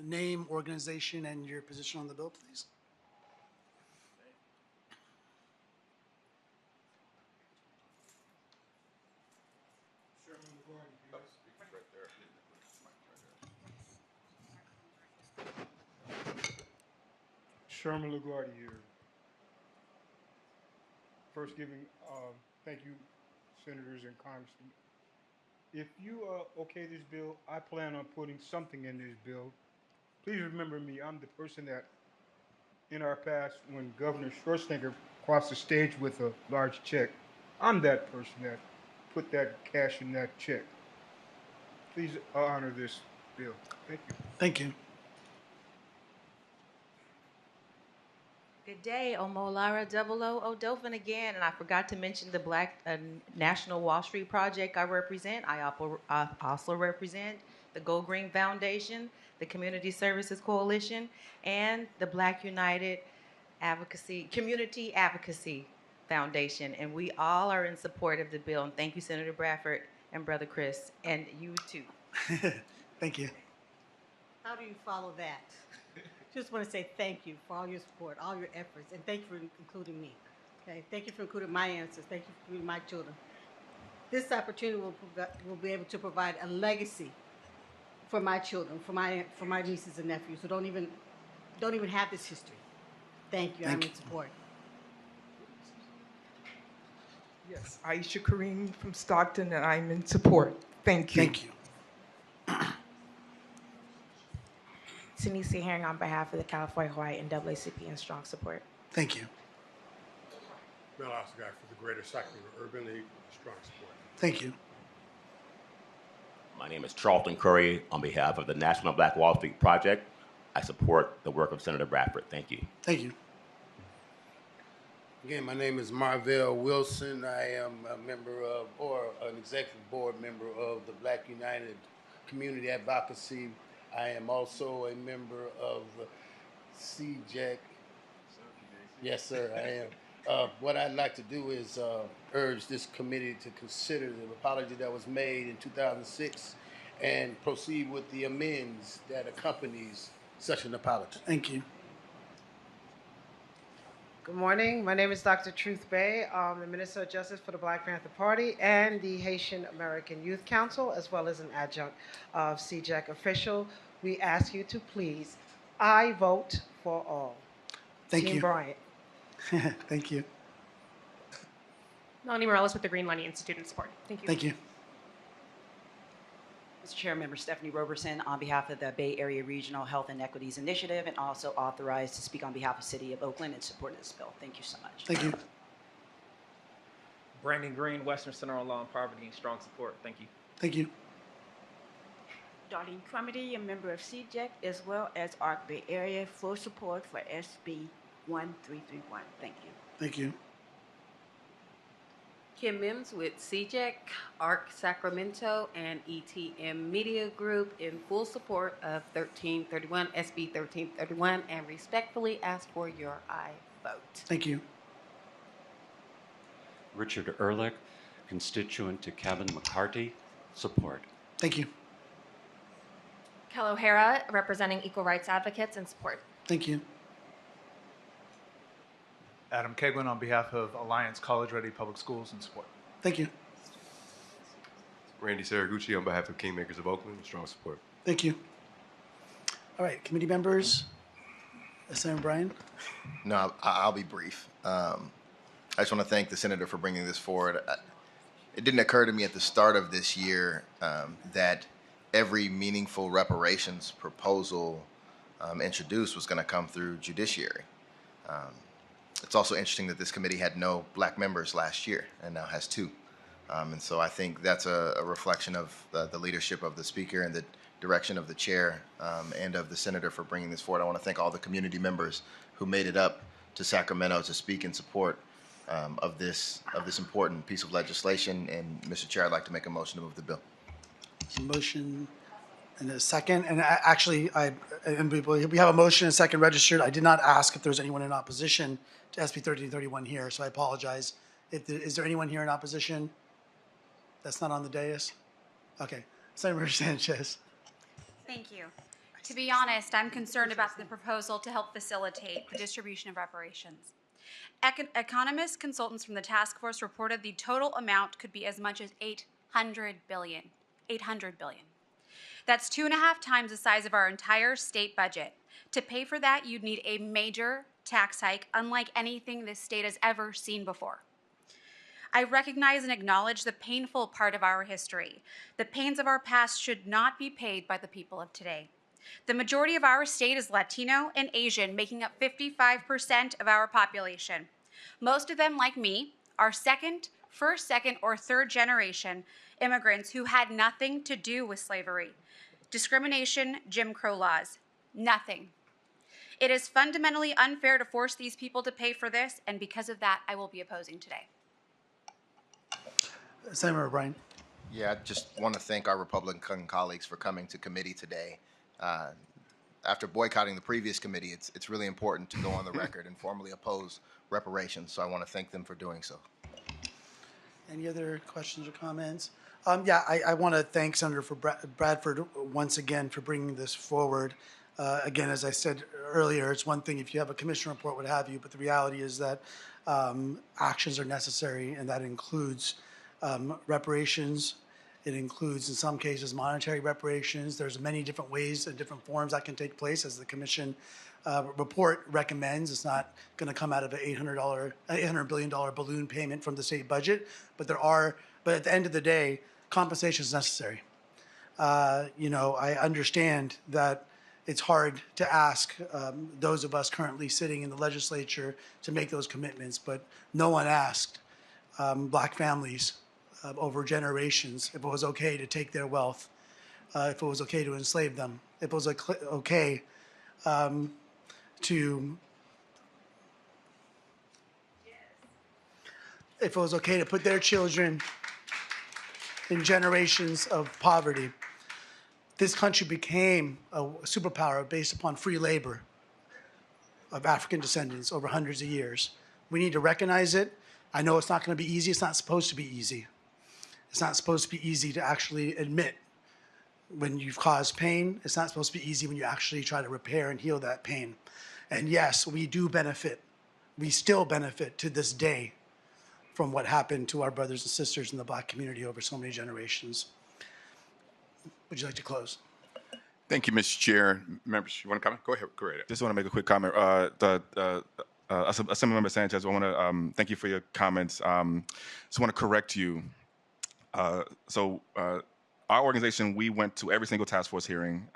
Name, organization, and your position on the bill, please. Sherman LaGuardia here. First giving, thank you, senators and congressmen. If you okay this bill, I plan on putting something in this bill. Please remember me. I'm the person that, in our past, when Governor Schwarzenegger crossed the stage with a large check, I'm that person that put that cash in that check. Please honor this bill. Thank you. Thank you. Good day, Omolara 00 Dolphin again, and I forgot to mention the Black National Wall Street Project I represent. I also represent the Go Green Foundation, the Community Services Coalition, and the Black United Community Advocacy Foundation, and we all are in support of the bill. And thank you, Senator Bradford and Brother Chris, and you too. Thank you. How do you follow that? Just want to say thank you for all your support, all your efforts, and thank you for including me. Okay, thank you for including my answers. Thank you for including my children. This opportunity will be able to provide a legacy for my children, for my nieces and nephews who don't even have this history. Thank you. I'm in support. Yes, Aisha Kareem from Stockton, and I'm in support. Thank you. Thank you. Tanisha Herring on behalf of the California Hawaii NAACP in strong support. Thank you. Mel Osagak for the Greater Sacramento Urban League, strong support. Thank you. My name is Charlton Curry on behalf of the National Black Wall Street Project. I support the work of Senator Bradford. Thank you. Thank you. Again, my name is Marvell Wilson. I am a member of, or an executive board member of the Black United Community Advocacy. I am also a member of CJEC. Yes, sir, I am. What I'd like to do is urge this committee to consider the apology that was made in 2006 and proceed with the amends that accompanies such an apology. Thank you. Good morning. My name is Dr. Truth Bay. I'm the Minister of Justice for the Black Panther Party and the Haitian American Youth Council, as well as an adjunct of CJEC official. We ask you to please, I vote for all. Thank Team you. Bryant. Thank you. Melanie Morales with the Green Money Institute in support. Thank you. Thank you. Mr. Chair, Member Stephanie Roberson on behalf of the Bay Area Regional Health and Equities Initiative, and also authorized to speak on behalf of the City of Oakland in support of this bill. Thank you so much. Thank you. Brandon Green, Western Center on Law and Poverty, in strong support. Thank you. Thank you. Darlene Crumity, a member of CJEC, as well as ARC Bay Area, full support for SB 1331. Thank you. Thank you. Kim Mims with CJEC, ARC Sacramento, and ETM Media Group in full support of 1331, SB 1331, and respectfully ask for your aye vote. Thank you. Richard Ehrlich, constituent to Kevin McCarthy, support. Thank you. Kel O'Hara, representing Equal Rights Advocates in support. Thank you. Adam Keglin on behalf of Alliance College Ready Public Schools in support. Thank you. Randy Saraguchi on behalf of Kingmakers of Oakland, strong support. Thank you. All right, committee members. Senator Bryan? No, I'll be brief. I just want to thank the senator for bringing this forward. It didn't occur to me at the start of this year that every meaningful reparations proposal introduced was going to come through judiciary. It's also interesting that this committee had no black members last year and now has two. And so I think that's a reflection of the leadership of the speaker and the direction of the chair and of the senator for bringing this forward. I want to thank all the community members who made it up to Sacramento to speak in support of this important piece of legislation. And Mr. Chair, I'd like to make a motion to move the bill. Motion and a second. And actually, we have a motion and a second registered. I did not ask if there's anyone in opposition to SB 1331 here, so I apologize. Is there anyone here in opposition that's not on the dais? Okay. Senator Sanchez. Thank you. To be honest, I'm concerned about the proposal to help facilitate the distribution of reparations. Economist consultants from the task force reported the total amount could be as much as $800 billion. $800 billion. That's 2.5 times the size of our entire state budget. To pay for that, you'd need a major tax hike unlike anything this state has ever seen before. I recognize and acknowledge the painful part of our history. The pains of our past should not be paid by the people of today. The majority of our state is Latino and Asian, making up 55% of our population. Most of them, like me, are first, second, or third generation immigrants who had nothing to do with slavery, discrimination, Jim Crow laws. Nothing. It is fundamentally unfair to force these people to pay for this, and because of that, I will be opposing today. Senator O'Brien. Yeah, I just want to thank our Republican colleagues for coming to committee today. After boycotting the previous committee, it's really important to go on the record and formally oppose reparations. So I want to thank them for doing so. Any other questions or comments? I want to thank Senator Bradford once again for bringing this forward. Again, as I said earlier, it's one thing if you have a commission report, what have you, but the reality is that actions are necessary, and that includes reparations. It includes, in some cases, monetary reparations. There's many different ways and different forms that can take place, as the commission report recommends. It's not going to come out of an $800 billion balloon payment from the state budget, but at the end of the day, compensation is necessary. I understand that it's hard to ask those of us currently sitting in the legislature to make those commitments, but no one asked black families over generations if it was okay to take their wealth, if it was okay to enslave them, if it was okay to put their children in generations of poverty. This country became a superpower based upon free labor of African descendants over hundreds of years. We need to recognize it. I know it's not going to be easy. It's not supposed to be easy. It's not supposed to be easy to actually admit when you've caused pain. It's not supposed to be easy when you actually try to repair and heal that pain. And yes, we do benefit. We still benefit to this day from what happened to our brothers and sisters in the black community over so many generations. Would you like to close? Thank you, Mr. Chair. Members, you want to comment? Go ahead. Go ahead. Just want to make a quick comment. Assemblymember Sanchez, I want to thank you for your comments. Just want to correct you. Our organization, we went to every single task force hearing.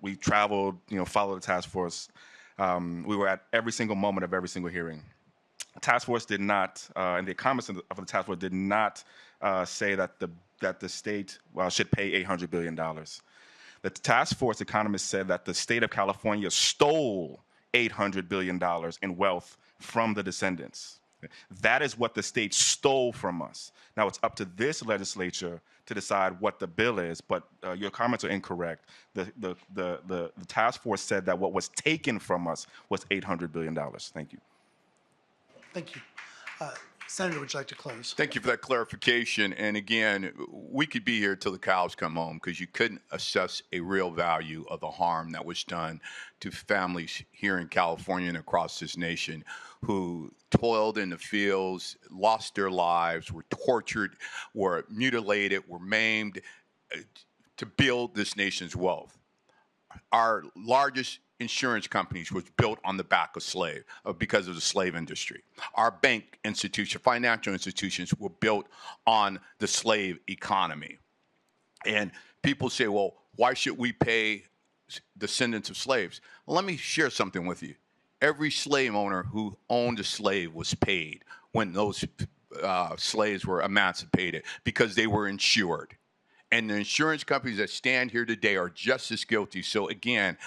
We traveled, followed the task force. We were at every single moment of every single hearing. The task force did not, and the comments of the task force did not say that the state should pay $800 billion. The task force economists said that the state of California stole $800 billion in wealth from the descendants. That is what the state stole from us. Now it's up to this legislature to decide what the bill is, but your comments are incorrect. The task force said that what was taken from us was $800 billion. Thank you. Thank you. Senator, would you like to close? Thank you for that clarification. And again, we could be here till the cows come home because you couldn't assess a real value of the harm that was done to families here in California and across this nation who toiled in the fields, lost their lives, were tortured, were mutilated, were maimed to build this nation's wealth. Our largest insurance companies was built on the back of because of the slave industry. Our bank institutions, financial institutions were built on the slave economy. And people say, well, why should we pay descendants of slaves? Well, let me share something with you. Every slave owner who owned a slave was paid when those slaves were emancipated because they were insured. And the insurance companies that stand here today are just as guilty. So again,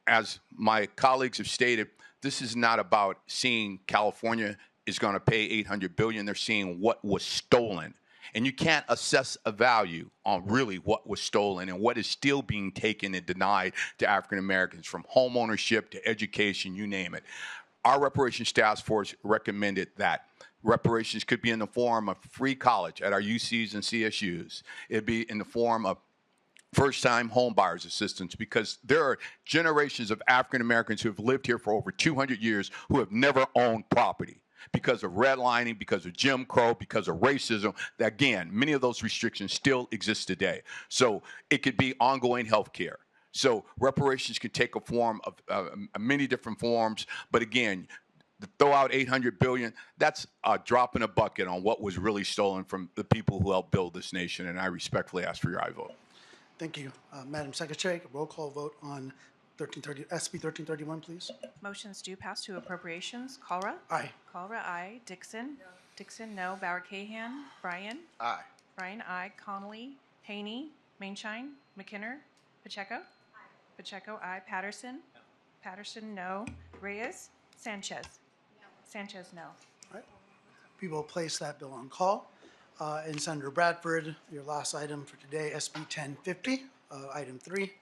as my colleagues have stated, this is not about seeing California is going to pay $800 billion. They're seeing what was stolen. And you can't assess a value on really what was stolen and what is still being taken and denied to African Americans, from home ownership to education, you name it. Our reparations task force recommended that reparations could be in the form of free college at our UCs and CSUs. It'd be in the form of first-time home buyers assistance, because there are generations of African Americans who have lived here for over 200 years who have never owned property because of redlining, because of Jim Crow, because of racism. Again, many of those restrictions still exist today. So it could be ongoing health care. So reparations can take a form of many different forms. But again, to throw out $800 billion, that's a drop in a bucket on what was really stolen from the people who helped build this nation. And I respectfully ask for your aye vote. Thank you. Madam Secretary, a roll call vote on SB 1331, please. Motions do pass to appropriations. Calra? Aye. Calra, aye. Dixon? No. Dixon, no. Bauer-Cahan? Bryan? Aye. Bryan, aye. Connolly? Haney? Mainshine? McKinner? Pacheco? Aye. Pacheco, aye. Patterson? No. Patterson, no. Reyes? Sanchez? Sanchez, no. We will place that bill on call. And Senator Bradford, your last item for today, SB 1050, item 3.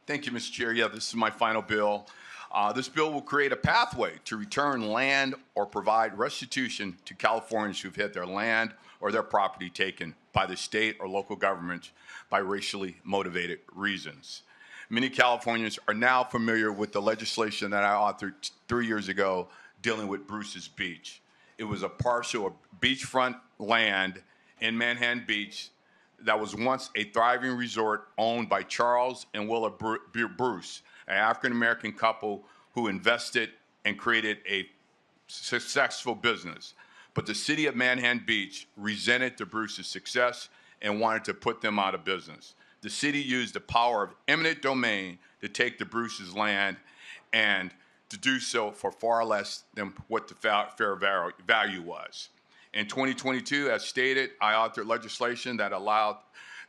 Thank you, Mr. Chair. Yeah, this is my final bill. This bill will create a pathway to return land or provide restitution to Californians who've had their land or their property taken by the state or local governments by racially motivated reasons. Many Californians are now familiar with the legislation that I authored 3 years ago dealing with Bruce's Beach. It was a parcel of beachfront land in Manhattan Beach that was once a thriving resort owned by Charles and Willa Bruce, an African-American couple who invested and created a successful business. But the city of Manhattan Beach resented the Bruce's success and wanted to put them out of business. The city used the power of eminent domain to take the Bruce's land and to do so for far less than what the fair value was. In 2022, as stated, I authored legislation that allowed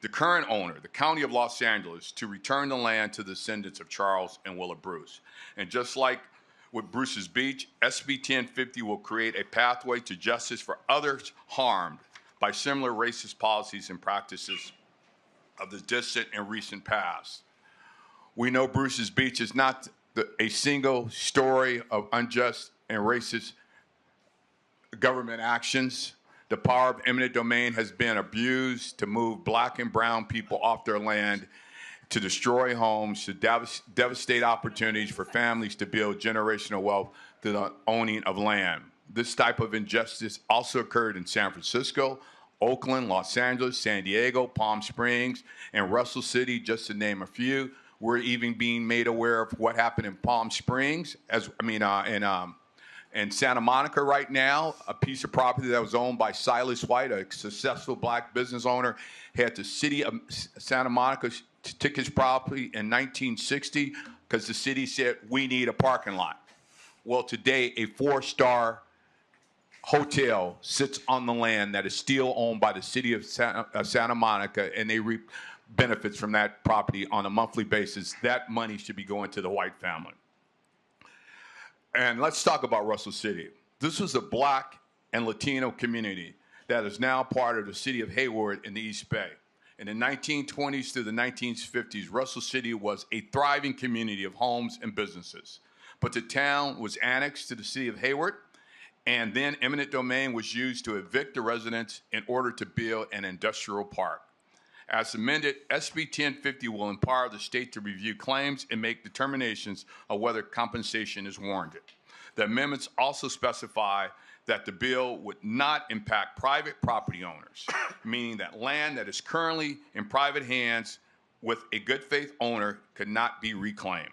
the current owner, the County of Los Angeles, to return the land to the descendants of Charles and Willa Bruce. And just like with Bruce's Beach, SB 1050 will create a pathway to justice for others harmed by similar racist policies and practices of the distant and recent past. We know Bruce's Beach is not a single story of unjust and racist government actions. The power of eminent domain has been abused to move black and brown people off their land, to destroy homes, to devastate opportunities for families to build generational wealth through the owning of land. This type of injustice also occurred in San Francisco, Oakland, Los Angeles, San Diego, Palm Springs, and Russell City, just to name a few. We're even being made aware of what happened in Palm Springs, in Santa Monica right now, a piece of property that was owned by Silas White, a successful black business owner, had the city of Santa Monica took his property in 1960 because the city said, we need a parking lot. Well, today, a 4-star hotel sits on the land that is still owned by the city of Santa Monica, and they reap benefits from that property on a monthly basis. That money should be going to the White family. And let's talk about Russell City. This was a black and Latino community that is now part of the city of Hayward in the East Bay. In the 1920s through the 1950s, Russell City was a thriving community of homes and businesses. But the town was annexed to the city of Hayward, and then eminent domain was used to evict the residents in order to build an industrial park. As amended, SB 1050 will empower the state to review claims and make determinations of whether compensation is warranted. The amendments also specify that the bill would not impact private property owners, meaning that land that is currently in private hands with a good faith owner could not be reclaimed.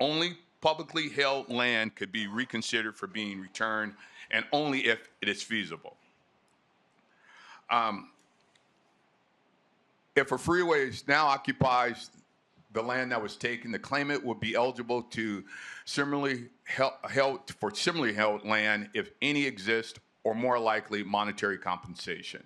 Only publicly held land could be reconsidered for being returned, and only if it is feasible. If a freeway now occupies the land that was taken, the claimant would be eligible to similarly held land if any exists, or more likely monetary compensation.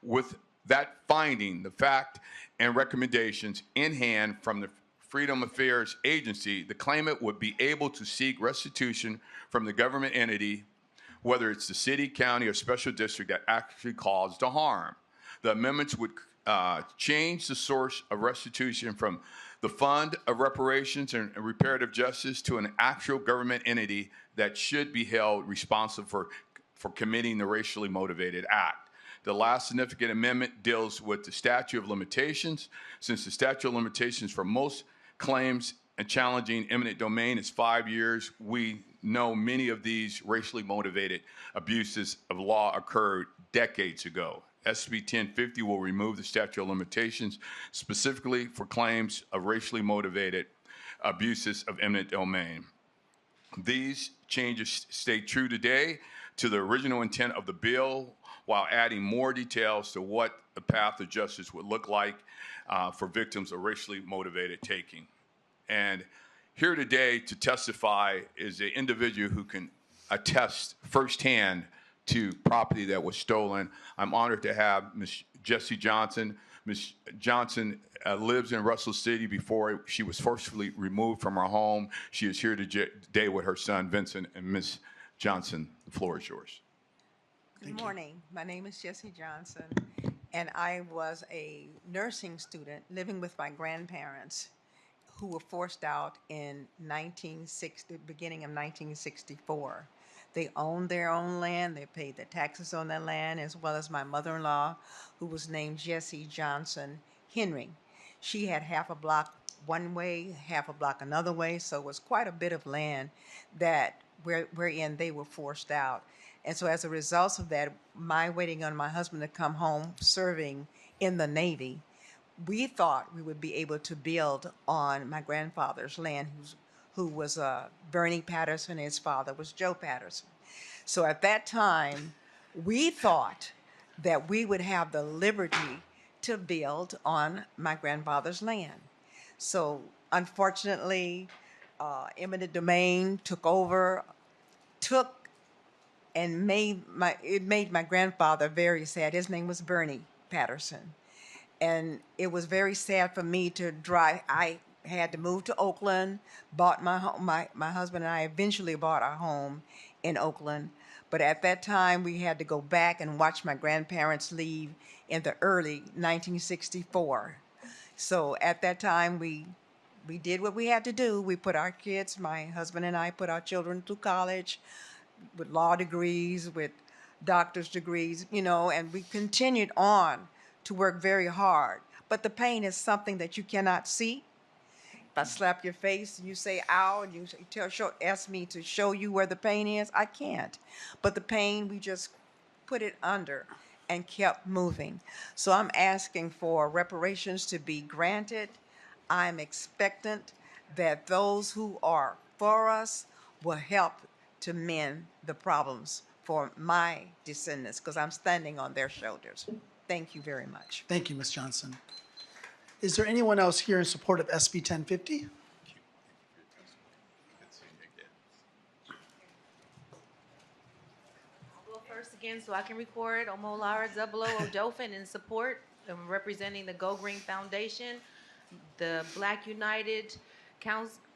With that finding, the fact and recommendations in hand from the Freedom Affairs Agency, the claimant would be able to seek restitution from the government entity, whether it's the city, county, or special district that actually caused the harm. The amendments would change the source of restitution from the Fund of Reparations and Reparative Justice to an actual government entity that should be held responsible for committing the racially motivated act. The last significant amendment deals with the statute of limitations. Since the statute of limitations for most claims and challenging eminent domain is 5 years, we know many of these racially motivated abuses of law occurred decades ago. SB 1050 will remove the statute of limitations specifically for claims of racially motivated abuses of eminent domain. These changes stay true today to the original intent of the bill, while adding more details to what the path of justice would look like for victims of racially motivated taking. And here today to testify is an individual who can attest firsthand to property that was stolen. I'm honored to have Ms. Jessie Johnson. Ms. Johnson lives in Russell City. Before she was forcibly removed from her home, she is here today with her son, Vincent. And Ms. Johnson, the floor is yours. Good morning. My name is Jessie Johnson, and I was a nursing student living with my grandparents who were forced out in 1960, beginning of 1964. They owned their own land. They paid their taxes on their land, as well as my mother-in-law, who was named Jessie Johnson Henry. She had half a block one way, half a block another way, so it was quite a bit of land that wherein they were forced out. And so as a result of that, my waiting on my husband to come home serving in the Navy, we thought we would be able to build on my grandfather's land, who was Bernie Patterson, and his father was Joe Patterson. So at that time, we thought that we would have the liberty to build on my grandfather's land. So unfortunately, eminent domain took over, and made my grandfather very sad. His name was Bernie Patterson. And it was very sad for me to drive. I had to move to Oakland, bought my home. My husband and I eventually bought our home in Oakland. But at that time, we had to go back and watch my grandparents leave in the early 1964. So at that time, we did what we had to do. We put our kids, my husband and I put our children through college with law degrees, with doctor's degrees, and we continued on to work very hard. But the pain is something that you cannot see. If I slap your face, you say ow, and you ask me to show you where the pain is, I can't. But the pain, we just put it under and kept moving. So I'm asking for reparations to be granted. I'm expectant that those who are for us will help to mend the problems for my descendants, because I'm standing on their shoulders. Thank you very much. Thank you, Ms. Johnson. Is there anyone else here in support of SB 1050? I'll go first again so I can record. Omolara Zebolo Odofin in support. I'm representing the Go Green Foundation, the Black United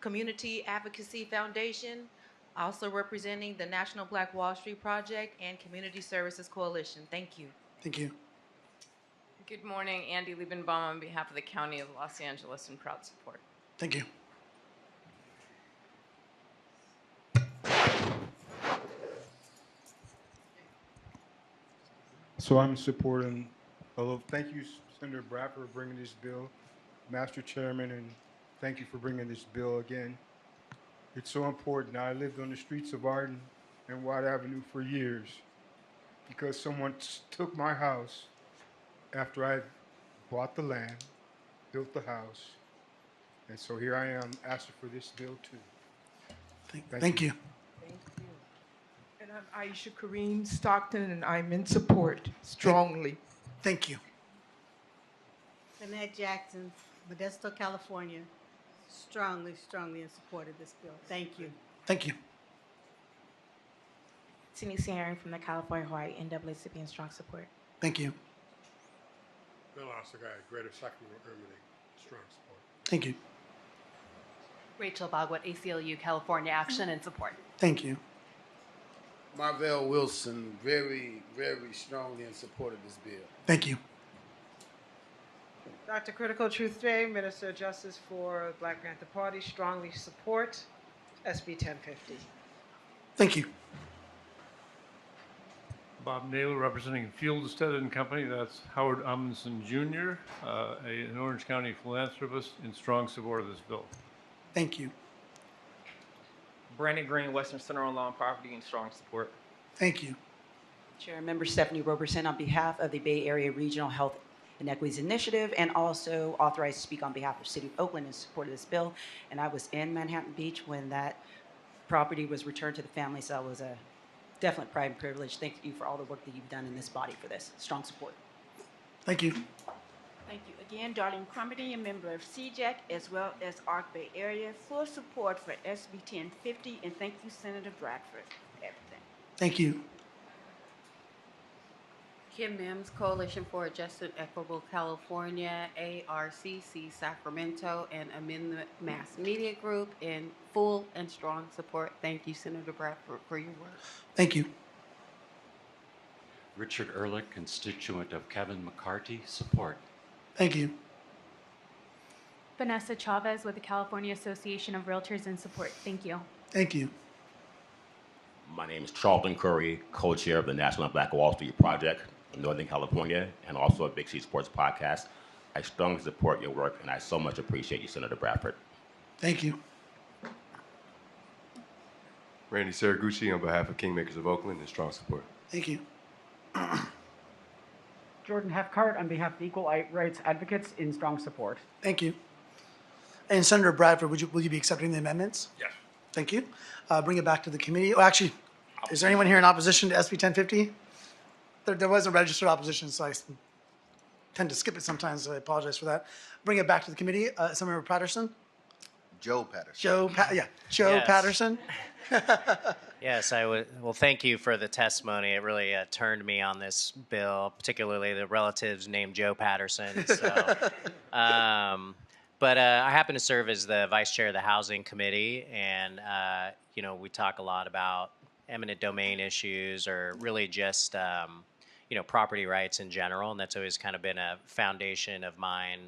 Community Advocacy Foundation, also representing the National Black Wall Street Project and Community Services Coalition. Thank you. Thank you. Good morning, Andy Liebenbaum on behalf of the County of Los Angeles in proud support. Thank you. So I'm supporting, thank you, Senator Bradford, for bringing this bill, Master Chairman, and thank you for bringing this bill again. It's so important. I lived on the streets of Arden and Watt Avenue for years because someone took my house after I bought the land, built the house, and so here I am asking for this bill too. Thank you. And I'm Aisha Kareem Stockton, and I'm in support strongly. Thank you. Lynette Jackson, Modesto, California, strongly in support of this bill. Thank you. Thank you. Denise Herring from the California Hawaii NAACP in strong support. Thank you. Bill Ostergaard, Greater Sacramento, Urban, strong support. Thank you. Rachel Bagwet, ACLU California Action in support. Thank you. Marvell Wilson, very, very strongly in support of this bill. Thank you. Dr. Critical Truth Day, Minister of Justice for the Black Panther Party, strongly support SB 1050. Thank you. Bob Naylor, representing Fieldstead and Company. That's Howard Amundsen Jr., an Orange County philanthropist, in strong support of this bill. Thank you. Brandon Green, Western Center on Law and Property, in strong support. Thank you. Chair Member Stephanie Roberson on behalf of the Bay Area Regional Health Inequities Initiative, and also authorized to speak on behalf of the City of Oakland in support of this bill. And I was in Manhattan Beach when that property was returned to the family, so it was a definite pride and privilege. Thank you for all the work that you've done in this body for this. Strong support. Thank you. Thank you again, Darlene Crumedy, a member of CJAC, as well as ARC Bay Area, full support for SB 1050, and thank you, Senator Bradford, for everything. Thank you. Kim Mims, Coalition for a Just and Equitable California, ARCC Sacramento, and Amendment Mass Media Group in full and strong support. Thank you, Senator Bradford, for your work. Thank you. Richard Ehrlich, constituent of Kevin McCarthy, support. Thank you. Vanessa Chavez with the California Association of Realtors in support. Thank you. Thank you. My name is Charlton Curry, co-chair of the National Black Wall Street Project in Northern California and also a Big C Sports podcast. I strongly support your work, and I so much appreciate you, Senator Bradford. Thank you. Randy Saraguchi on behalf of Kingmakers of Oakland in strong support. Thank you. Jordan Hefcart on behalf of Equal Rights Advocates in strong support. Thank you. And Senator Bradford, will you be accepting the amendments? Yes. Thank you. Bring it back to the committee. Oh, actually, is there anyone here in opposition to SB 1050? There was a registered opposition, so I tend to skip it sometimes, so I apologize for that. Bring it back to the committee. Assemblymember Patterson? Joe Patterson. Joe Yes. Patterson. Yes, I would. Well, thank you for the testimony. It really turned me on this bill, particularly the relatives named Joe Patterson. So, but I happen to serve as the vice chair of the Housing Committee, and we talk a lot about eminent domain issues, or really just property rights in general, and that's always kind of been a foundation of mine.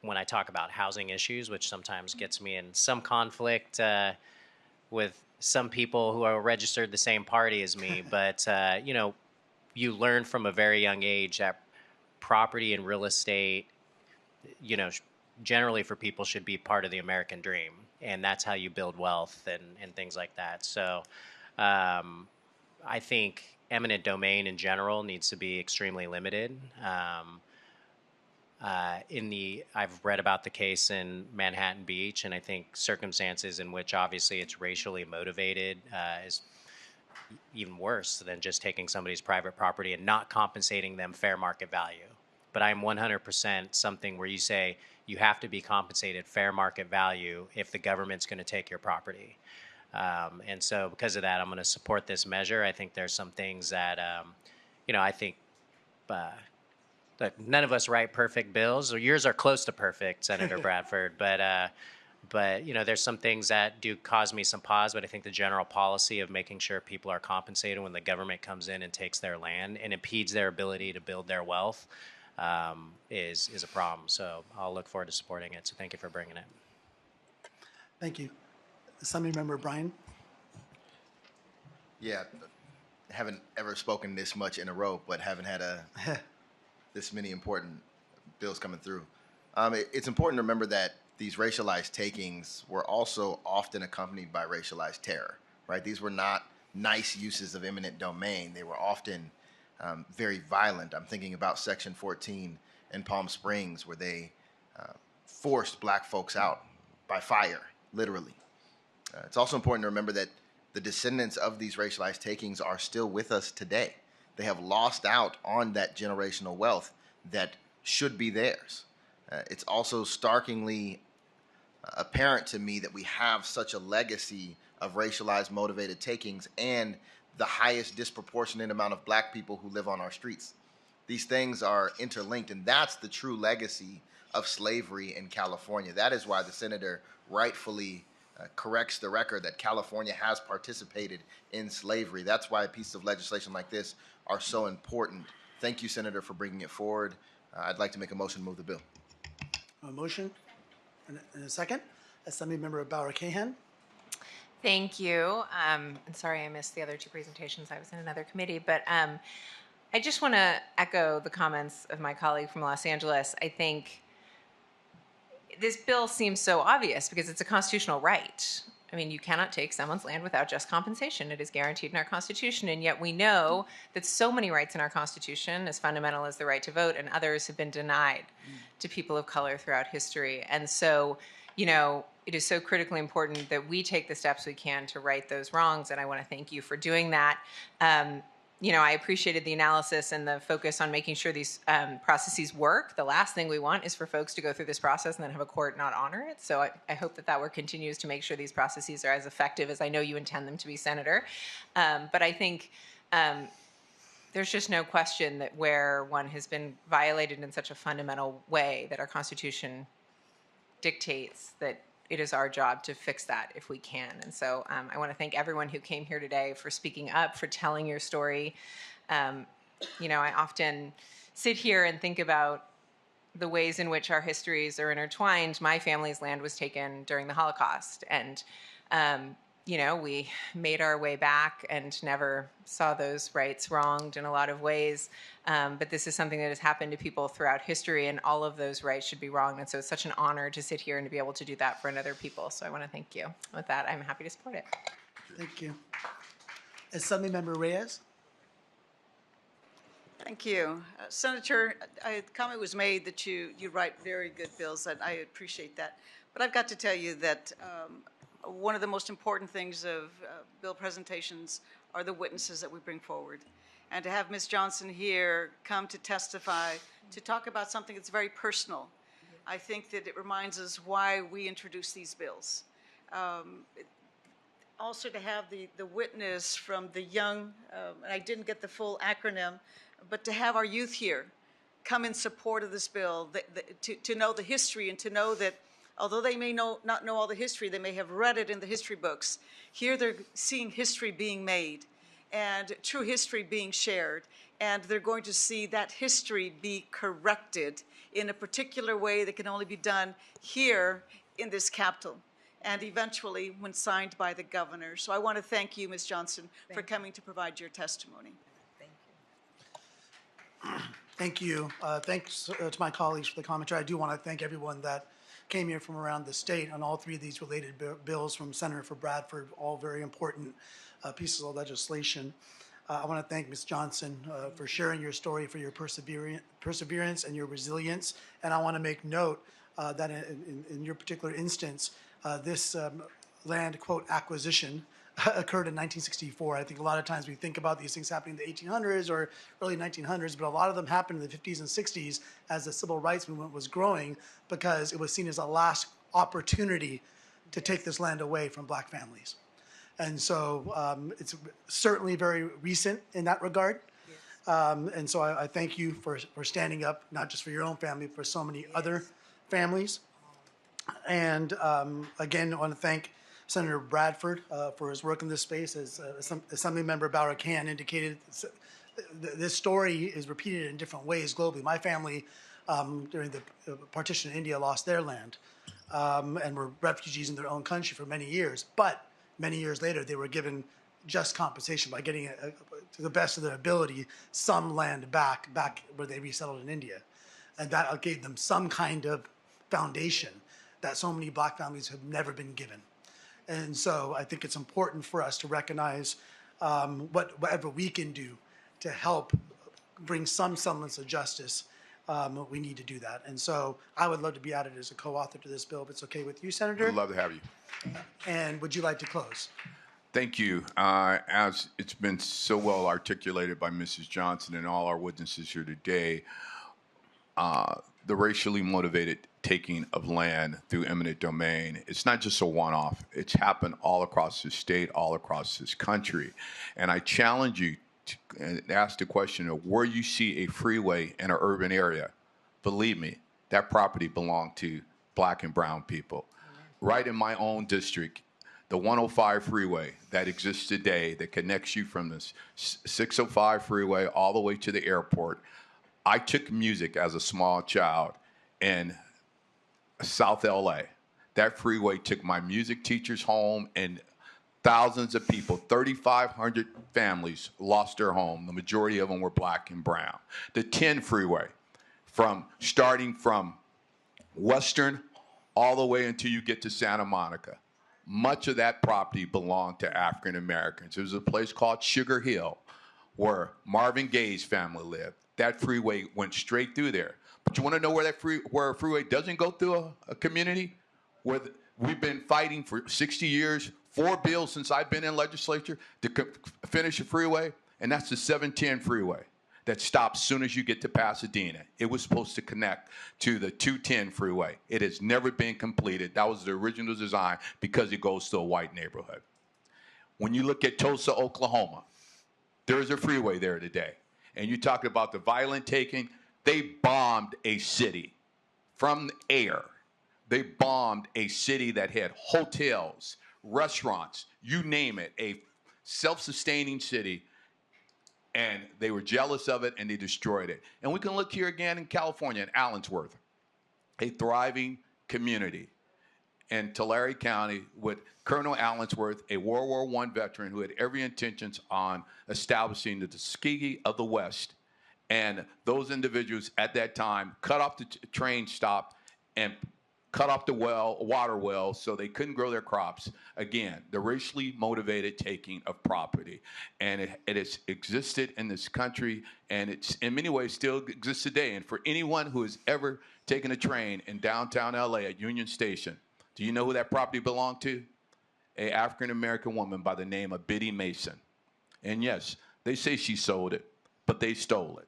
When I talk about housing issues, which sometimes gets me in some conflict with some people who are registered the same party as me, but you learn from a very young age that property and real estate, generally for people should be part of the American dream, and that's how you build wealth and things like that. So I think eminent domain in general needs to be extremely limited. I've read about the case in Manhattan Beach, and I think circumstances in which obviously it's racially motivated is even worse than just taking somebody's private property and not compensating them fair market value. But I'm 100% something where you say you have to be compensated fair market value if the government's going to take your property. And so because of that, I'm going to support this measure. I think there's some things that, I think that none of us write perfect bills. Or yours are close to perfect, Senator Bradford. But there's some things that do cause me some pause. But I think the general policy of making sure people are compensated when the government comes in and takes their land and impedes their ability to build their wealth is a problem. So I'll look forward to supporting it. So thank you for bringing it. Thank you. Assemblymember Bryan? Yeah, haven't ever spoken this much in a row, but haven't had this many important bills coming through. It's important to remember that these racialized takings were also often accompanied by racialized terror, right? These were not nice uses of eminent domain. They were often very violent. I'm thinking about Section 14 in Palm Springs, where they forced black folks out by fire, literally. It's also important to remember that the descendants of these racialized takings are still with us today. They have lost out on that generational wealth that should be theirs. It's also starkly apparent to me that we have such a legacy of racialized motivated takings and the highest disproportionate amount of black people who live on our streets. These things are interlinked, and that's the true legacy of slavery in California. That is why the senator rightfully corrects the record that California has participated in slavery. That's why pieces of legislation like this are so important. Thank you, Senator, for bringing it forward. I'd like to make a motion to move the bill. A motion and a second. Assemblymember Bauer-Cahan? Thank you. And sorry I missed the other two presentations. I was in another committee. But I just want to echo the comments of my colleague from Los Angeles. I think this bill seems so obvious because it's a constitutional right. I mean, you cannot take someone's land without just compensation. It is guaranteed in our Constitution, and yet we know that so many rights in our Constitution, as fundamental as the right to vote, and others have been denied to people of color throughout history. And so, it is so critically important that we take the steps we can to right those wrongs, and I want to thank you for doing that. I appreciated the analysis and the focus on making sure these processes work. The last thing we want is for folks to go through this process and then have a court not honor it. So I hope that work continues to make sure these processes are as effective as I know you intend them to be, Senator. But I think there's just no question that where one has been violated in such a fundamental way that our Constitution dictates, that it is our job to fix that if we can. And so I want to thank everyone who came here today for speaking up, for telling your story. I often sit here and think about the ways in which our histories are intertwined. My family's land was taken during the Holocaust, and we made our way back and never saw those rights wronged in a lot of ways. But this is something that has happened to people throughout history, and all of those rights should be wronged. And so it's such an honor to sit here and to be able to do that for other people. So I want to thank you. With that, I'm happy to support it. Thank you. Assemblymember Reyes. Thank you. Senator, a comment was made that you write very good bills, and I appreciate that. But I've got to tell you that one of the most important things of bill presentations are the witnesses that we bring forward. And to have Ms. Johnson here come to testify, to talk about something that's very personal, I think that it reminds us why we introduce these bills. Also to have the witness from the young, and I didn't get the full acronym, but to have our youth here come in support of this bill, to know the history and to know that although they may not know all the history, they may have read it in the history books. Here they're seeing history being made and true history being shared, and they're going to see that history be corrected in a particular way that can only be done here in this Capitol, and eventually when signed by the governor. So I want to thank you, Ms. Johnson, for coming to provide your testimony. Thank you. Thanks to my colleagues for the commentary. I do want to thank everyone that came here from around the state on all three of these related bills from Senator for Bradford, all very important pieces of legislation. I want to thank Ms. Johnson for sharing your story, for your perseverance and your resilience. And I want to make note that in your particular instance, this land, quote, acquisition occurred in 1964. I think a lot of times we think about these things happening in the 1800s or early 1900s, but a lot of them happened in the 50s and 60s as the civil rights movement was growing, because it was seen as a last opportunity to take this land away from black families. And so it's certainly very recent in that regard. And so I thank you for standing up, not just for your own family, but for so many other families. And again, I want to thank Senator Bradford for his work in this space. As Assemblymember Barakan indicated, this story is repeated in different ways globally. My family, during the partition in India, lost their land and were refugees in their own country for many years. But many years later, they were given just compensation by getting, to the best of their ability, some land back where they resettled in India. And that gave them some kind of foundation that so many black families have never been given. And so I think it's important for us to recognize whatever we can do to help bring some semblance of justice. We need to do that. And so I would love to be added as a co-author to this bill, if it's okay with you, Senator. We'd love to have you. And would you like to close? Thank you. As it's been so well articulated by Mrs. Johnson and all our witnesses here today, the racially motivated taking of land through eminent domain, it's not just a one-off. It's happened all across the state, all across this country. And I challenge you to ask the question of where you see a freeway in an urban area, believe me, that property belonged to black and brown people. Right in my own district, the 105 freeway that exists today that connects you from the 605 freeway all the way to the airport. I took music as a small child in South LA. That freeway took my music teachers home, and thousands of people, 3,500 families lost their home. The majority of them were black and brown. The 10 freeway, starting from Western all the way until you get to Santa Monica. Much of that property belonged to African Americans. There was a place called Sugar Hill where Marvin Gaye's family lived. That freeway went straight through there. But you want to know where where a freeway doesn't go through a community? Where we've been fighting for 60 years, 4 bills since I've been in legislature to finish a freeway, and that's the 710 freeway that stops as soon as you get to Pasadena. It was supposed to connect to the 210 freeway. It has never been completed. That was the original design because it goes to a white neighborhood. When you look at Tulsa, Oklahoma, there's a freeway there today. And you talk about the violent taking, they bombed a city from the air. They bombed a city that had hotels, restaurants, you name it, a self-sustaining city, and they were jealous of it and they destroyed it. And we can look here again in California, in Allensworth, a thriving community in Tulare County with Colonel Allensworth, a World War I veteran who had every intentions on establishing the Tuskegee of the West. And those individuals at that time cut off the train stop and cut off the water well, so they couldn't grow their crops. Again, the racially motivated taking of property. And it has existed in this country, and it's in many ways still exists today. And for anyone who has ever taken a train in downtown LA at Union Station, do you know who that property belonged to? An African-American woman by the name of Biddy Mason. And yes, they say she sold it, but they stole it.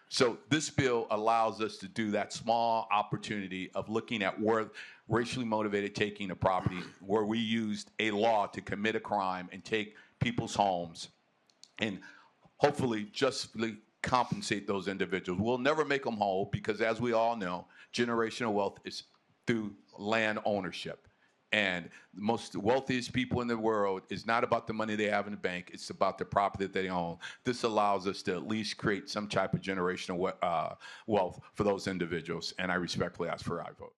So this bill allows us to do that small opportunity of looking at where racially motivated taking of property, where we used a law to commit a crime and take people's homes and hopefully justly compensate those individuals. We'll never make them whole because, as we all know, generational wealth is through land ownership. And the most wealthiest people in the world is not about the money they have in the bank. It's about the property that they own. This allows us to at least create some type of generational wealth for those individuals. And I respectfully ask for a vote.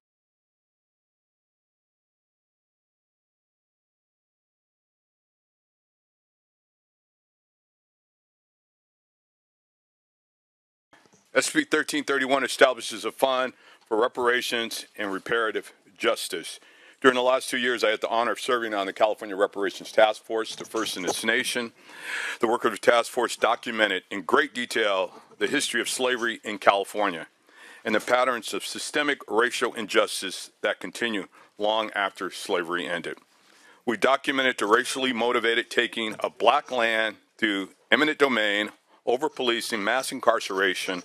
SB 1331 establishes a fund for reparations and reparative justice. During the last 2 years, I had the honor of serving on the California Reparations Task Force, the first in its nation. The work of the task force documented in great detail the history of slavery in California and the patterns of systemic racial injustice that continue long after slavery ended. We documented the racially motivated taking of black land through eminent domain, over-policing, mass incarceration,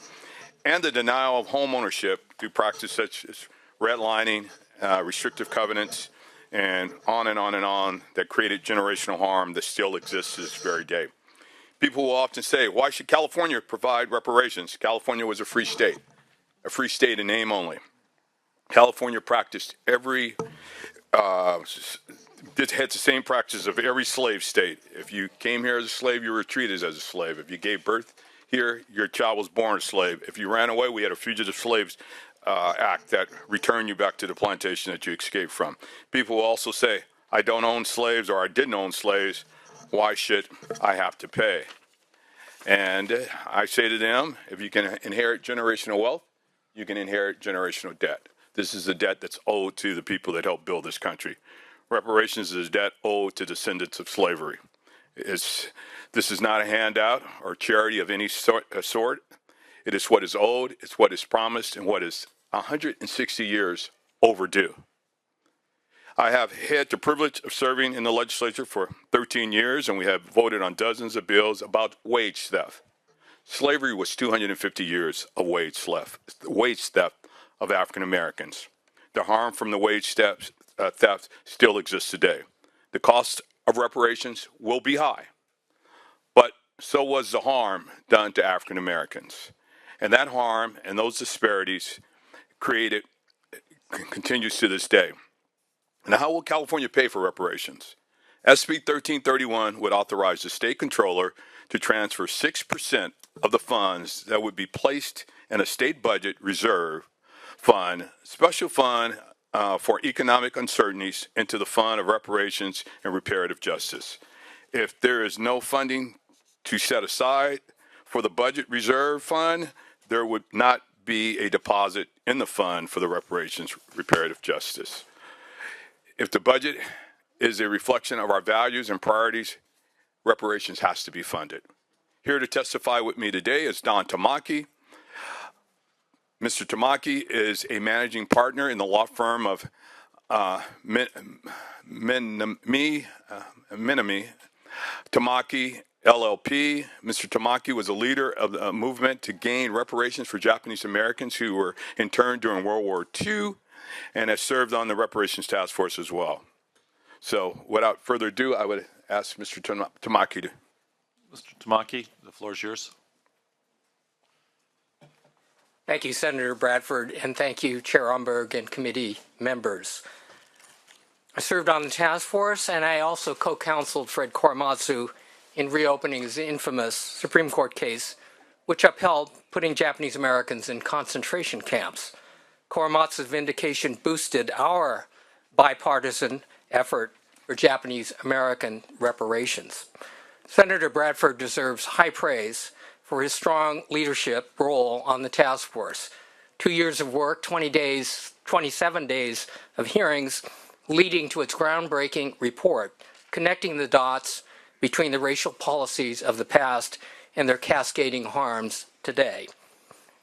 and the denial of home ownership through practices such as redlining, restrictive covenants, and on and on and on that created generational harm that still exists to this very day. People will often say, why should California provide reparations? California was a free state in name only. California practiced every had the same practices of every slave state. If you came here as a slave, you were treated as a slave. If you gave birth here, your child was born a slave. If you ran away, we had a Fugitive Slaves Act that returned you back to the plantation that you escaped from. People will also say, I don't own slaves, or I didn't own slaves. Why should I have to pay? And I say to them, if you can inherit generational wealth, you can inherit generational debt. This is a debt that's owed to the people that helped build this country. Reparations is a debt owed to descendants of slavery. This is not a handout or charity of any sort. It is what is owed, it's what is promised, and what is 160 years overdue. I have had the privilege of serving in the legislature for 13 years, and we have voted on dozens of bills about wage theft. Slavery was 250 years of wage theft of African Americans. The harm from the wage theft still exists today. The cost of reparations will be high, but so was the harm done to African Americans. And that harm and those disparities continues to this day. Now, how will California pay for reparations? SB 1331 would authorize the state controller to transfer 6% of the funds that would be placed in a state budget reserve fund, special fund for economic uncertainties, into the fund of reparations and reparative justice. If there is no funding to set aside for the budget reserve fund, there would not be a deposit in the fund for the reparations reparative justice. If the budget is a reflection of our values and priorities, reparations has to be funded. Here to testify with me today is Don Tamaki. Mr. Tamaki is a managing partner in the law firm of Minami Tamaki LLP. Mr. Tamaki was a leader of a movement to gain reparations for Japanese Americans who were interned during World War II and has served on the Reparations Task Force as well. So without further ado, I would ask Mr. Tamaki to. Mr. Tamaki, the floor is yours. Thank you, Senator Bradford, and thank you, Chair Umberg and committee members. I served on the task force, and I also co-counseled Fred Korematsu in reopening his infamous Supreme Court case, which upheld putting Japanese Americans in concentration camps. Korematsu's vindication boosted our bipartisan effort for Japanese American reparations. Senator Bradford deserves high praise for his strong leadership role on the task force. 2 years of work, 27 days of hearings, leading to its groundbreaking report, connecting the dots between the racial policies of the past and their cascading harms today.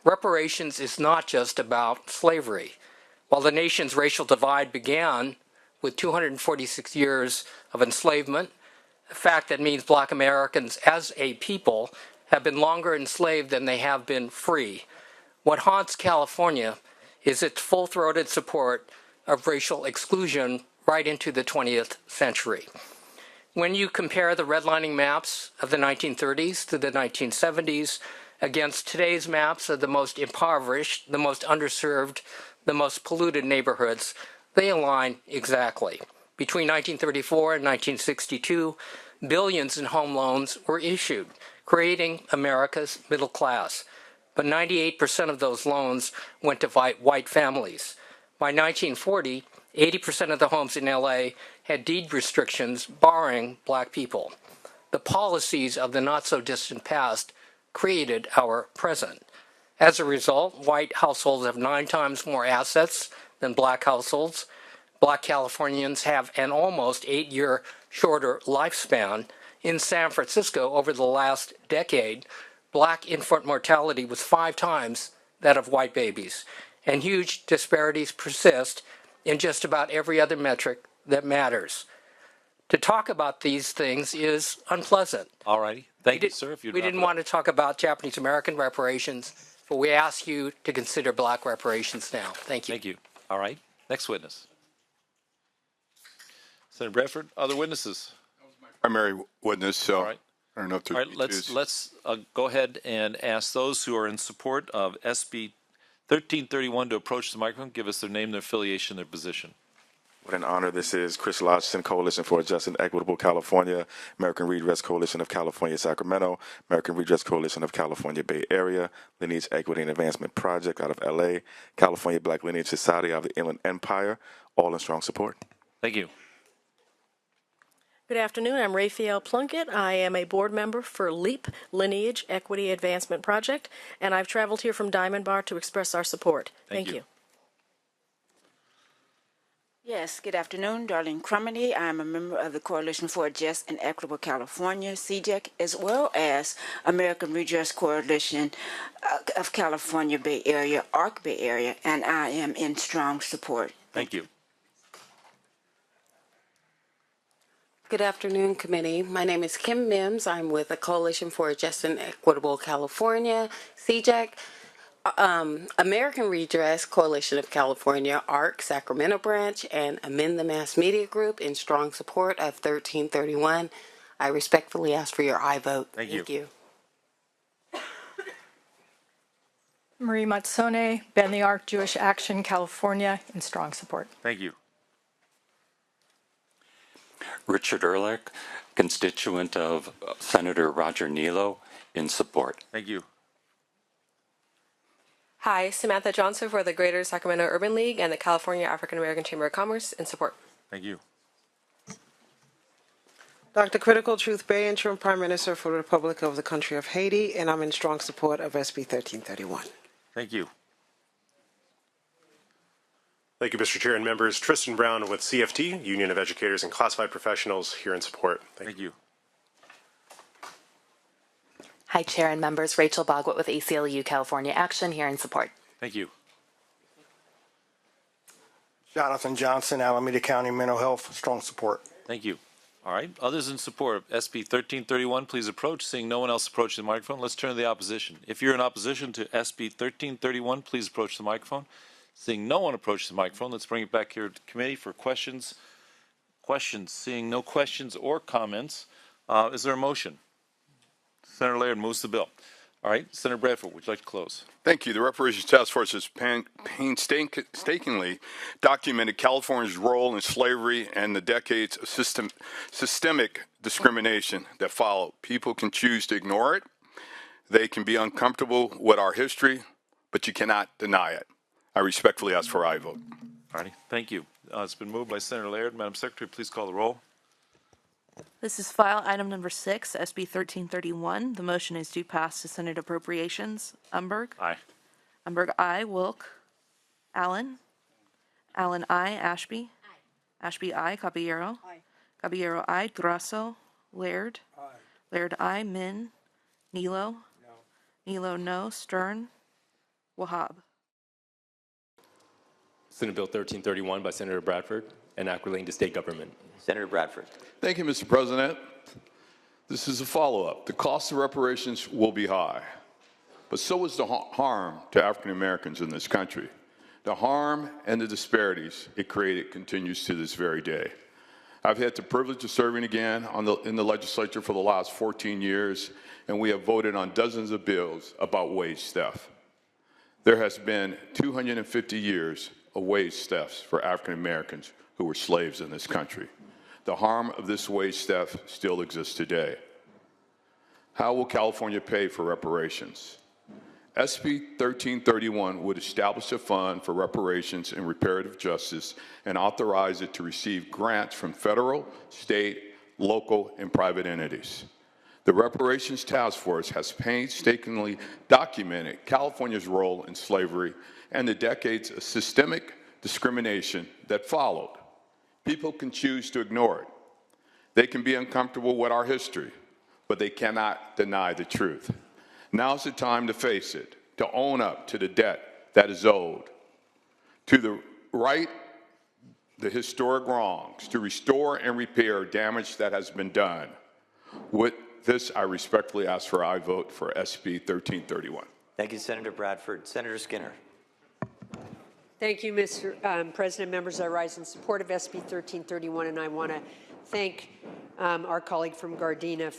Reparations is not just about slavery. While the nation's racial divide began with 246 years of enslavement, a fact that means Black Americans as a people have been longer enslaved than they have been free. What haunts California is its full-throated support of racial exclusion right into the 20th century. When you compare the redlining maps of the 1930s to the 1970s against today's maps of the most impoverished, the most underserved, the most polluted neighborhoods, they align exactly. Between 1934 and 1962, billions in home loans were issued, creating America's middle class. But 98% of those loans went to white families. By 1940, 80% of the homes in LA had deed restrictions barring Black people. The policies of the not-so-distant past created our present. As a result, white households have 9 times more assets than Black households. Black Californians have an almost 8-year shorter lifespan. In San Francisco, over the last decade, Black infant mortality was 5 times that of white babies, and huge disparities persist in just about every other metric that matters. To talk about these things is unpleasant. All righty. Thank you, sir. We didn't want to talk about Japanese American reparations, but we ask you to consider Black reparations now. Thank you. Thank you. All right. Next witness. Senator Bradford, other witnesses? Primary witness, so All right. I don't know if All right, let's go ahead and ask those who are in support of SB 1331 to approach the microphone, give us their name, their affiliation, their position. What an honor this is. Chris Lodgson, Coalition for a Just and Equitable California, American Redress Coalition of California, Sacramento, American Redress Coalition of California, Bay Area, Lineage Equity and Advancement Project out of LA, California Black Lineage Society out of the Inland Empire, all in strong support. Thank you. Good afternoon. I'm Raphael Plunkett. I am a board member for LEAP, Lineage Equity Advancement Project, and I've traveled here from Diamond Bar to express our support. Thank you. Yes, good afternoon. Darlene Crumity. I'm a member of the Coalition for a Just and Equitable California, CJEC, as well as American Redress Coalition of California Bay Area, ARC Bay Area, and I am in strong support. Thank you. Good afternoon, committee. My name is Kim Mims. I'm with the Coalition for a Just and Equitable California, CJEC, American Redress Coalition of California, ARC, Sacramento Branch, and Amend the Mass Media Group in strong support of 1331. I respectfully ask for your aye vote. Thank you. Marie Matsone, Ben the Arc Jewish Action, California, in strong support. Thank you. Richard Ehrlich, constituent of Senator Roger Nilo, in support. Thank you. Hi, Samantha Johnson for the Greater Sacramento Urban League and the California African American Chamber of Commerce, in support. Thank you. Dr. Critical Truth Bay, Interim Prime Minister for the Republic of the Country of Haiti, and I'm in strong support of SB 1331. Thank you. Thank you, Mr. Chair and members. Tristan Brown with CFT, Union of Educators and Classified Professionals, here in support. Thank you. Hi, Chair and members. Rachel Bogwit with ACLU California Action, here in support. Thank you. Jonathan Johnson, Alameda County Mental Health, strong support. Thank you. All right. Others in support of SB 1331, please approach. Seeing no one else approach the microphone, let's turn to the opposition. If you're in opposition to SB 1331, please approach the microphone. Seeing no one approach the microphone, let's bring it back here to committee for questions. Seeing no questions or comments, is there a motion? Senator Laird moves the bill. All right, Senator Bradford, would you like to close? Thank you. The Reparations Task Force has painstakingly documented California's role in slavery and the decades of systemic discrimination that followed. People can choose to ignore it. They can be uncomfortable with our history, but you cannot deny it. I respectfully ask for aye vote. All righty, thank you. It's been moved by Senator Laird. Madam Secretary, please call the roll. This is file item number 6, SB 1331. The motion is to pass to Senate Appropriations. Umberg? Aye. Umberg, aye. Wilk? Allen? Allen, aye. Ashby? Aye. Ashby, aye. Caballero? Aye. Caballero, aye. Durazo? Laird? Aye. Laird, aye. Min? Nilo? No. Nilo, no. Stern? Wahab? Senate Bill 1331 by Senator Bradford, enact relating to state government. Senator Bradford. Thank you, Mr. President. This is a follow-up. The cost of reparations will be high, but so is the harm to African Americans in this country. The harm and the disparities it created continues to this very day. I've had the privilege of serving again in the legislature for the last 14 years, and we have voted on dozens of bills about wage theft. There has been 250 years of wage thefts for African Americans who were slaves in this country. The harm of this wage theft still exists today. How will California pay for reparations? SB 1331 would establish a fund for reparations and reparative justice and authorize it to receive grants from federal, state, local, and private entities. The Reparations Task Force has painstakingly documented California's role in slavery and the decades of systemic discrimination that followed. People can choose to ignore it. They can be uncomfortable with our history, but they cannot deny the truth. Now's the time to face it, to own up to the debt that is owed, to right the historic wrongs, to restore and repair damage that has been done. With this, I respectfully ask for aye vote for SB 1331. Thank you, Senator Bradford. Senator Skinner. Thank you, Mr. President. Members, I rise in support of SB 1331, and I want to thank our colleague from Gardena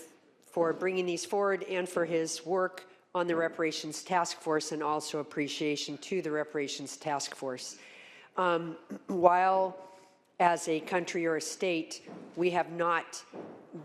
for bringing these forward and for his work on the Reparations Task Force, and also appreciation to the Reparations Task Force. While as a country or a state, we have not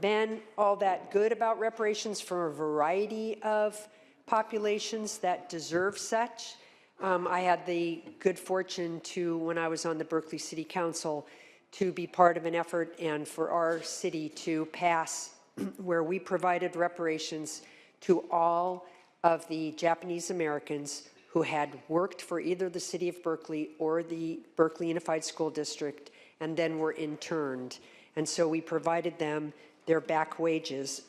been all that good about reparations for a variety of populations that deserve such. I had the good fortune to, when I was on the Berkeley City Council, to be part of an effort and for our city to pass where we provided reparations to all of the Japanese Americans who had worked for either the city of Berkeley or the Berkeley Unified School District and then were interned. And so we provided them their back wages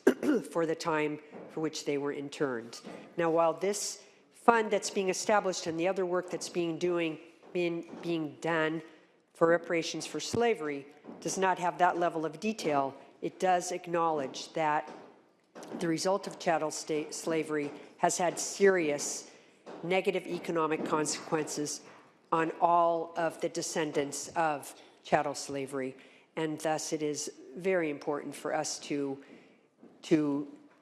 for the time for which they were interned. Now, while this fund that's being established and the other work that's being done for reparations for slavery does not have that level of detail, it does acknowledge that the result of chattel slavery has had serious negative economic consequences on all of the descendants of chattel slavery, and thus it is very important for us to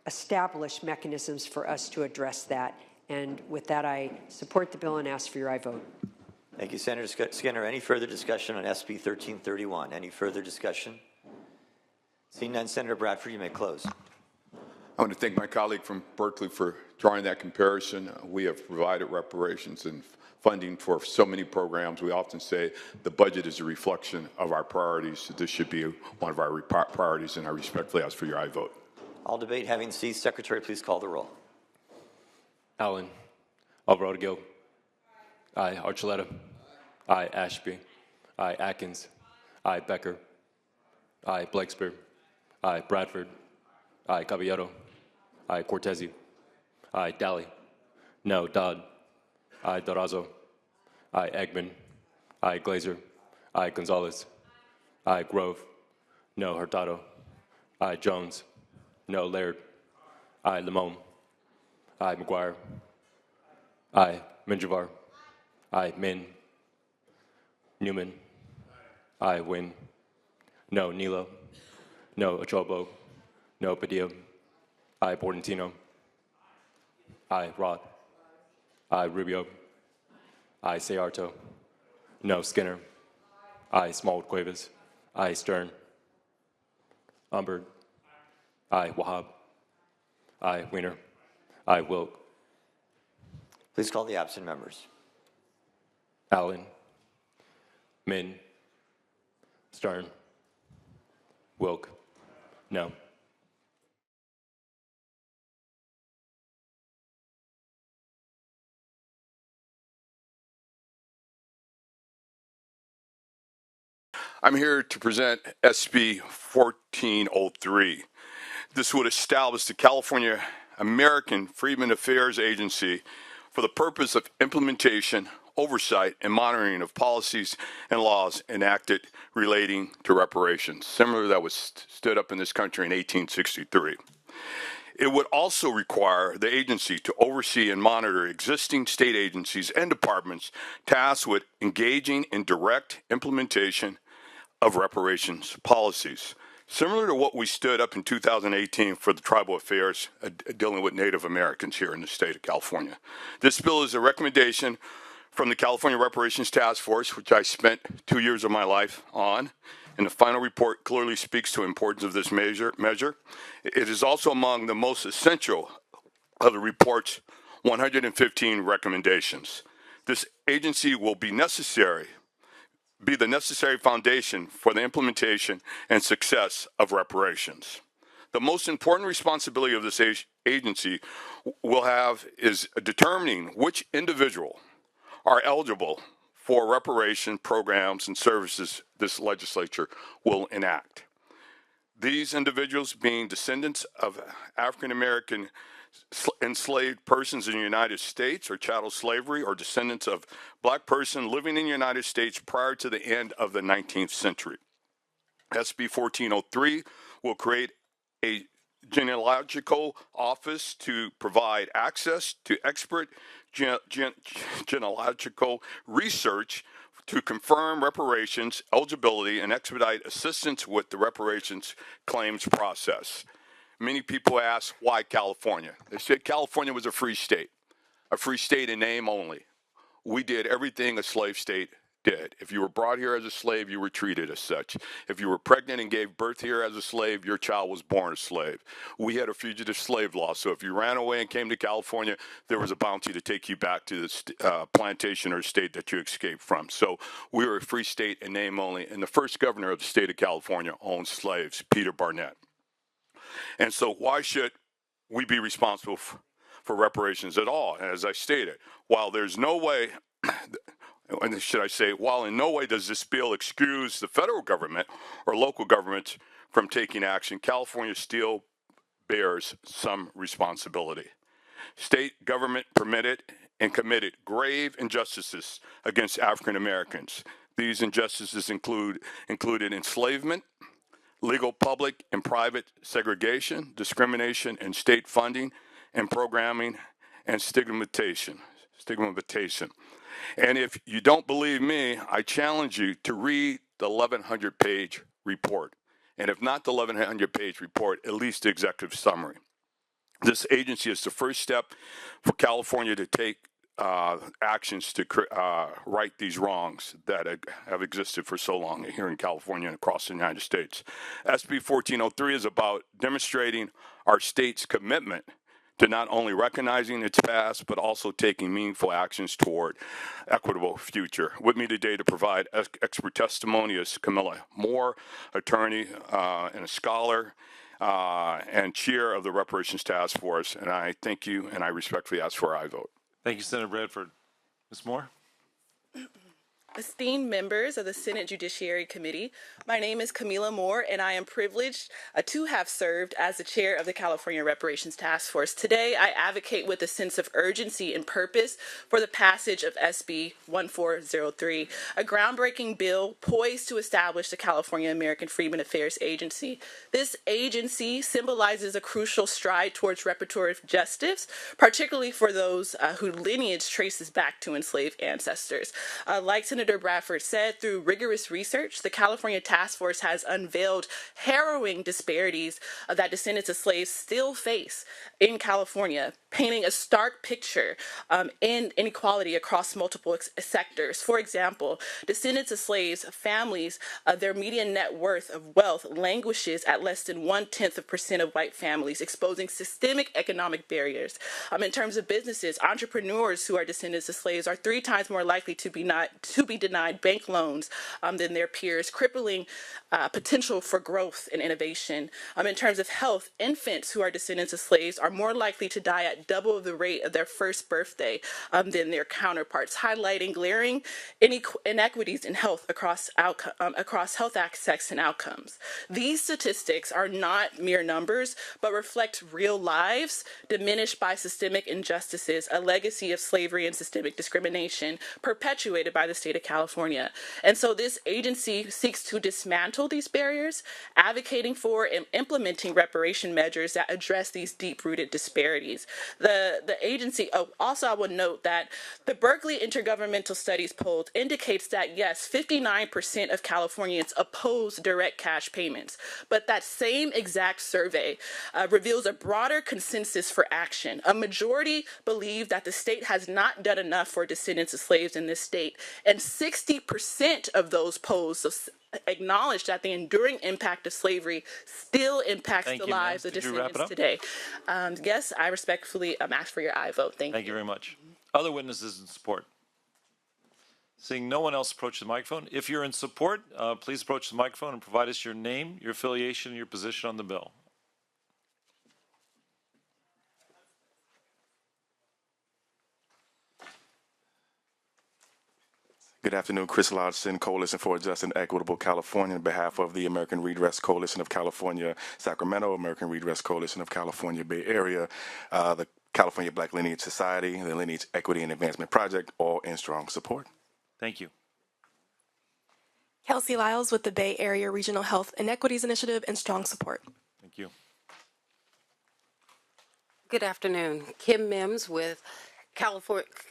establish mechanisms for us to address that. And with that, I support the bill and ask for your aye vote. Thank you, Senator Skinner. Any further discussion on SB 1331? Any further discussion? Seeing none, Senator Bradford, you may close. I want to thank my colleague from Berkeley for drawing that comparison. We have provided reparations and funding for so many programs. We often say the budget is a reflection of our priorities. So this should be one of our priorities, and I respectfully ask for your aye vote. All debate having ceased, Secretary, please call the roll. Allen. Alvarado Gil. Aye. Archuleta. Aye. Ashby. Aye. Atkins. Aye. Becker. Aye. Blakespear. Aye. Bradford. Aye. Caballero. Aye. Cortese. Aye. Daly. No. Dodd. Aye. Dorazo. Aye. Eggman. Aye. Glazer. Aye. Gonzalez. Aye. Grove. No. Hurtado. Aye. Jones. No. Laird. Aye. Limon. Aye. McGuire. Aye. Minjavar. Aye. Min. Newman. Aye. Wynn. No. Nilo. No. Ochobo. No. Padilla. Aye. Bordentino. Aye, Roth. Aye, Rubio. Aye, Sayarto. No, Skinner. Aye, Smallwood Cuevas. Aye, Stern. Umberg. Aye, Wahab. Aye, Weiner. Aye, Wilk. Please call the absent members. Allen. Min. Stern. Wilk. No. I'm here to present SB 1403. This would establish the California American Freedmen Affairs Agency for the purpose of implementation, oversight, and monitoring of policies and laws enacted relating to reparations, similar to that was stood up in this country in 1863. It would also require the agency to oversee and monitor existing state agencies and departments tasked with engaging in direct implementation of reparations policies, similar to what we stood up in 2018 for the tribal affairs dealing with Native Americans here in the state of California. This bill is a recommendation from the California Reparations Task Force, which I spent 2 years of my life on, and the final report clearly speaks to the importance of this measure. It is also among the most essential of the report's 115 recommendations. This agency will be the necessary foundation for the implementation and success of reparations. The most important responsibility of this agency will have is determining which individual are eligible for reparation programs and services this legislature will enact. These individuals being descendants of African American enslaved persons in the United States or chattel slavery, or descendants of black person living in the United States prior to the end of the 19th century. SB 1403 will create a genealogical office to provide access to expert genealogical research to confirm reparations eligibility and expedite assistance with the reparations claims process. Many people ask, why California? They said California was a free state in name only. We did everything a slave state did. If you were brought here as a slave, you were treated as such. If you were pregnant and gave birth here as a slave, your child was born a slave. We had a fugitive slave law, so if you ran away and came to California, there was a bounty to take you back to the plantation or state that you escaped from. So we were a free state in name only, and the first governor of the state of California owned slaves, Peter Barnett. And so why should we be responsible for reparations at all? As I stated, while there's no way, and should I say, while in no way does this bill excuse the federal government or local governments from taking action, California still bears some responsibility. State government permitted and committed grave injustices against African Americans. These injustices included enslavement, legal public and private segregation, discrimination in state funding and programming, and stigmatization. And if you don't believe me, I challenge you to read the 1,100-page report. And if not the 1,100-page report, at least the executive summary. This agency is the first step for California to take actions to right these wrongs that have existed for so long here in California and across the United States. SB 1403 is about demonstrating our state's commitment to not only recognizing its past, but also taking meaningful actions toward equitable future. With me today to provide expert testimony is Camilla Moore, attorney and a scholar, and chair of the Reparations Task Force. And I thank you, and I respectfully ask for a aye vote. Thank you, Senator Bradford. Ms. Moore? Esteemed members of the Senate Judiciary Committee, my name is Camila Moore, and I am privileged to have served as the chair of the California Reparations Task Force. Today, I advocate with a sense of urgency and purpose for the passage of SB 1403, a groundbreaking bill poised to establish the California American Freedmen Affairs Agency. This agency symbolizes a crucial stride towards restorative justice, particularly for those whose lineage traces back to enslaved ancestors. Like Senator Senator Bradford said, through rigorous research, the California Task Force has unveiled harrowing disparities that descendants of slaves still face in California, painting a stark picture in inequality across multiple sectors. For example, descendants of slaves, families, their median net worth of wealth languishes at less than 0.1% of white families, exposing systemic economic barriers. In terms of businesses, entrepreneurs who are descendants of slaves are 3 times more likely to be denied bank loans than their peers, crippling potential for growth and innovation. In terms of health, infants who are descendants of slaves are more likely to die at double the rate of their first birthday than their counterparts, highlighting glaring inequities in health across health access and outcomes. These statistics are not mere numbers, but reflect real lives diminished by systemic injustices, a legacy of slavery and systemic discrimination perpetuated by the state of California. And so this agency seeks to dismantle these barriers, advocating for and implementing reparation measures that address these deep-rooted disparities. The agency, also I would note that the Berkeley Intergovernmental Studies poll indicates that yes, 59% of Californians oppose direct cash payments, but that same exact survey reveals a broader consensus for action. A majority believe that the state has not done enough for descendants of slaves in this state, and 60% of those polled acknowledge that the enduring impact of slavery still impacts the lives of descendants today. Yes, I respectfully ask for your aye vote. Thank you. Thank you very much. Other witnesses in support? Seeing no one else approach the microphone, if you're in support, please approach the microphone and provide us your name, your affiliation, and your position on the bill. Good afternoon, Chris Lodgson, Coalition for a Just and Equitable California, on behalf of the American Redress Coalition of California, Sacramento, American Redress Coalition of California, Bay Area, the California Black Lineage Society, the Lineage Equity and Advancement Project, all in strong support. Thank you. Kelsey Lyles with the Bay Area Regional Health Inequities Initiative in strong support. Thank you. Good afternoon. Kim Mims with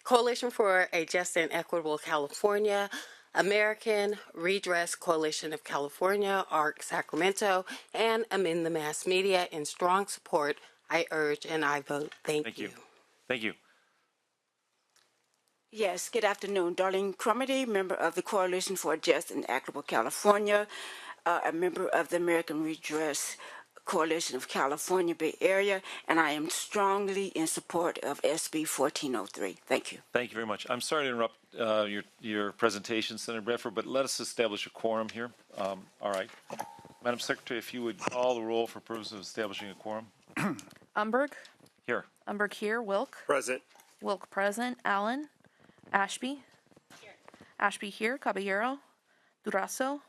Coalition for a Just and Equitable California, American Redress Coalition of California, ARC Sacramento, and Amend the Mass Media in strong support. I urge and I vote. Thank you. Thank you. Yes, good afternoon. Darlene Crumity, member of the Coalition for a Just and Equitable California, a member of the American Redress Coalition of California Bay Area, and I am strongly in support of SB 1403. Thank you. Thank you very much. I'm sorry to interrupt your presentation, Senator Bradford, but let us establish a quorum here. All right. Madam Secretary, if you would call the roll for purposes of establishing a quorum. Umberg? Here. Umberg here. Wilk? Present. Wilk present. Allen? Ashby? Here. Ashby here. Caballero? Durazo?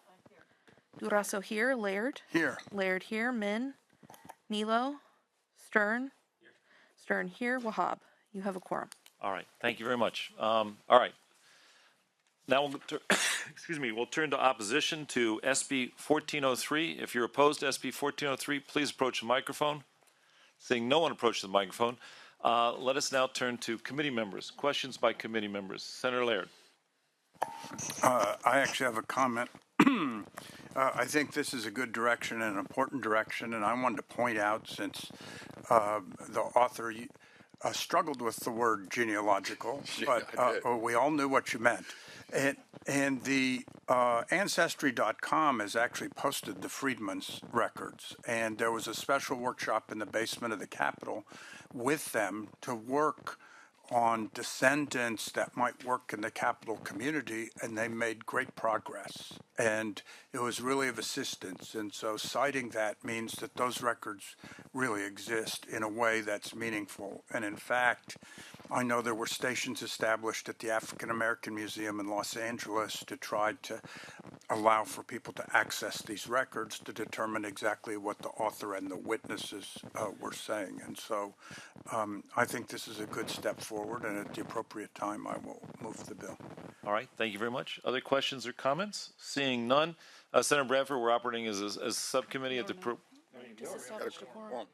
Durazo here. Laird? Here. Laird here. Min? Nilo? Stern? Here. Stern here. Wahab. You have a quorum. All right. Thank you very much. All right. Now we'll turn to opposition to SB 1403. If you're opposed to SB 1403, please approach the microphone. Seeing no one approach the microphone, let us now turn to committee members. Questions by committee members. Senator Laird. I actually have a comment. I think this is a good direction and an important direction, and I wanted to point out, since the author struggled with the word genealogical, but we all knew what you meant. And the Ancestry.com has actually posted the Freedmen's records, and there was a special workshop in the basement of the Capitol with them to work on descendants that might work in the Capitol community, and they made great progress. And it was really of assistance. And so citing that means that those records really exist in a way that's meaningful. And in fact, I know there were stations established at the African American Museum in Los Angeles to try to allow for people to access these records to determine exactly what the author and the witnesses were saying. And so I think this is a good step forward, and at the appropriate time, I will move the bill. All right. Thank you very much. Other questions or comments? Seeing none. Senator Bradford, we're operating as a subcommittee at the...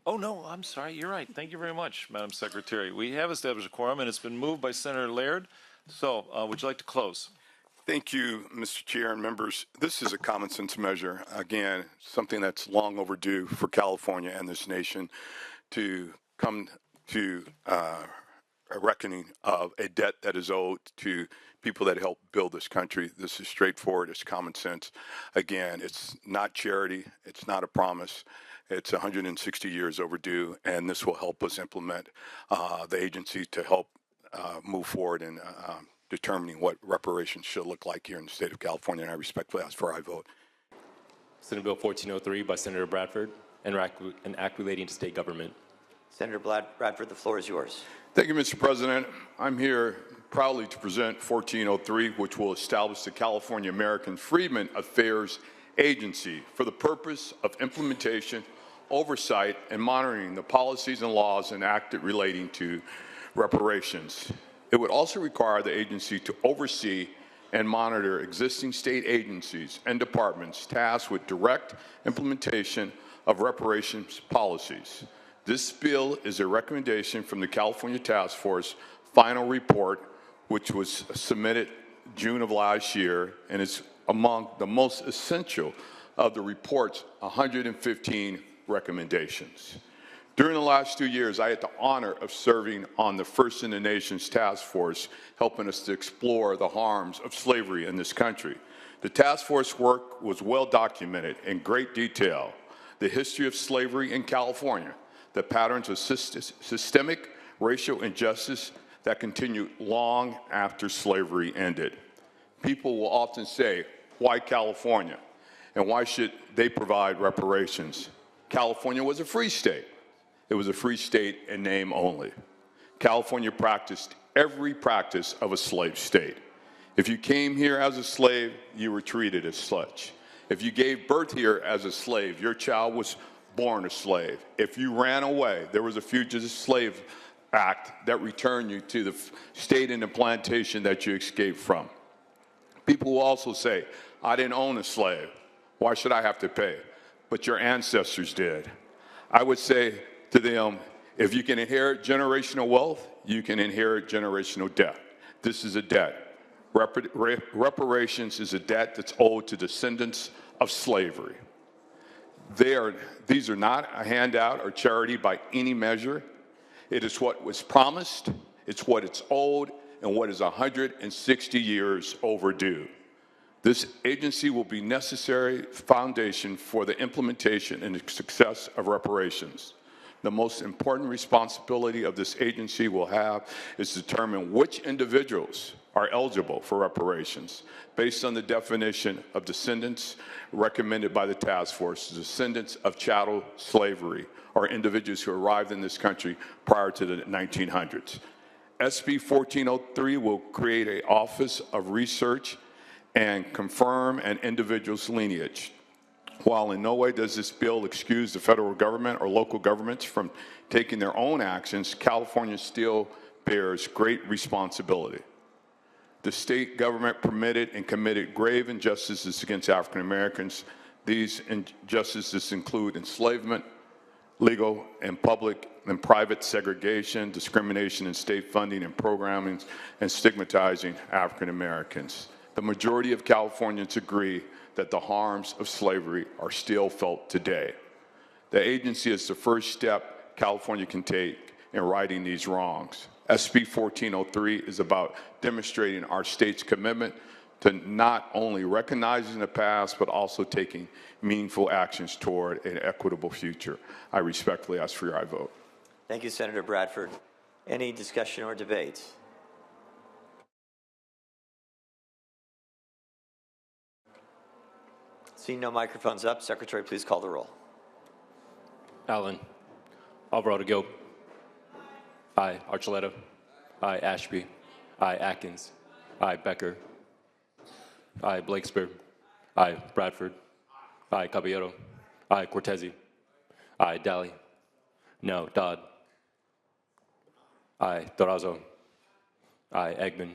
Oh, no, I'm sorry. You're right. Thank you very much, Madam Secretary. We have established a quorum, and it's been moved by Senator Laird. So would you like to close? Thank you, Mr. Chair and members. This is a common sense measure. Again, something that's long overdue for California and this nation to come to a reckoning of a debt that is owed to people that helped build this country. This is straightforward. It's common sense. Again, it's not charity. It's not a promise. It's 160 years overdue, and this will help us implement the agency to help move forward in determining what reparations should look like here in the state of California, and I respectfully ask for a vote. Senate Bill 1403 by Senator Bradford, an act relating to state government. Senator Bradford, the floor is yours. Thank you, Mr. President. I'm here proudly to present 1403, which will establish the California American Freedmen Affairs Agency for the purpose of implementation, oversight, and monitoring the policies and laws enacted relating to reparations. It would also require the agency to oversee and monitor existing state agencies and departments tasked with direct implementation of reparations policies. This bill is a recommendation from the California Task Force final report, which was submitted June of last year, and is among the most essential of the report's 115 recommendations. During the last 2 years, I had the honor of serving on the First in the Nation's task force, helping us to explore the harms of slavery in this country. The task force work was well documented in great detail. The history of slavery in California, the patterns of systemic racial injustice that continued long after slavery ended. People will often say, why California? And why should they provide reparations? California was a free state. It was a free state in name only. California practiced every practice of a slave state. If you came here as a slave, you were treated as such. If you gave birth here as a slave, your child was born a slave. If you ran away, there was a Fugitive Slave Act that returned you to the state and the plantation that you escaped from. People will also say, I didn't own a slave. Why should I have to pay? But your ancestors did. I would say to them, if you can inherit generational wealth, you can inherit generational debt. This is a debt. Reparations is a debt that's owed to descendants of slavery. These are not a handout or charity by any measure. It is what was promised, it's what it's owed, and what is 160 years overdue. This agency will be necessary foundation for the implementation and the success of reparations. The most important responsibility of this agency will have is to determine which individuals are eligible for reparations based on the definition of descendants recommended by the task force, descendants of chattel slavery, or individuals who arrived in this country prior to the 1900s. SB 1403 will create an Office of Research and confirm an individual's lineage. While in no way does this bill excuse the federal government or local governments from taking their own actions, California still bears great responsibility. The state government permitted and committed grave injustices against African Americans. These injustices include enslavement, legal and public and private segregation, discrimination in state funding and programming, and stigmatizing African Americans. The majority of Californians agree that the harms of slavery are still felt today. The agency is the first step California can take in righting these wrongs. SB 1403 is about demonstrating our state's commitment to not only recognizing the past, but also taking meaningful actions toward an equitable future. I respectfully ask for your vote. Thank you, Senator Bradford. Any discussion or debate? Seeing no microphones up, Secretary, please call the roll. Allen. Alvarado Gil. Aye. Archuleta. Aye. Ashby. Aye. Atkins. Aye. Becker. Aye. Blakespear. Aye. Bradford. Aye. Caballero. Aye. Cortese. Aye. Daly. No. Dodd. Aye. Dorazo. Aye. Eggman.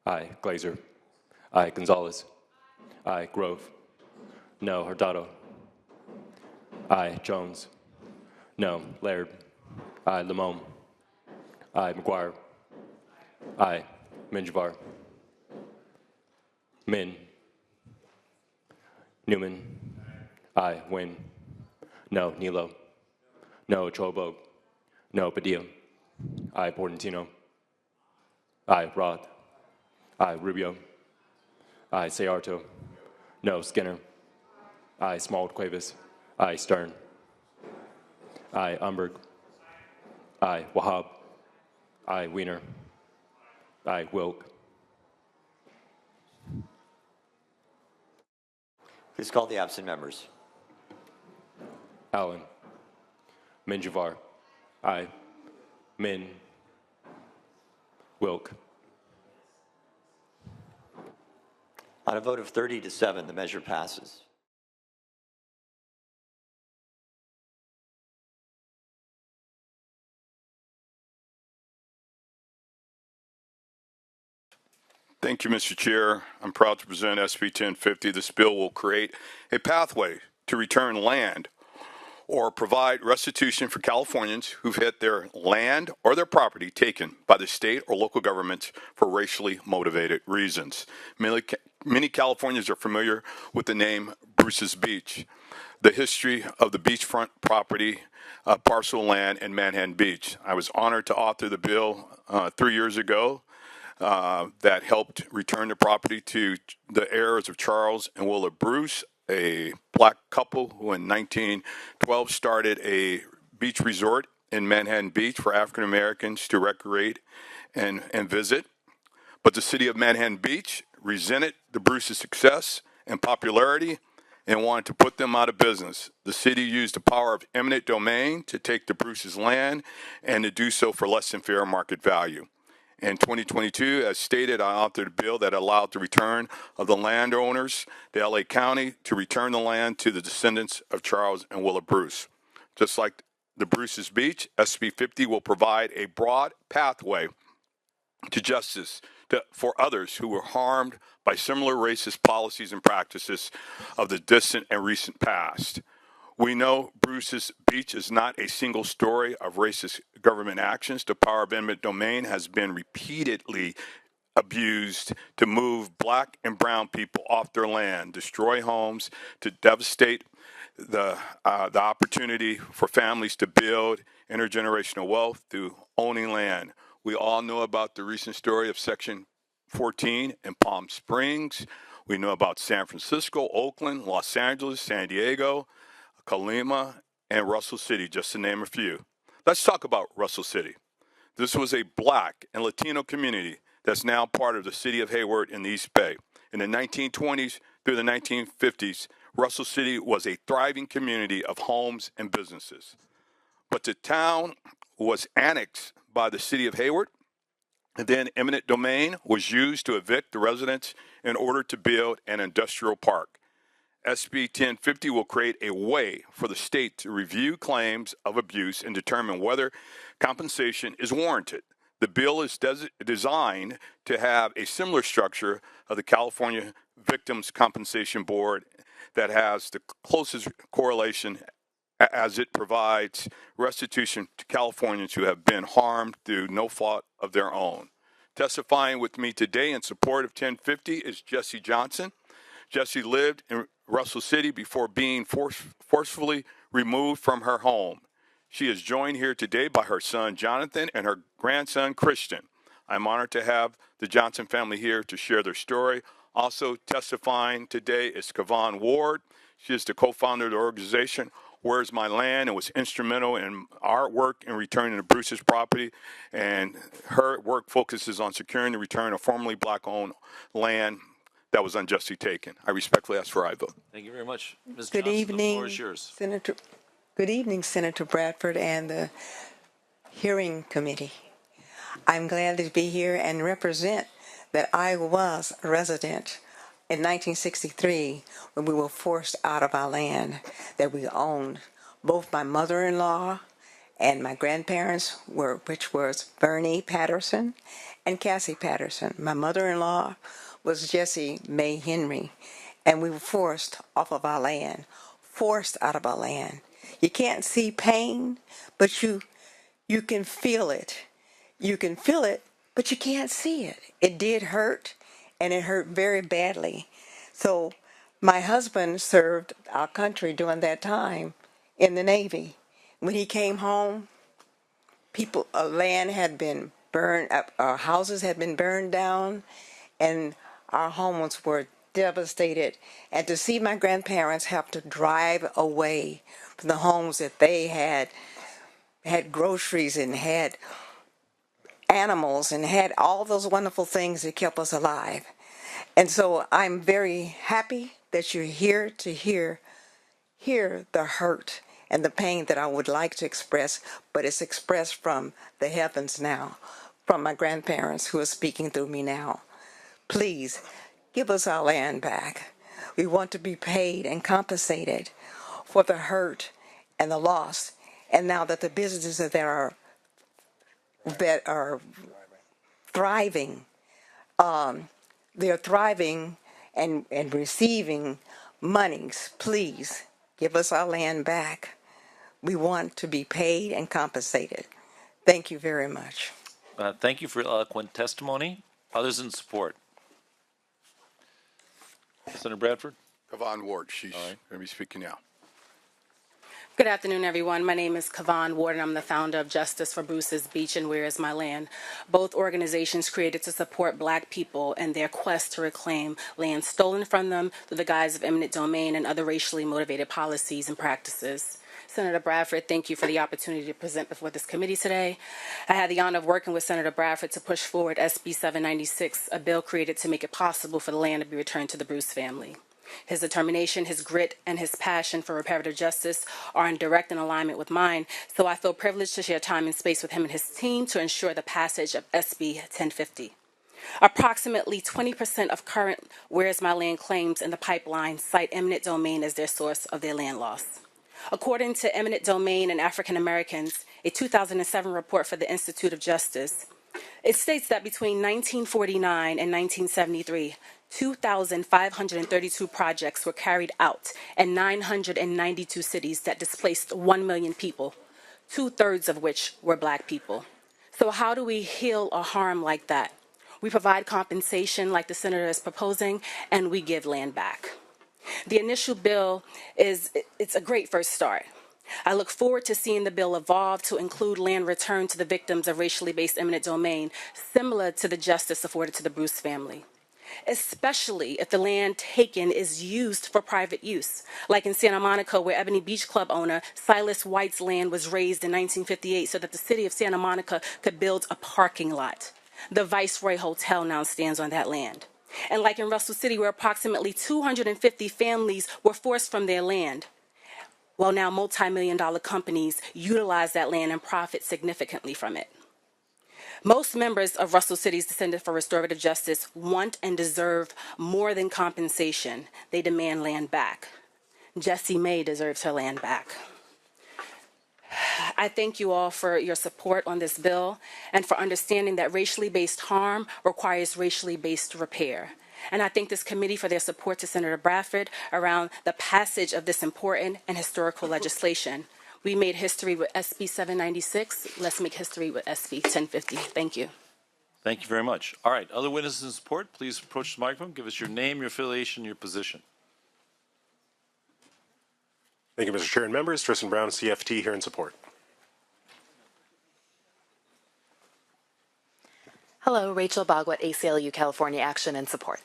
Aye. Glazer. Aye. Gonzalez. Aye. Grove. No. Hurtado. Aye. Jones. No. Laird. Aye. Limon. Aye. McGuire. Aye. Minjavar. Min. Newman. Aye. Nguyen. No. Nilo. No. Chobog. No. Padilla. Aye. Portantino. Aye. Roth. Aye. Rubio. Aye. Sayarto. No. Skinner. Aye. Smallwood Cuevas. Aye. Stern. Aye. Umberg. Aye. Wahab. Aye. Wiener. Aye. Wilk. Please call the absent members. Allen. Minjavar. Aye. Min. Wilk. On a vote of 30-7, the measure passes. Thank you, Mr. Chair. I'm proud to present SB 1050. This bill will create a pathway to return land or provide restitution for Californians who've had their land or their property taken by the state or local governments for racially motivated reasons. Many Californians are familiar with the name Bruce's Beach, the history of the beachfront property, parcel land in Manhattan Beach. I was honored to author the bill 3 years ago that helped return the property to the heirs of Charles and Willa Bruce, a black couple who in 1912 started a beach resort in Manhattan Beach for African Americans to recreate and visit. But the city of Manhattan Beach resented the Bruce's success and popularity and wanted to put them out of business. The city used the power of eminent domain to take the Bruce's land and to do so for less than fair market value. In 2022, as stated, I authored a bill that allowed the return of the landowners, the LA County, to return the land to the descendants of Charles and Willa Bruce. Just like the Bruce's Beach, SB 50 will provide a broad pathway to justice for others who were harmed by similar racist policies and practices of the distant and recent past. We know Bruce's Beach is not a single story of racist government actions. The power of eminent domain has been repeatedly abused to move black and brown people off their land, destroy homes, to devastate the opportunity for families to build intergenerational wealth through owning land. We all know about the recent story of Section 14 in Palm Springs. We know about San Francisco, Oakland, Los Angeles, San Diego, Colima, and Russell City, just to name a few. Let's talk about Russell City. This was a black and Latino community that's now part of the city of Hayward in the East Bay. In the 1920s through the 1950s, Russell City was a thriving community of homes and businesses. But the town was annexed by the city of Hayward, and then eminent domain was used to evict the residents in order to build an industrial park. SB 1050 will create a way for the state to review claims of abuse and determine whether compensation is warranted. The bill is designed to have a similar structure of the California Victims Compensation Board that has the closest correlation as it provides restitution to Californians who have been harmed through no fault of their own. Testifying with me today in support of 1050 is Jessie Johnson. Jessie lived in Russell City before being forcefully removed from her home. She is joined here today by her son, Jonathan, and her grandson, Christian. I'm honored to have the Johnson family here to share their story. Also testifying today is Kavon Ward. She is the co-founder of the organization Where's My Land and was instrumental in our work in returning the Bruce's property. And her work focuses on securing the return of formerly black-owned land that was unjustly taken. I respectfully ask for aye vote. Thank you very much. Ms. Good Johnson, evening, the floor is yours. Senator. Good evening, Senator Bradford and the hearing committee. I'm glad to be here and represent that I was a resident in 1963 when we were forced out of our land that we owned. Both my mother-in-law and my grandparents were, which was Bernie Patterson and Cassie Patterson. My mother-in-law was Jessie Mae Henry, and we were forced off of our land, forced out of our land. You can't see pain, but you can feel it. You can feel it, but you can't see it. It did hurt, and it hurt very badly. So my husband served our country during that time in the Navy. When he came home, land had been burned, our houses had been burned down, and our homes were devastated. And to see my grandparents have to drive away from the homes that they had groceries and had animals and had all those wonderful things that kept us alive. And so I'm very happy that you're here to hear the hurt and the pain that I would like to express, but it's expressed from the heavens now, from my grandparents who are speaking through me now. Please give us our land back. We want to be paid and compensated for the hurt and the loss. And now that the businesses that are thriving, they're thriving and receiving monies. Please give us our land back. We want to be paid and compensated. Thank you very much. Thank you for your eloquent testimony. Others in support? Senator Bradford? Kavan Ward, she's going to be speaking now. Good afternoon, everyone. My name is Kavan Ward, and I'm the founder of Justice for Bruce's Beach and Where Is My Land, both organizations created to support Black people in their quest to reclaim land stolen from them through the guise of eminent domain and other racially motivated policies and practices. Senator Bradford, thank you for the opportunity to present before this committee today. I had the honor of working with Senator Bradford to push forward SB 796, a bill created to make it possible for the land to be returned to the Bruce family. His determination, his grit, and his passion for reparative justice are in direct alignment with mine, so I feel privileged to share time and space with him and his team to ensure the passage of SB 1050. Approximately 20% of current Where's My Land claims in the pipeline cite eminent domain as their source of their land loss. According to Eminent Domain and African Americans, a 2007 report for the Institute of Justice, it states that between 1949 and 1973, 2,532 projects were carried out in 992 cities that displaced 1 million people, 2/3 of which were Black people. So how do we heal a harm like that? We provide compensation like the senator is proposing, and we give land back. The initial bill it's a great first start. I look forward to seeing the bill evolve to include land returned to the victims of racially based eminent domain, similar to the justice afforded to the Bruce family, especially if the land taken is used for private use, like in Santa Monica, where Ebony Beach Club owner Silas White's land was raised in 1958 so that the city of Santa Monica could build a parking lot. The Viceroy Hotel now stands on that land. And like in Russell City, where approximately 250 families were forced from their land, while now multi-million-dollar companies utilize that land and profit significantly from it. Most members of Russell City's Descendants for Restorative Justice want and deserve more than compensation. They demand land back. Jessie May deserves her land back. I thank you all for your support on this bill and for understanding that racially based harm requires racially based repair. And I thank this committee for their support to Senator Bradford around the passage of this important and historical legislation. We made history with SB 796. Let's make history with SB 1050. Thank you. Thank you very much. All right, other witnesses in support, please approach the microphone. Give us your name, your affiliation, your position. Thank you, Mr. Chair and members. Tristan Brown, CFT, here in support. Hello, Rachel Bagwet, ACLU California Action in support.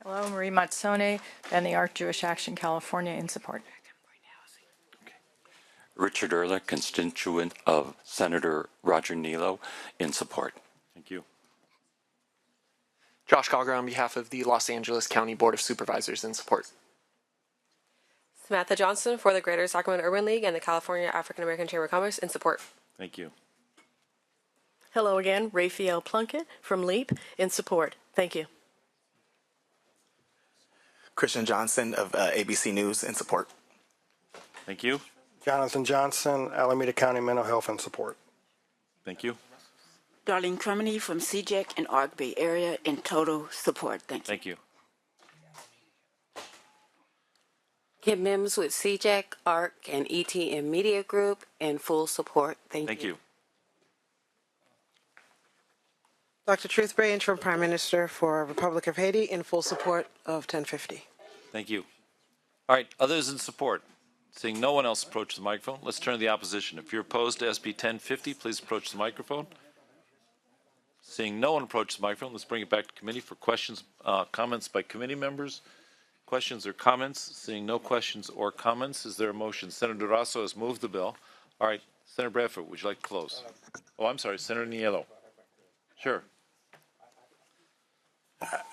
Hello, Marie Matsone, and the Arc Jewish Action California in support. Richard Ehrlich, constituent of Senator Roger Nilo, in support. Thank you. Josh Gallagher on behalf of the Los Angeles County Board of Supervisors in support. Samantha Johnson for the Greater Sacramento Urban League and the California African American Chamber of Commerce in support. Thank you. Hello again, Raphael Plunkett from LEAP in support. Thank you. Christian Johnson of ABC News in support. Thank you. Jonathan Johnson, Alameda County Mental Health in support. Thank you. Darlene Crumeny from CJEC and Arc Bay Area in total support. Thank you. Thank you. Kim Mims with CJEC, ARC, and ETM Media Group in full support. Thank you. Thank you. Dr. Truthbray, Interim Prime Minister for Republic of Haiti, in full support of 1050. Thank you. All right, others in support? Seeing no one else approach the microphone, let's turn to the opposition. If you're opposed to SB 1050, please approach the microphone. Seeing no one approach the microphone, let's bring it back to committee for questions, comments by committee members. Questions or comments? Seeing no questions or comments, is there a motion? Senator Durasso has moved the bill. All right, Senator Bradford, would you like to close? Oh, I'm sorry, Senator Niello. Sure.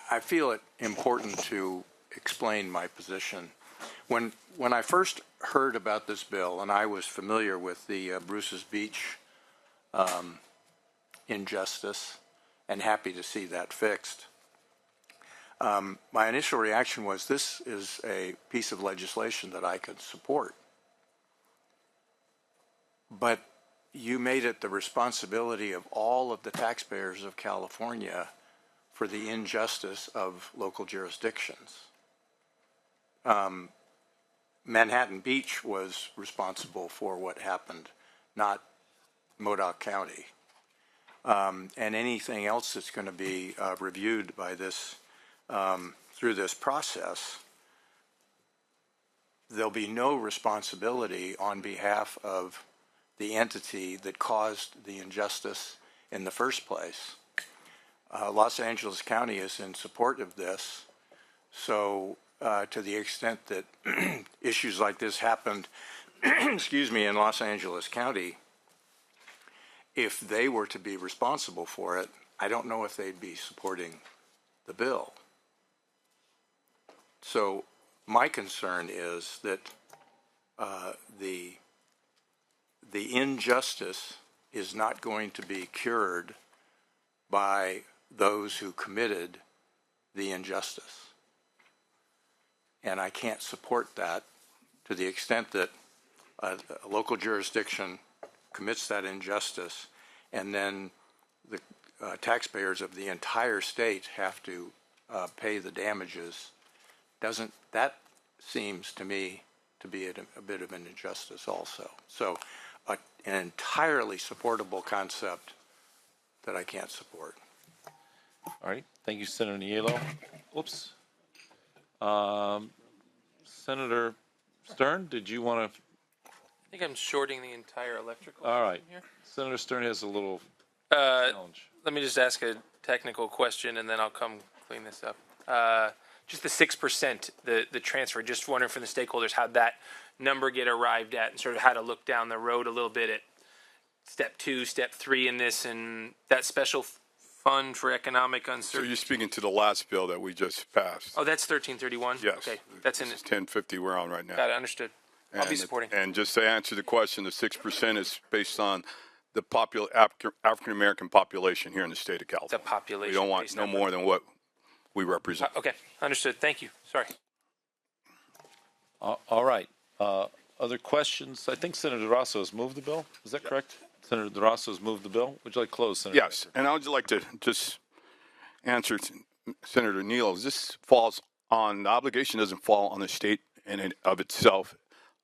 I feel it important to explain my position. When I first heard about this bill, and I was familiar with the Bruce's Beach injustice, and happy to see that fixed, my initial reaction was this is a piece of legislation that I could support. But you made it the responsibility of all of the taxpayers of California for the injustice of local jurisdictions. Manhattan Beach was responsible for what happened, not Modoc County. And anything else that's going to be reviewed by this, through this process, there'll be no responsibility on behalf of the entity that caused the injustice in the first place. Los Angeles County is in support of this, so to the extent that issues like this happened, excuse me, in Los Angeles County, if they were to be responsible for it, I don't know if they'd be supporting the bill. So my concern is that the injustice is not going to be cured by those who committed the injustice. And I can't support that to the extent that a local jurisdiction commits that injustice and then the taxpayers of the entire state have to pay the damages. That seems to me to be a bit of an injustice also. So an entirely supportable concept that I can't support. All right, thank you, Senator Niello. Oops. Senator Stern, did you want to? I think I'm shorting the entire electrical. All right. Here. Senator Stern has a little challenge. Let me just ask a technical question, and then I'll come clean this up. Just the 6%, the transfer. Just wondering from the stakeholders how that number get arrived at, and sort of how to look down the road a little bit at step 2, step 3 in this, and that special fund for economic uncertainty. So you're speaking to the last bill that we just passed? Oh, that's 1331? Yes. Okay, that's in it. 1050 we're on right now. Got it, understood. I'll be supporting. And just to answer the question, the 6% is based on the African American population here in the state of California. The population. We don't want no more than what we represent. Okay, understood. Thank you. Sorry. All right. Other questions? I think Senator Durasso has moved the bill. Is that correct? Senator Durasso has moved the bill. Would you like to close, Senator? Yes, and I would like to just answer Senator Neal. This falls on, the obligation doesn't fall on the state in and of itself.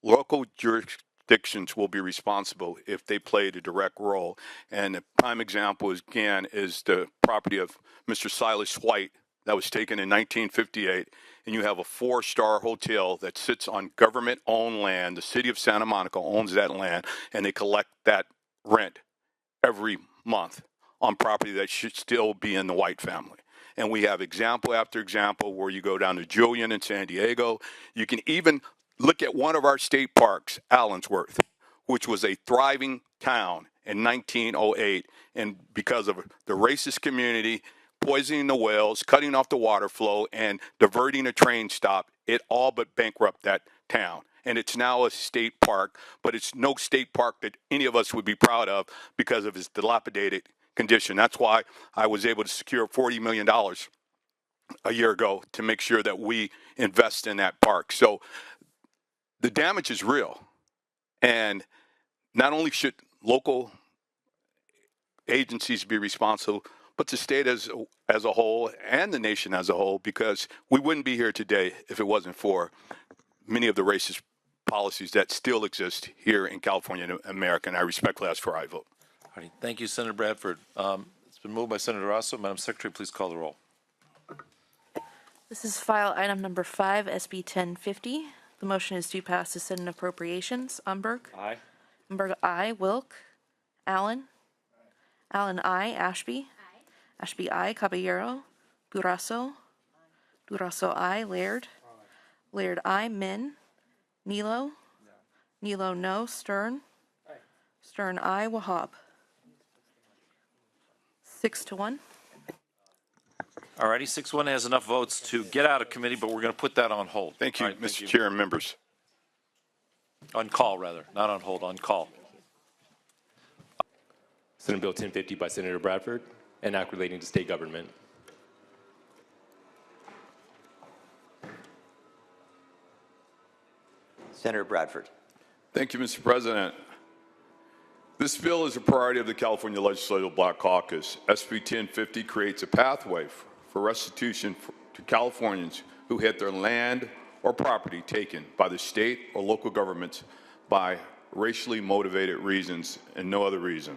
Local jurisdictions will be responsible if they played a direct role. And a prime example is the property of Mr. Silas White that was taken in 1958. And you have a 4-star hotel that sits on government-owned land. The city of Santa Monica owns that land, and they collect that rent every month on property that should still be in the White family. And we have example after example where you go down to Julian in San Diego. You can even look at one of our state parks, Allensworth, which was a thriving town in 1908. And because of the racist community poisoning the wells, cutting off the water flow, and diverting a train stop, it all but bankrupted that town. And it's now a state park, but it's no state park that any of us would be proud of because of its dilapidated condition. That's why I was able to secure $40 million a year ago to make sure that we invest in that park. So the damage is real. And not only should local agencies be responsible, but the state as a whole and the nation as a whole, because we wouldn't be here today if it wasn't for many of the racist policies that still exist here in California and America, and I respectfully ask for a vote. All right. Thank you, Senator Bradford. It's been moved by Senator Rosso. Madam Secretary, please call the roll. This is file item number 5, SB 1050. The motion is to pass to Senate Appropriations. Umberg? Aye. Umberg, aye. Wilk? Allen? Allen, aye. Ashby? Ashby, aye. Caballero? Durazo? Durazo, aye. Laird? Laird, aye. Min? Nilo? Nilo, no. Stern? Stern, aye. Wahab? 6-1. All righty, 6-1 has enough votes to get out of committee, but we're going to put that on hold. Thank you, All right, Mr. Chair and members. On call, rather, not on hold, on call. Senate Bill 1050 by Senator Bradford, an act relating to state government. Senator Bradford. Thank you, Mr. President. This bill is a priority of the California Legislative Black Caucus. SB 1050 creates a pathway for restitution to Californians who had their land or property taken by the state or local governments by racially motivated reasons and no other reason.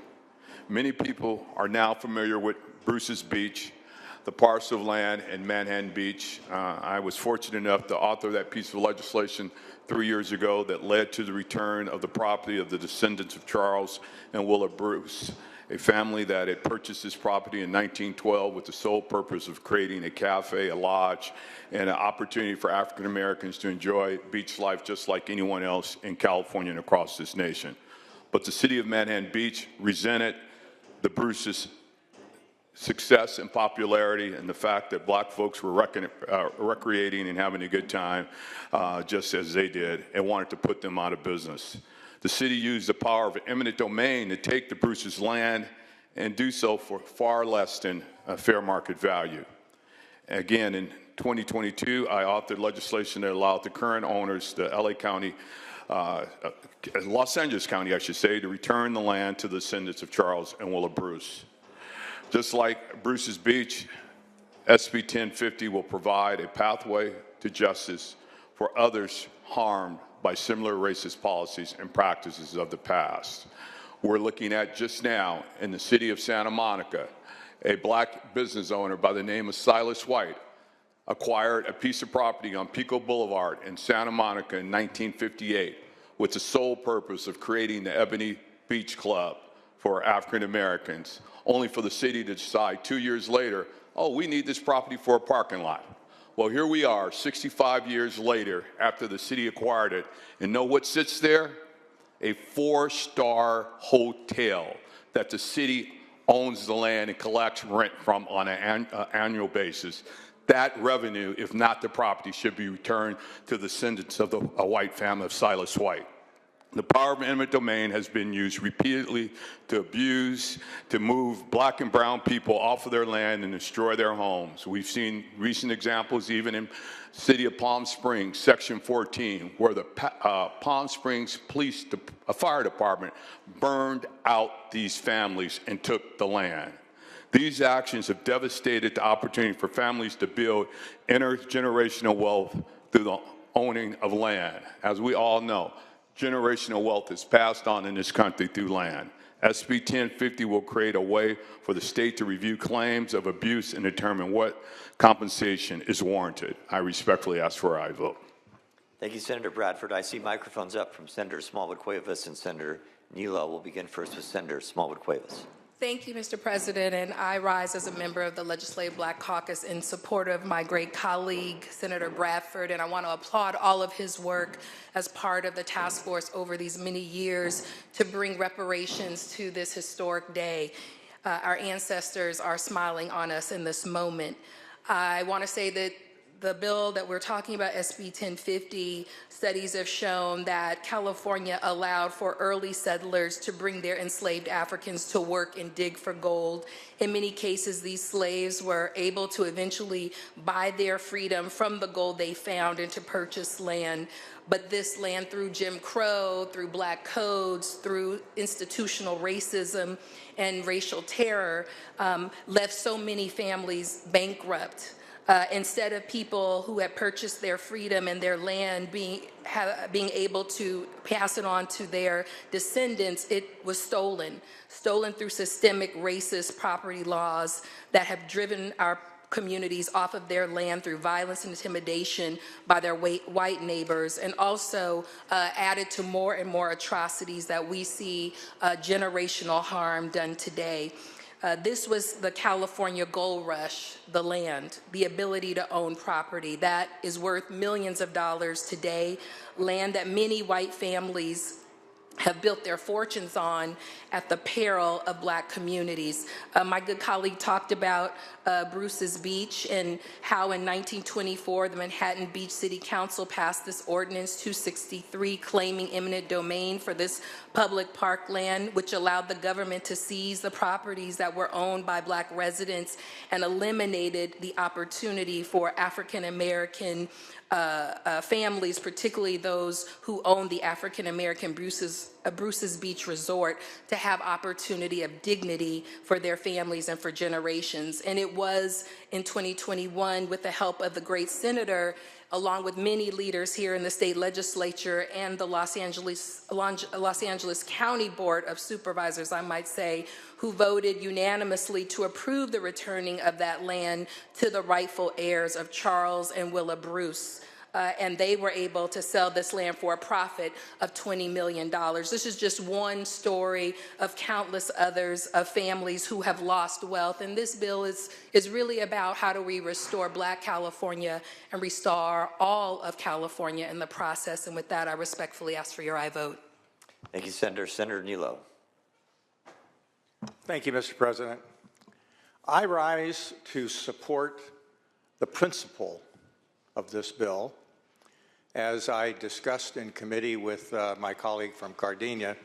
Many people are now familiar with Bruce's Beach, the parcel of land in Manhattan Beach. I was fortunate enough to author that piece of legislation 3 years ago that led to the return of the property of the descendants of Charles and Willa Bruce, a family that had purchased this property in 1912 with the sole purpose of creating a cafe, a lodge, and an opportunity for African Americans to enjoy beach life just like anyone else in California and across this nation. But the city of Manhattan Beach resented the Bruce's success and popularity and the fact that black folks were recreating and having a good time just as they did and wanted to put them out of business. The city used the power of eminent domain to take the Bruce's land and do so for far less than fair market value. Again, in 2022, I authored legislation that allowed the current owners, the LA County, Los Angeles County, I should say, to return the land to the descendants of Charles and Willa Bruce. Just like Bruce's Beach, SB 1050 will provide a pathway to justice for others harmed by similar racist policies and practices of the past. We're looking at just now in the city of Santa Monica, a black business owner by the name of Silas White acquired a piece of property on Pico Boulevard in Santa Monica in 1958 with the sole purpose of creating the Ebony Beach Club for African Americans, only for the city to decide 2 years later, oh, we need this property for a parking lot. Well, here we are 65 years later after the city acquired it, and know what sits there? A 4-star hotel that the city owns the land and collects rent from on an annual basis. That revenue, if not the property, should be returned to the descendants of a white family of Silas White. The power of eminent domain has been used repeatedly to abuse, to move black and brown people off of their land and destroy their homes. We've seen recent examples even in the city of Palm Springs, Section 14, where the Palm Springs Fire Department burned out these families and took the land. These actions have devastated the opportunity for families to build intergenerational wealth through the owning of land. As we all know, generational wealth is passed on in this country through land. SB 1050 will create a way for the state to review claims of abuse and determine what compensation is warranted. I respectfully ask for a vote. Thank you, Senator Bradford. I see microphones up from Senator Smallwood-Cuevas and Senator Nilo. We'll begin first with Senator Smallwood-Cuevas. Thank you, Mr. President, and I rise as a member of the Legislative Black Caucus in support of my great colleague, Senator Bradford, and I want to applaud all of his work as part of the task force over these many years to bring reparations to this historic day. Our ancestors are smiling on us in this moment. I want to say that the bill that we're talking about, SB 1050, studies have shown that California allowed for early settlers to bring their enslaved Africans to work and dig for gold. In many cases, these slaves were able to eventually buy their freedom from the gold they found and to purchase land. But this land, through Jim Crow, through black codes, through institutional racism and racial terror, left so many families bankrupt. instead of people who had purchased their freedom and their land being able to pass it on to their descendants, it was stolen through systemic racist property laws that have driven our communities off of their land through violence and intimidation by their white neighbors, and also added to more and more atrocities that we see generational harm done today. This was the California gold rush, the land, the ability to own property. That is worth millions of dollars today, land that many white families have built their fortunes on at the peril of Black communities. My good colleague talked about Bruce's Beach and how in 1924 the Manhattan Beach City Council passed this ordinance 263 claiming eminent domain for this public park land, which allowed the government to seize the properties that were owned by Black residents and eliminated the opportunity for African American families, particularly those who own the African American Bruce's Beach Resort, to have opportunity of dignity for their families and for generations. And it was in 2021, with the help of the great senator, along with many leaders here in the state legislature and the Los Angeles County Board of Supervisors, I might say, who voted unanimously to approve the returning of that land to the rightful heirs of Charles and Willa Bruce. And they were able to sell this land for a profit of $20 million. This is just one story of countless others of families who have lost wealth. And this bill is really about how do we restore Black California and restore all of California in the process. And with that, I respectfully ask for your aye vote. Thank you, Senator. Senator Nilo. Thank you, Mr. President. I rise to support the principle of this bill. As I discussed in committee with my colleague from Gardenia,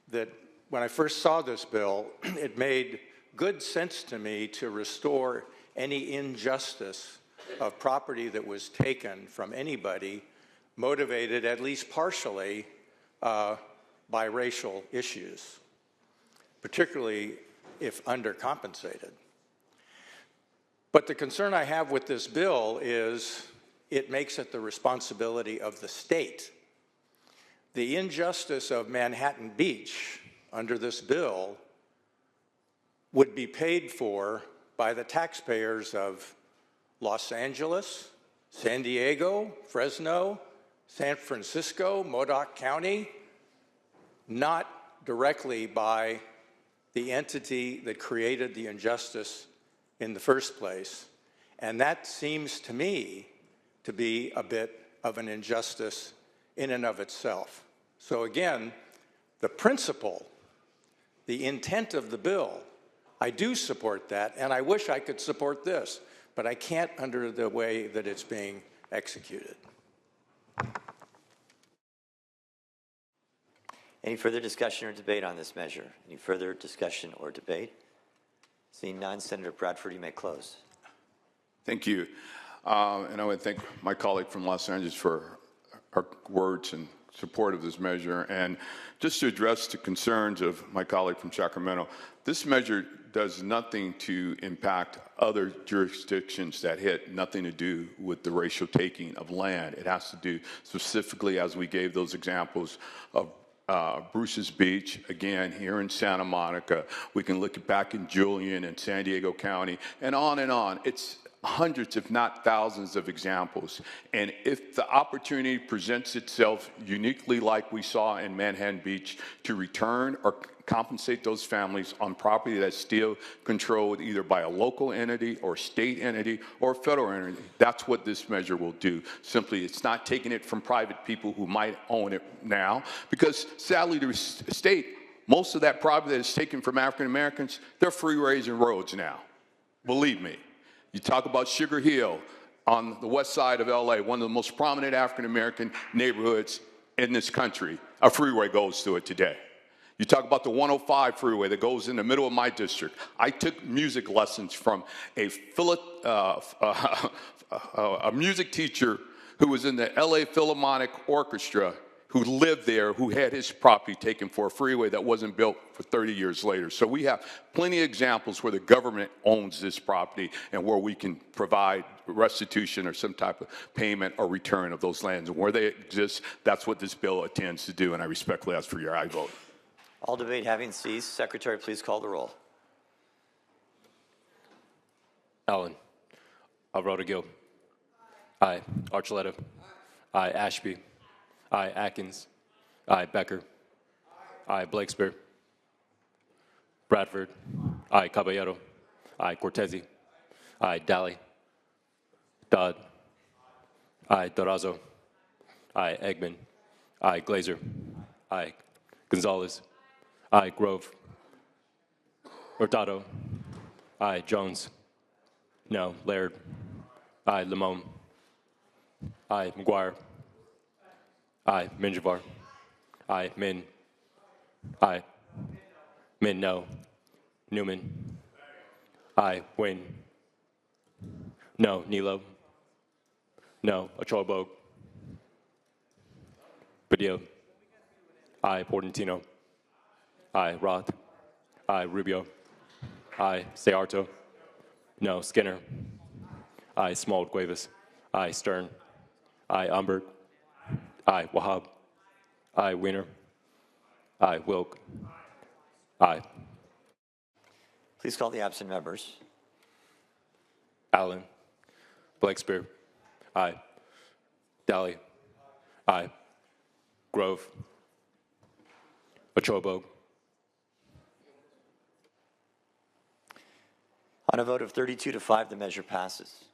that when I first saw this bill, it made good sense to me to restore any injustice of property that was taken from anybody motivated at least partially by racial issues, particularly if undercompensated. But the concern I have with this bill is it makes it the responsibility of the state. The injustice of Manhattan Beach under this bill would be paid for by the taxpayers of Los Angeles, San Diego, Fresno, San Francisco, Modoc County, not directly by the entity that created the injustice in the first place. And that seems to me to be a bit of an injustice in and of itself. So again, the principle, the intent of the bill, I do support that, and I wish I could support this, but I can't under the way that it's being executed. Any further discussion or debate on this measure? Any further discussion or debate? Seeing none, Senator Bradford, you may close. Thank you. And I want to thank my colleague from Los Angeles for her words in support of this measure. And just to address the concerns of my colleague from Sacramento, this measure does nothing to impact other jurisdictions that hit, nothing to do with the racial taking of land. It has to do specifically, as we gave those examples, of Bruce's Beach, again, here in Santa Monica. We can look back in Julian and San Diego County, and on and on. It's hundreds, if not thousands, of examples. And if the opportunity presents itself uniquely like we saw in Manhattan Beach to return or compensate those families on property that's still controlled either by a local entity or state entity or federal entity, that's what this measure will do. Simply, it's not taking it from private people who might own it now, because sadly to state, most of that property that is taken from African Americans, they're freeways and roads now. Believe me. You talk about Sugar Hill on the west side of LA, one of the most prominent African-American neighborhoods in this country. A freeway goes through it today. You talk about the 105 freeway that goes in the middle of my district. I took music lessons from a music teacher who was in the LA Philharmonic Orchestra, who lived there, who had his property taken for a freeway that wasn't built for 30 years later. So we have plenty of examples where the government owns this property and where we can provide restitution or some type of payment or return of those lands. And where they exist, that's what this bill intends to do, and I respectfully ask for your aye vote. All debate having ceased, Secretary, please call the roll. Allen. Alvarado Gil. Aye. Archuleta. Aye. Ashby. Aye. Atkins. Aye. Becker. Aye. Blakespear. Bradford. Aye. Caballero. Aye. Cortese. Aye. Daly. Dodd. Aye. Dorazo. Aye. Eggman. Aye. Glazer. Aye. Gonzalez. Aye. Grove. Hurtado. Aye. Jones. No. Laird. Aye. Limon. Aye. McGuire. Aye. Minjavar. Aye. Min. Aye. Min, no. Newman. Aye. Wynn. No. Nilo. No. Achorbo. Padilla. Aye. Portantino. Aye. Roth. Aye. Rubio. Aye. Searto. No. Skinner. Aye. Small Cuevas. Aye. Stern. Aye. Umbert. Aye. Wahab. Aye. Wiener. Aye. Wilk. Aye. Please call the absent members. Allen. Blakespear. Aye. Daly. Aye. Grove. Ochobo. On a vote of 32 to 5, the measure passes.